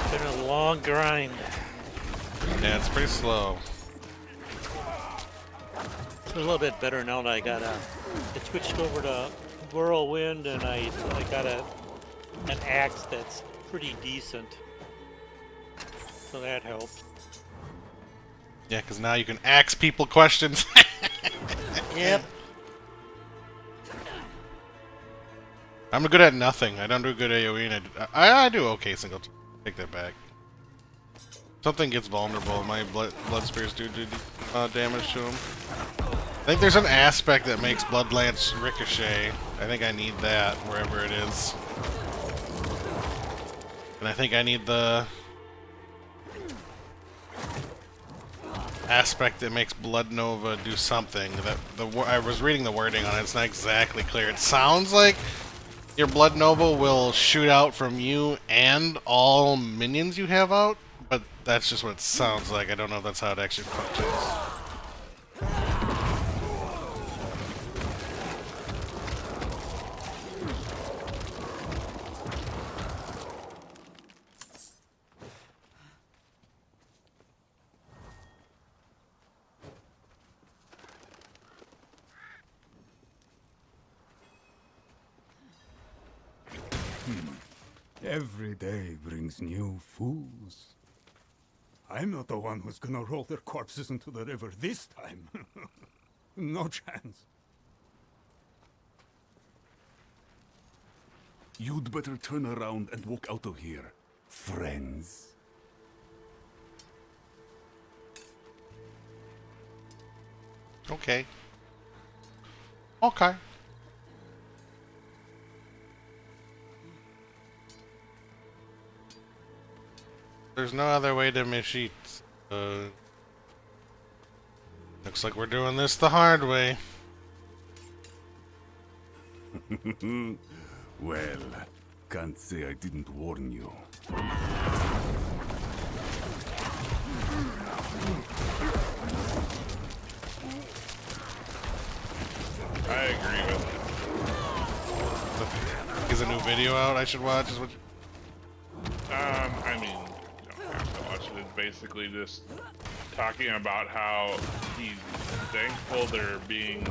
It's been a long grind. Yeah, it's pretty slow. It's a little bit better now that I got it switched over to Whirlwind, and I got an axe that's pretty decent. So that helped. Yeah, because now you can ask people questions. Yep. I'm good at nothing. I don't do good AoE, and I do okay single. Take that back. Something gets vulnerable. My blood spears do damage to him. I think there's an aspect that makes Blood Lance ricochet. I think I need that wherever it is. And I think I need the aspect that makes Blood Nova do something. I was reading the wording on it. It's not exactly clear. It sounds like your Blood Nova will shoot out from you and all minions you have out, but that's just what it sounds like. I don't know if that's how it actually functions. Every day brings new fools. I'm not the one who's gonna roll their corpses into the river this time. No chance. You'd better turn around and walk out of here, friends. Okay. Okay. There's no other way to miss sheets. Looks like we're doing this the hard way. Well, can't say I didn't warn you. I agree with it. Is a new video out I should watch? Is what I mean, you don't have to watch it. It's basically just talking about how he's thankful they're being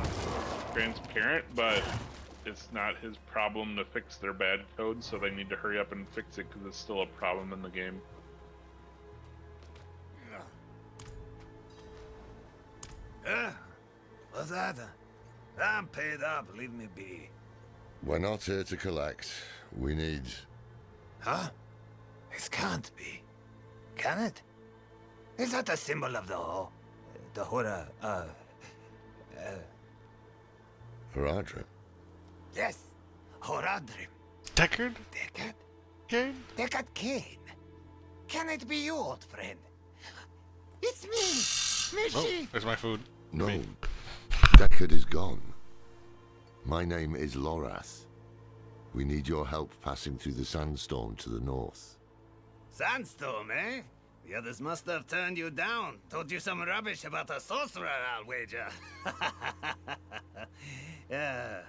transparent, but it's not his problem to fix their bad code, so they need to hurry up and fix it because it's still a problem in the game. What's that? I'm paid up, leave me be. We're not here to collect. We need... Huh? It can't be. Can it? Is that a symbol of the Ho? The Hora, Haradrim? Yes, Horadrim. Deckard? Deckard? Kane? Deckard Kane. Can it be you, old friend? It's me, Oh, Mischief. there's my food. No, Deckard is gone. My name is Lorath. We need your help passing through the sandstorm to the north. Sandstorm, eh? The others must have turned you down. Told you some rubbish about a sorcerer, I'll wager. Yeah.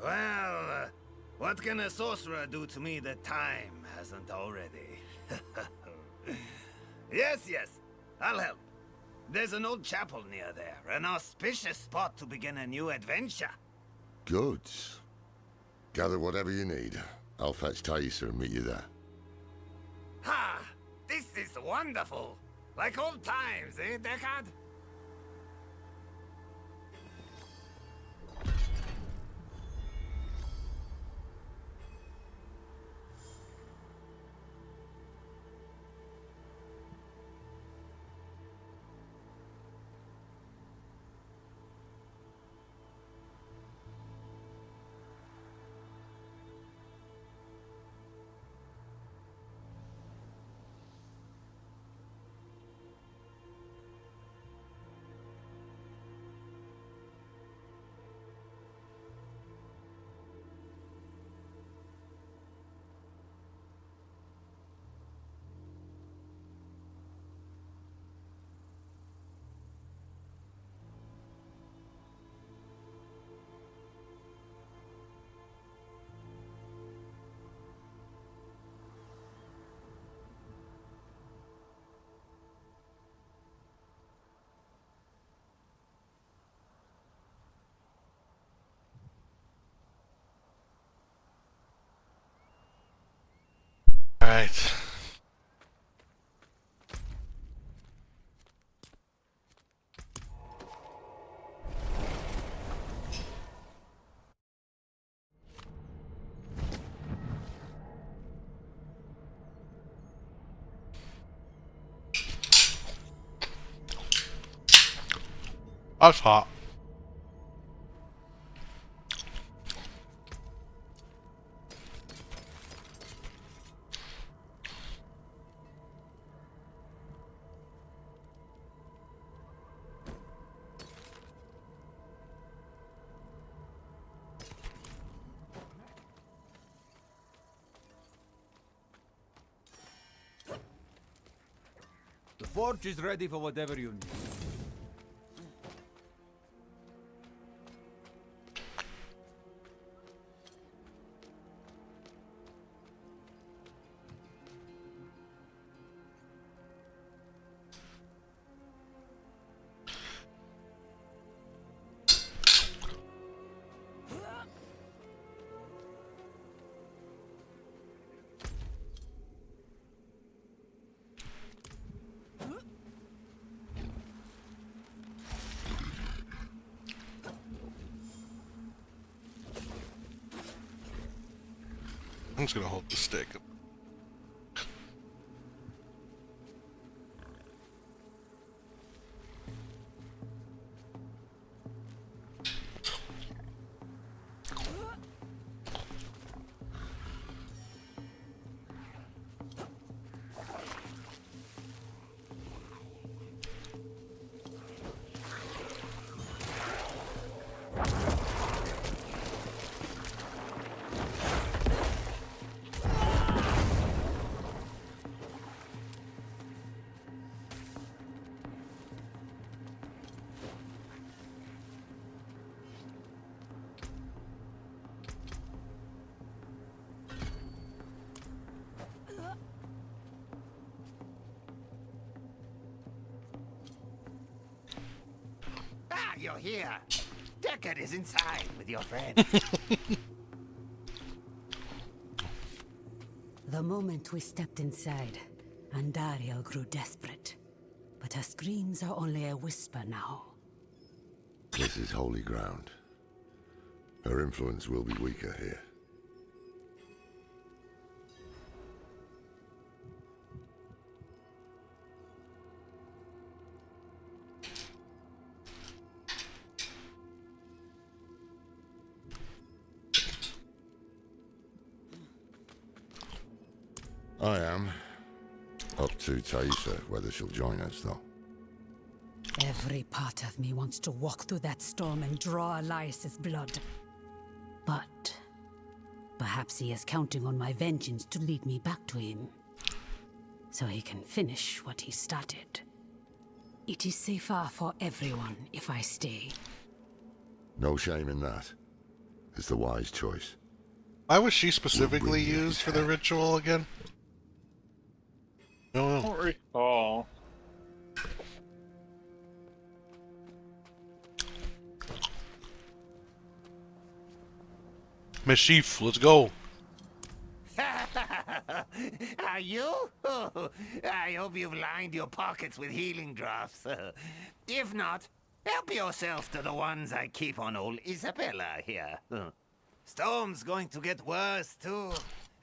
Well, what can a sorcerer do to me that time hasn't already? Yes, I'll help. There's an old chapel near there, an auspicious spot to begin a new adventure. Good. Gather whatever you need. I'll fetch Thaisa and meet you there. Ha! This is wonderful! Like old times, eh, Deckard? Alright. That's hot. The forge is ready for whatever you need. I'm just gonna hold the stick. Ah, you're here. Deckard is inside with your friend. The moment we stepped inside, Andariel grew desperate. But her screams are only a whisper now. This is holy ground. Her influence will be weaker here. I am. Up to Thaisa, whether she'll join us, though. Every part of me wants to walk through that storm and draw Elias's blood. But perhaps he is counting on my vengeance to lead me back to him, so he can finish what he started. It is safer for everyone if I stay. No shame in that. It's the wise choice. Why was she specifically used for the ritual again? I don't recall. Mischief, let's go. Are you? I hope you've lined your pockets with healing drafts. If not, help yourself to the ones I keep on old Isabella here. Storm's going to get worse, too.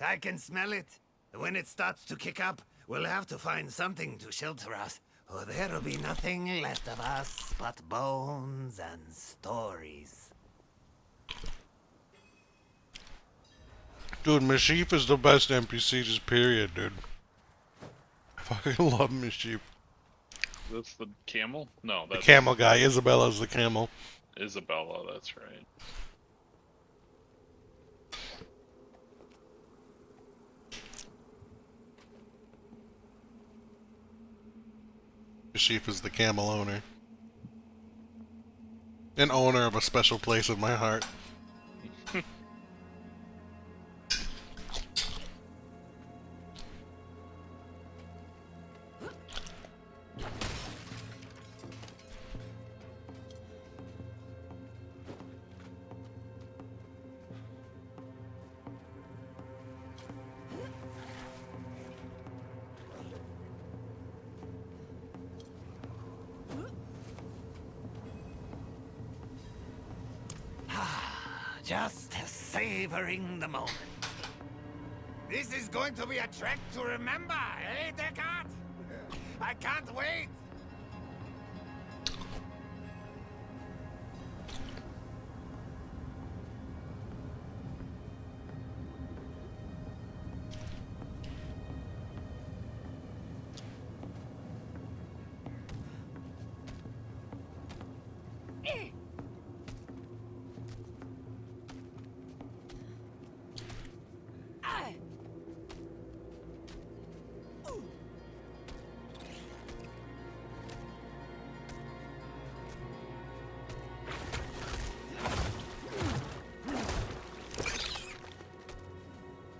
I can smell it. When it starts to kick up, we'll have to find something to shelter us, or there'll be nothing left of us but bones and stories. Dude, Mischief is the best NPC, just period, dude. I fucking love Mischief. That's the camel? No, The that's camel guy. Isabella's the camel. Isabella, that's right. Mischief is the camel owner. An owner of a special place in my heart. Just savoring the moment. This is going to be a trek to remember, eh, Descartes? I can't wait.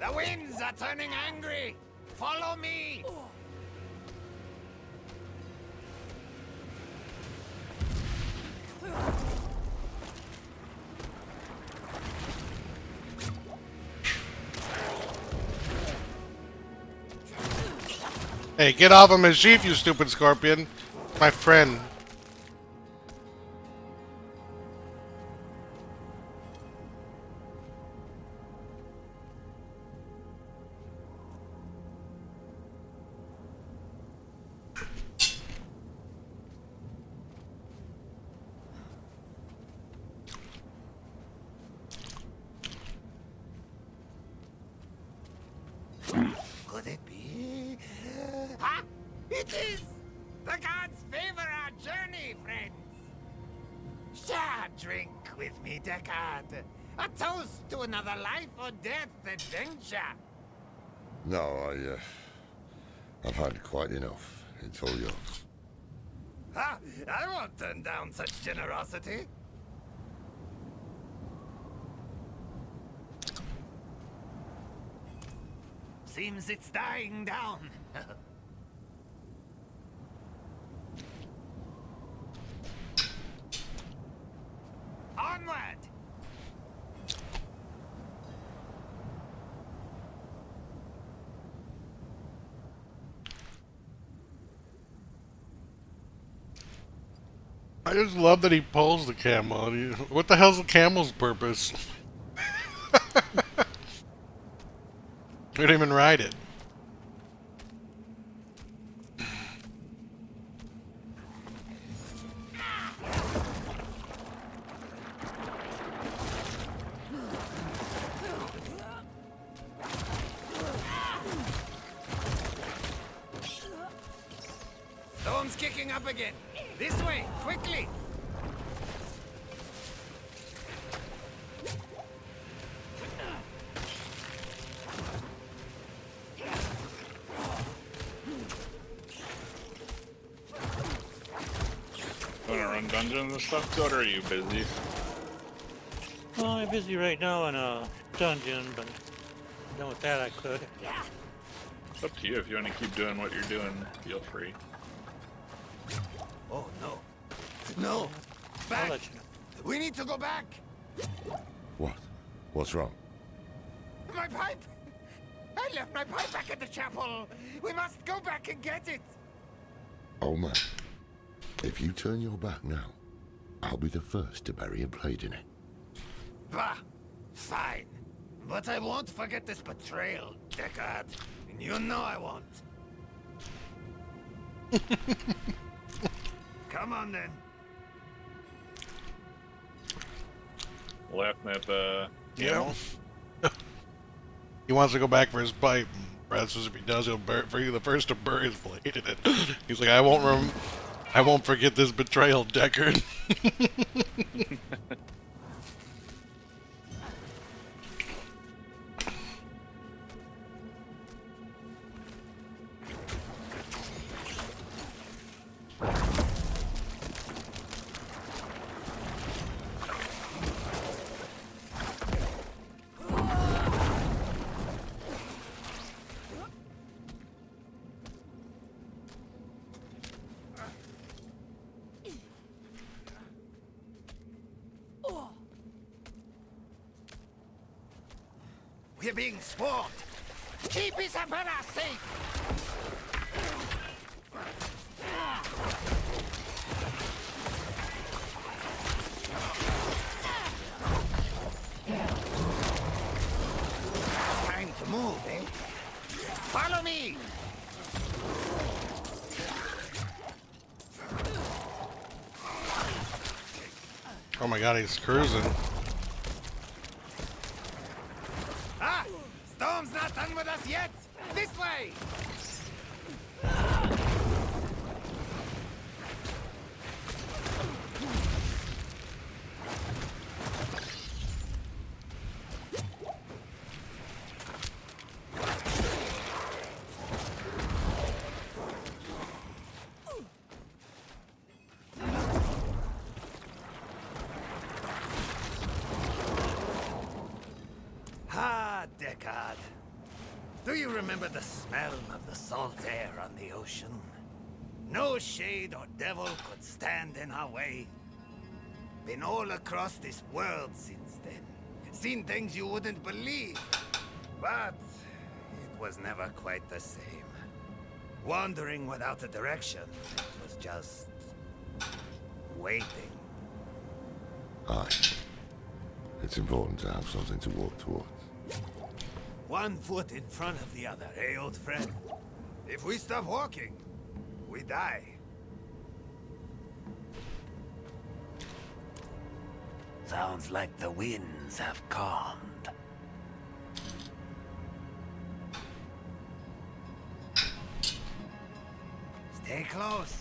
The winds are turning angry. Follow me. Hey, get off of Mischief, you stupid scorpion. My friend. Could it be? Ah, it is! The gods favor our journey, friends! Share a drink with me, Descartes. A toast to another life or death adventure. No, I've had quite enough. It's all yours. Ha! I won't turn down such generosity. Seems it's dying down. Onward! I just love that he pulls the camel. What the hell's the camel's purpose? We didn't even ride it. wound's kicking up again. This way, quickly! Wanna run dungeons and stuff, Goat, or are you busy? Well, I'm busy right now in a dungeon, but done with that I could. It's up to you. If you want to keep doing what you're doing, feel free. Oh, no. No! Back! I'll let you know. We need to go back! What? What's wrong? My pipe! I left my pipe back at the chapel! We must go back and get it! Old man, if you turn your back now, I'll be the first to bury a blade in it. Bah! Fine. But I won't forget this betrayal, Deckard. And you know I won't. Come on, then. Laughing at the... Yeah. He wants to go back for his pipe. Brad says if he does, he'll be the first to bury his blade in it. He's like, I won't forget this betrayal, Deckard. We're being swarmed. Keep Isabella safe. Time to move, eh? Follow me. Oh my god, he's cruising. Ah! Storm's not done with us yet! This way! Ah, Deckard. Do you remember the smell of the salt air on the ocean? No shade or devil could stand in our way. Been all across this world since then. Seen things you wouldn't believe. But it was never quite the same. Wandering without a direction, it was just waiting. Aye. It's important to have something to walk towards. One foot in front of the other, eh, old friend? If we stop walking, we die. Sounds like the winds have calmed. Stay close.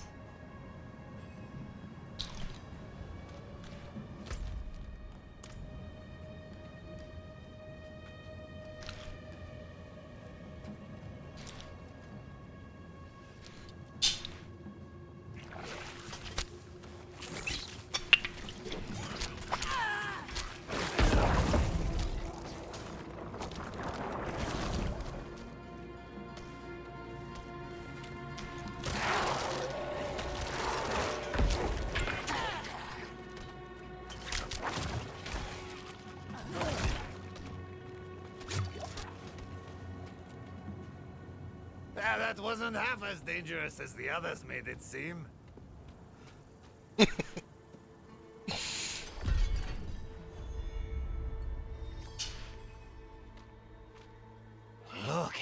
That wasn't half as dangerous as the others made it seem. Look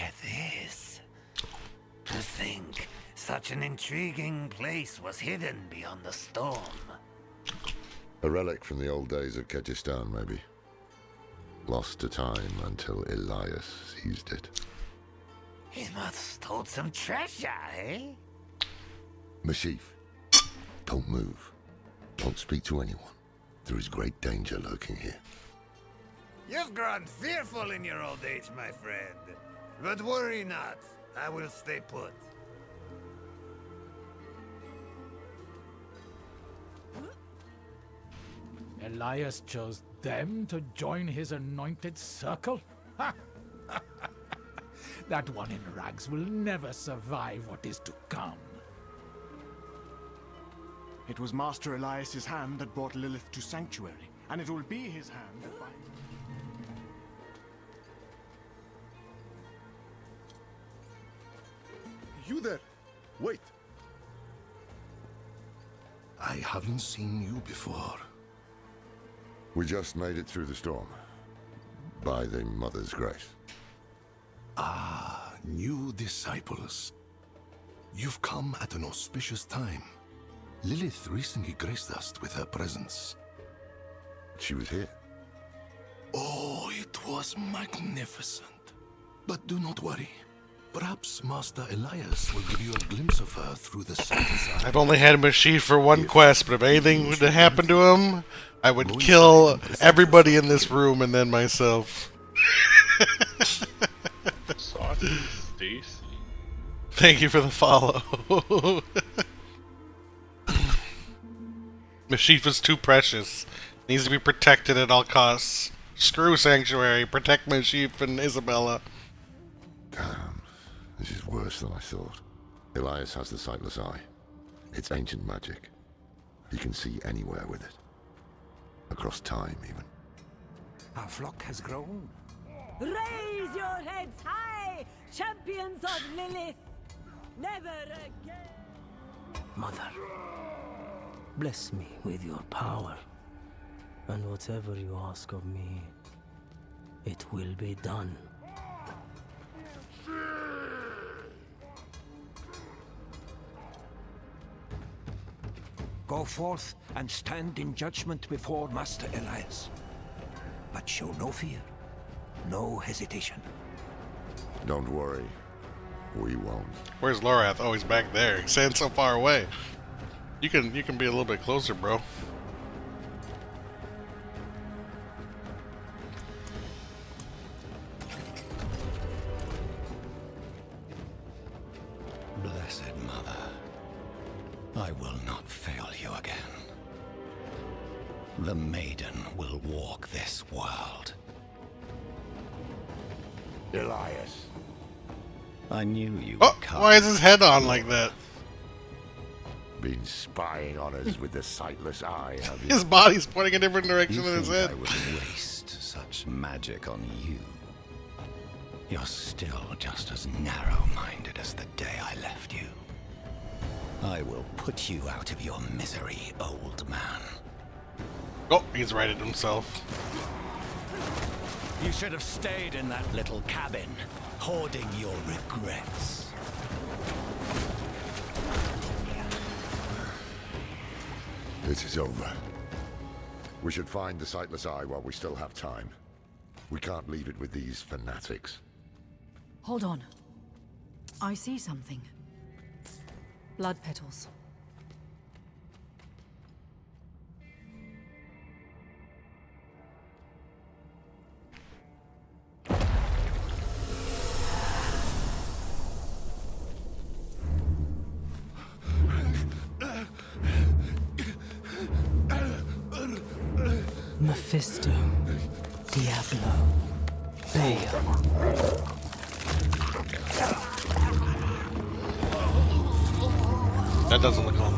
at this. To think such an intriguing place was hidden beyond the storm. A relic from the old days of Kyrgyzstan, maybe. Lost to time until Elias seized it. He must hold some treasure, eh? Mashif, don't move. Don't speak to anyone. There is great danger lurking here. You've grown fearful in your old age, my friend. But worry not. I will stay put. Elias chose them to join his anointed circle? Ha! That one in rags will never survive what is to come. It was Master Elias's hand that brought Lilith to Sanctuary, and it will be his hand that binds... You there! Wait! I haven't seen you before. We just made it through the storm. By the Mother's grace. Ah, new disciples. You've come at an auspicious time. Lilith recently graced us with her presence. She was here. Oh, it was magnificent. But do not worry. Perhaps Master Elias will give you a glimpse of her through the sunset. I've only had Mashif for one quest, but if anything would happen to him, I would kill everybody in this room and then myself. Sausage Stacy. Thank you for the follow. Mashif is too precious. Needs to be protected at all costs. Screw Sanctuary. Protect Mashif and Isabella. Damn. This is worse than I thought. Elias has the Sightless Eye. It's ancient magic. He can see anywhere with it. Across time, even. Our flock has grown. Raise your heads high, champions of Lilith! Never again! Mother, bless me with your power, and whatever you ask of me, it will be done. Go forth and stand in judgment before Master Elias. But show no fear, no hesitation. Don't worry. We won't. Where's Lorath? Oh, he's back there. He's standing so far away. You can be a little bit closer, bro. Blessed Mother, I will not fail you again. The maiden will walk this world. Elias. I knew you Oh, would come. why is his head on like that? Been spying on us with the Sightless Eye, have you? His body's pointing a different direction You than his think head. I would waste such magic on you? You're still just as narrow-minded as the day I left you. I will put you out of your misery, old man. Oh, he's righted himself. You should have stayed in that little cabin, hoarding your regrets. It is over. We should find the Sightless Eye while we still have time. We can't leave it with these fanatics. Hold on. I see something. Blood petals. Mephisto, Diablo, Baal. That doesn't look home.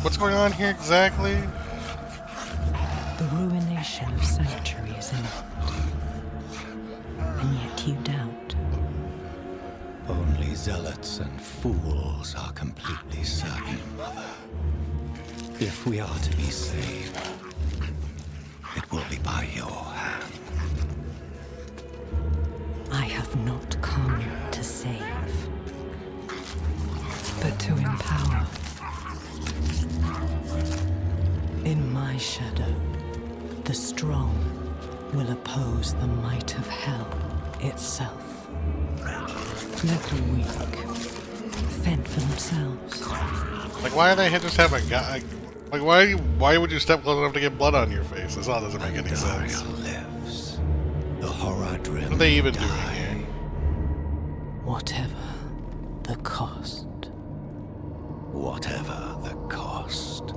What's going on here exactly? The ruination of sanctuaries and yet you doubt. Only zealots and fools are completely certain, Mother. If we are to be saved, it will be by your hand. I have not come to save, but to empower. In my shadow, the strong will oppose the might of hell itself. Let the weak fend for themselves. Like, why do they just have a guy? Like, why would you step close enough to get blood on your face? This all doesn't make any sense. Lives. The Horadrim What are they even die. doing here? Whatever the cost. Whatever the cost.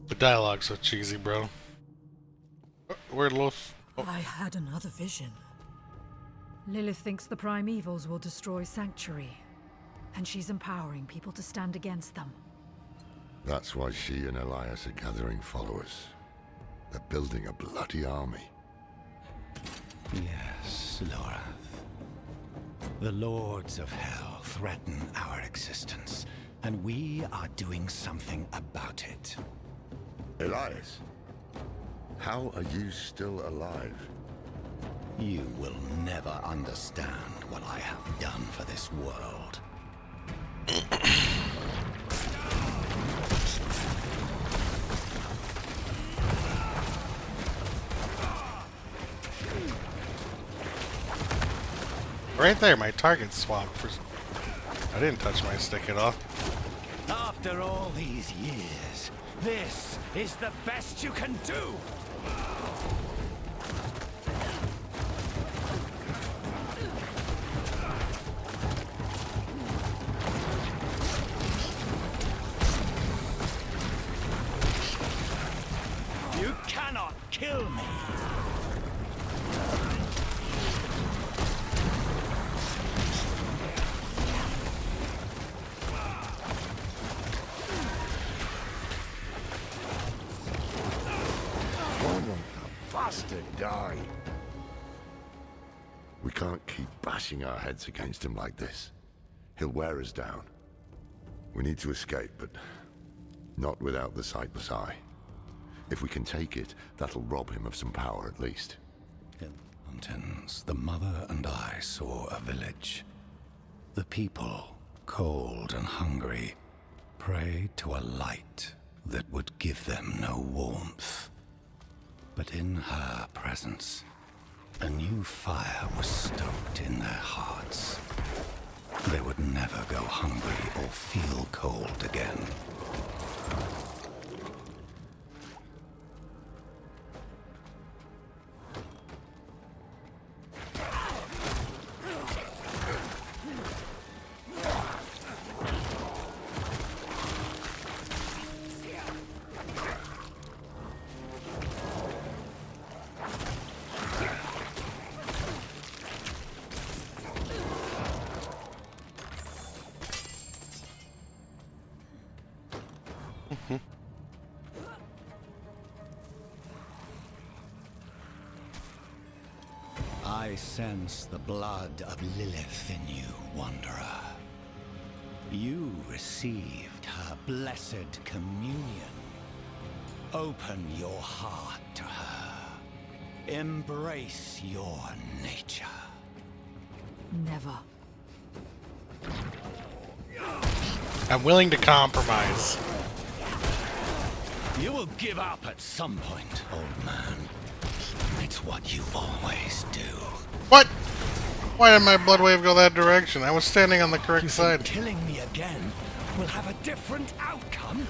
The dialogue's so cheesy, bro. Where'd Loaf? Oh. I had another vision. Lilith thinks the primevals will destroy Sanctuary, and she's empowering people to stand against them. That's why she and Elias are gathering followers. They're building a bloody army. Yes, Lorath. The Lords of Hell threaten our existence, and we are doing something about it. Elias, how are you still alive? You will never understand what I have done for this world. Right there, my target swapped. I didn't touch my stick at all. After all these years, this is the best you can do! You cannot kill me! Bastard die. We can't keep bashing our heads against him like this. He'll wear us down. We need to escape, but not without the sightless eye. If we can take it, that'll rob him of some power at least. In the mountains, the mother and I saw a village. The people, cold and hungry, prayed to a light that would give them no warmth. But in her presence, a new fire was stoked in their hearts. They would never go hungry or feel cold again. I sense the blood of Lilith in you, Wanderer. You received her blessed communion. Open your heart to her. Embrace your nature. Never. I'm willing to compromise. You will give up at some point, old man. It's what you always do. What? Why did my blood wave go that direction? I was standing on the correct side. Killing me again will have a different outcome.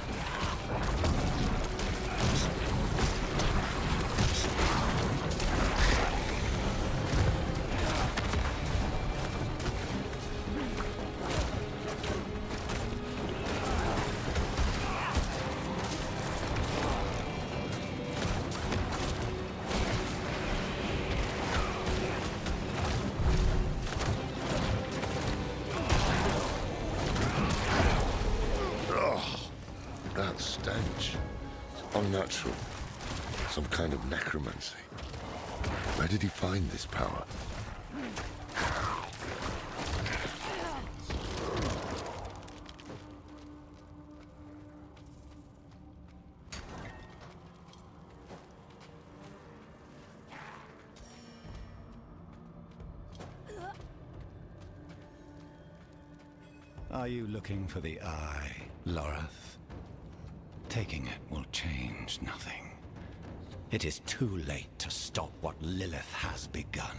That stench. It's unnatural. Some kind of necromancy. Where did he find this power? Are you looking for the eye, Lorath? Taking it will change nothing. It is too late to stop what Lilith has begun.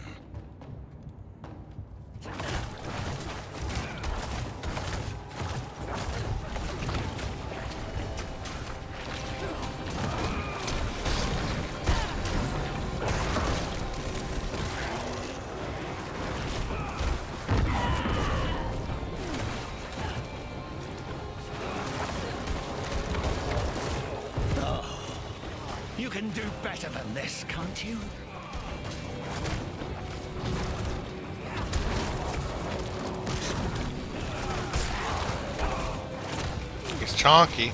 You can do better than this, can't you? He's chonky.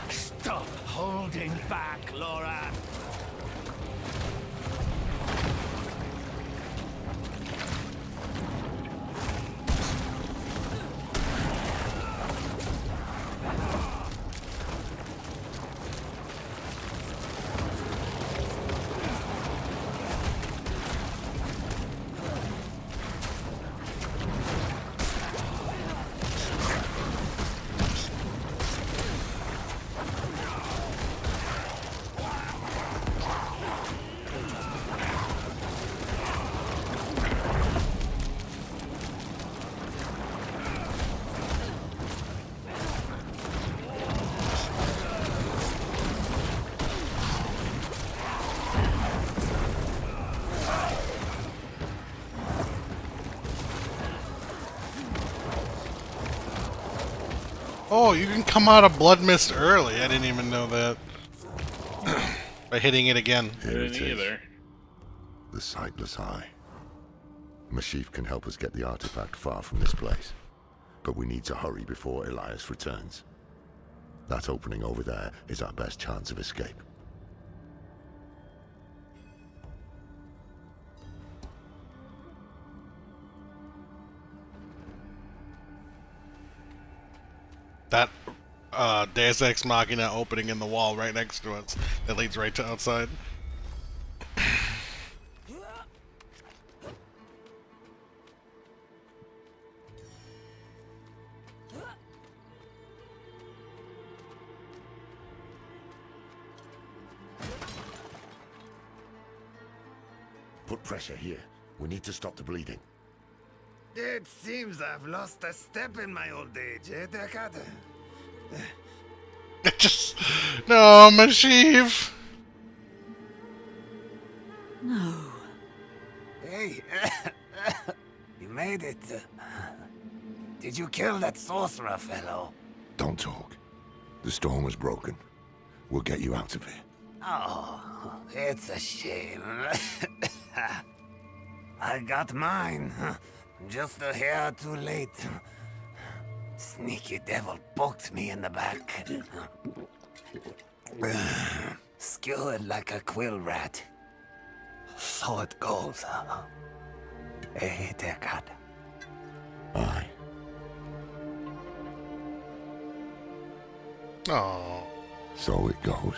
Stop holding back, Laura. Oh, you can come out of Blood Mist early. I didn't even know that. By hitting it again. Here it Didn't is. either. The Sightless Eye. Mashif can help us get the artifact far from this place. But we need to hurry before Elias returns. That opening over there is our best chance of escape. That Deus Ex Machina opening in the wall right next to us that leads right to outside. Put pressure here. We need to stop the bleeding. It seems I've lost a step in my old age, eh, Deckard? Just no, Mashif. No. Hey, you made it. Did you kill that sorcerer fellow? Don't talk. The storm was broken. We'll get you out of here. Oh, it's a shame. I got mine. Just a hair too late. Sneaky devil poked me in the back. Skewered like a quill rat. So it goes. Hey, Deckard. Aye. Oh. So it goes.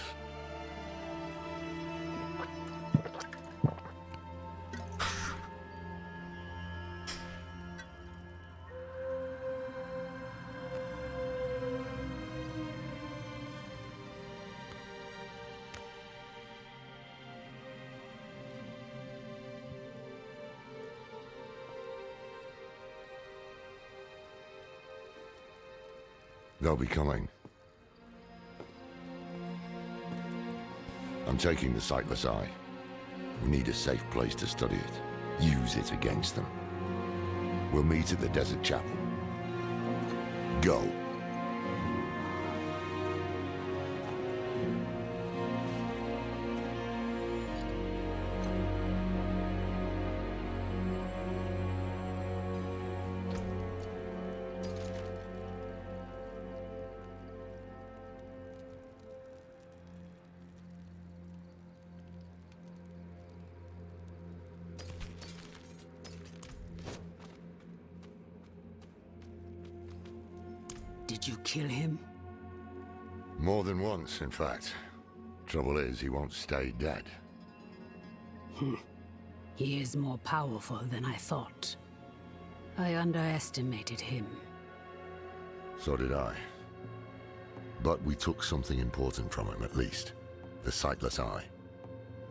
They'll be coming. I'm taking the Sightless Eye. We need a safe place to study it. Use it against them. We'll meet at the Desert Chapel. Go. Did you kill him? More than once, in fact. Trouble is, he won't stay dead. He is more powerful than I thought. I underestimated him. So did I. But we took something important from him, at least. The Sightless Eye.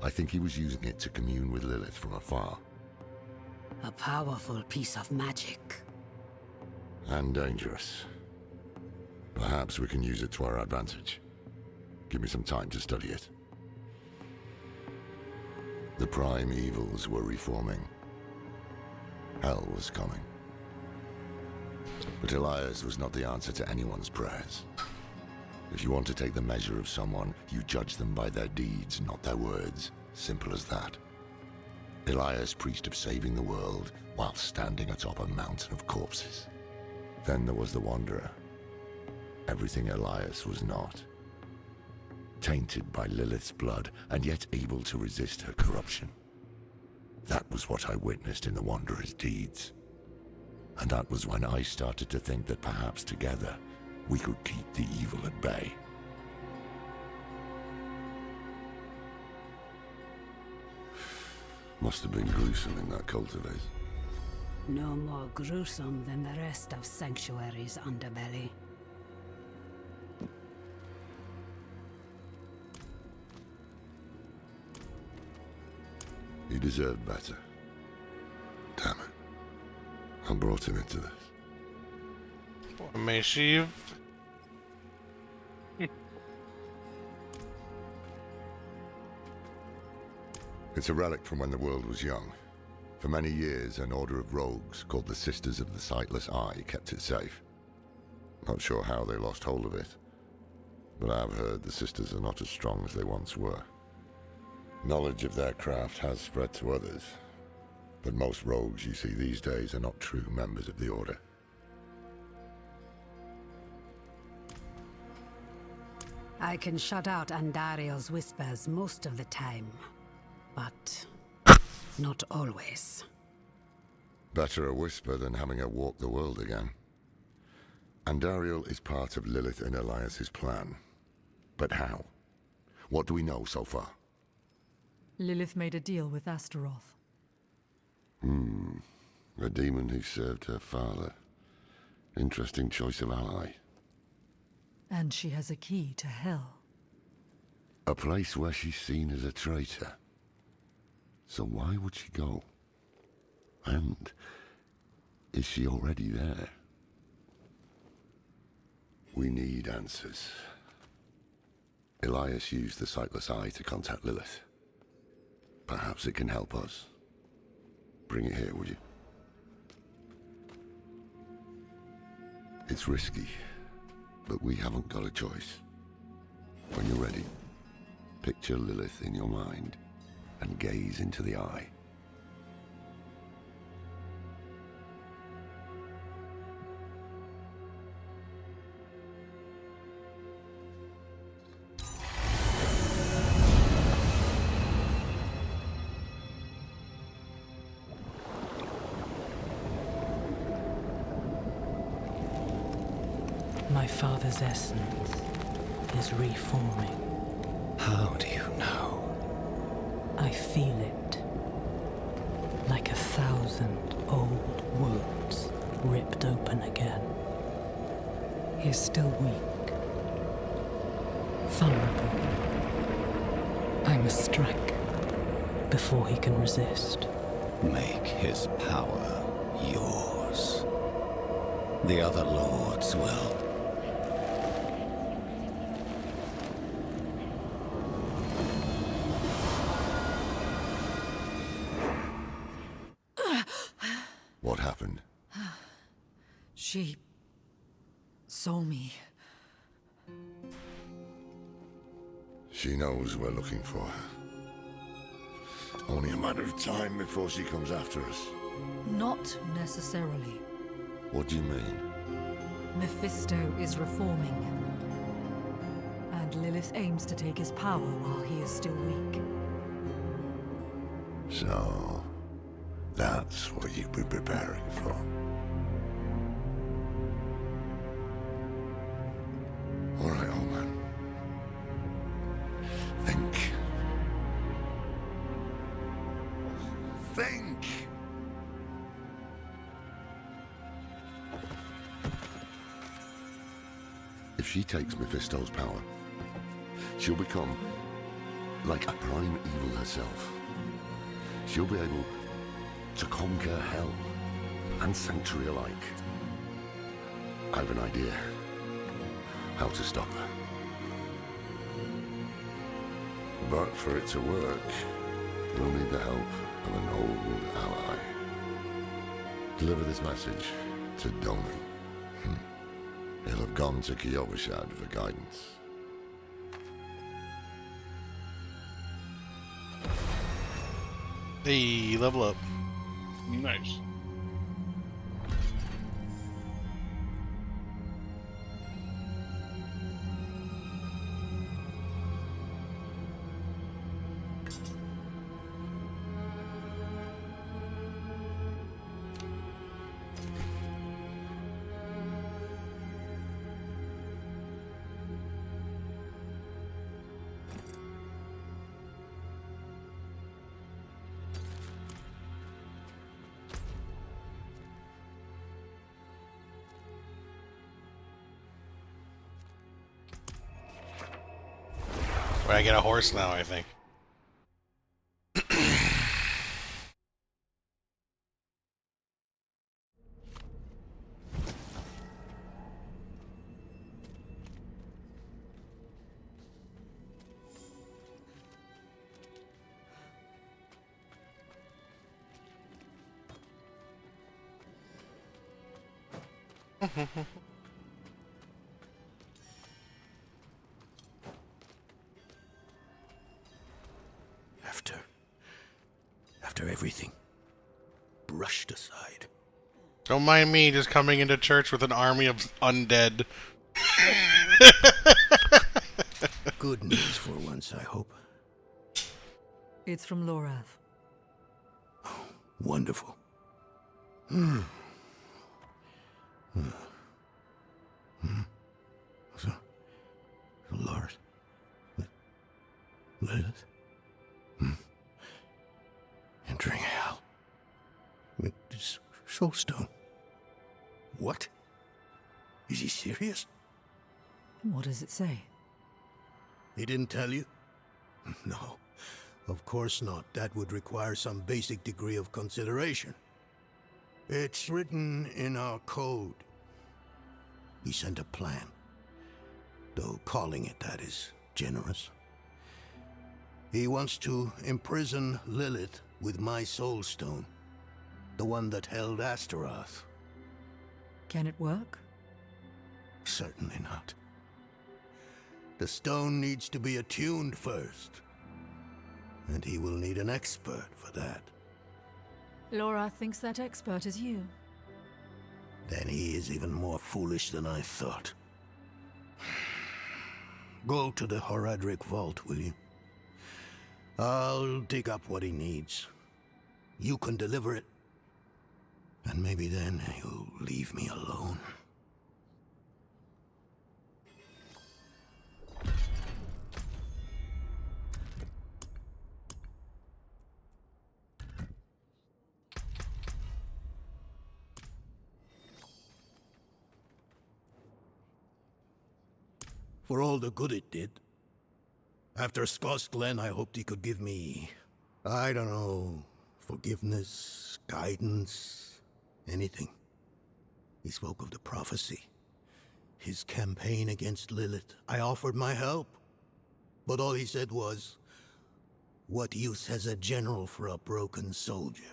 I think he was using it to commune with Lilith from afar. A powerful piece of magic. And dangerous. Perhaps we can use it to our advantage. Give me some time to study it. The prime evils were reforming. Hell was coming. But Elias was not the answer to anyone's prayers. If you want to take the measure of someone, you judge them by their deeds, not their words. Simple as that. Elias preached of saving the world while standing atop a mountain of corpses. Then there was the Wanderer. Everything Elias was not. Tainted by Lilith's blood, and yet able to resist her corruption. That was what I witnessed in the Wanderer's deeds. And that was when I started to think that perhaps together, we could keep the evil at bay. Must have been gruesome in that cultivate. No more gruesome than the rest of Sanctuary's underbelly. He deserved better. Damn it. I brought him into this. Meshiv. It's a relic from when the world was young. For many years, an order of rogues called the Sisters of the Sightless Eye kept it safe. Not sure how they lost hold of it, but I've heard the Sisters are not as strong as they once were. Knowledge of their craft has spread to others, but most rogues you see these days are not true members of the Order. I can shut out Andariel's whispers most of the time, but not always. Better a whisper than having her walk the world again. Andariel is part of Lilith and Elias's plan. But how? What do we know so far? Lilith made a deal with Astaroth. A demon who served her father. Interesting choice of ally. And she has a key to hell. A place where she's seen as a traitor. So why would she go? And is she already there? We need answers. Elias used the Sightless Eye to contact Lilith. Perhaps it can help us. Bring it here, would you? It's risky, but we haven't got a choice. When you're ready, picture Lilith in your mind and gaze into the eye. My father's essence is reforming. How do you know? I feel it. Like 1,000 old wounds ripped open again. He's still weak. Vulnerable. I must strike before he can resist. Make his power yours. The other lords will. What happened? She saw me. She knows we're looking for her. Only a matter of time before she comes after us. Not necessarily. What do you mean? Mephisto is reforming. And Lilith aims to take his power while he is still weak. So, that's what you've been preparing for. Think! If she takes Mephisto's power, she'll become like a prime evil herself. She'll be able to conquer hell and sanctuary alike. I have an idea how to stop her. But for it to work, we'll need the help of an old ally. Deliver this message to Donan. He'll have gone to Kyovashad for guidance. Hey, level up. Nice. Where I get a horse now, I think. After everything brushed aside. Don't mind me just coming into church with an army of undead. Good news for once, I hope. It's from Lorath. Wonderful. So, Lord, Lilith, entering hell with this soulstone. What? Is he serious? What does it say? He didn't tell you? No, of course not. That would require some basic degree of consideration. It's written in our code. He sent a plan, though calling it that is generous. He wants to imprison Lilith with my soulstone, the one that held Astaroth. Can it work? Certainly not. The stone needs to be attuned first, and he will need an expert for that. Laura thinks that expert is you. Then he is even more foolish than I thought. Go to the Horadric vault, will you? I'll dig up what he needs. You can deliver it, and maybe then he'll leave me alone. For all the good it did. After Skoss Glen, I hoped he could give me, I don't know, forgiveness, guidance, anything. He spoke of the prophecy, his campaign against Lilith. I offered my help, but all he said was, "What use has a general for a broken soldier?"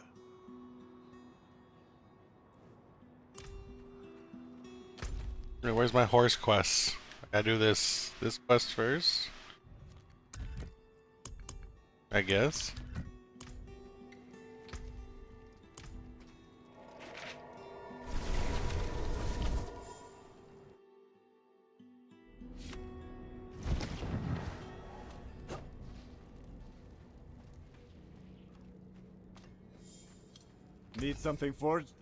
Where's my horse quest? I gotta do this quest first, I guess. Need something forged?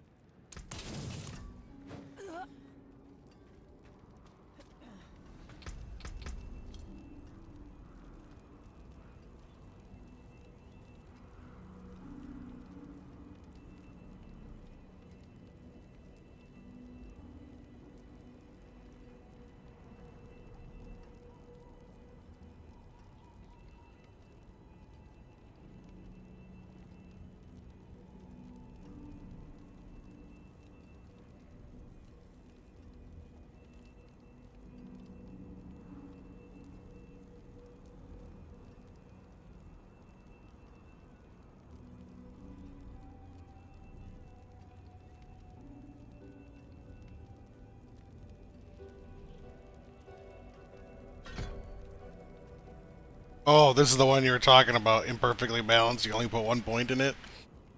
Oh, this is the one you were talking about. Imperfectly balanced. You only put 1 point in it.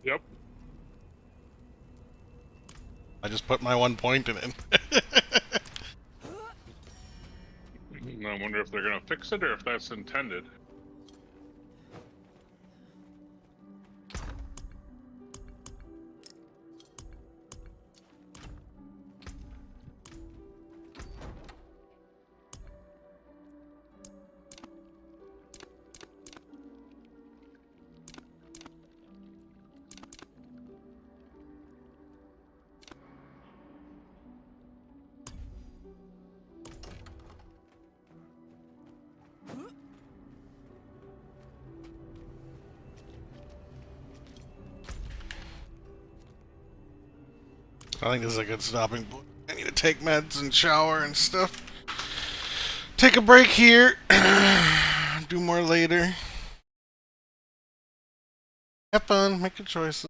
Yep. I just put my 1 point in it. I wonder if they're gonna fix it or if that's intended. I think this is a good stopping point. I need to take meds and shower and stuff. Take a break here. Do more later. Have fun. Make good choices.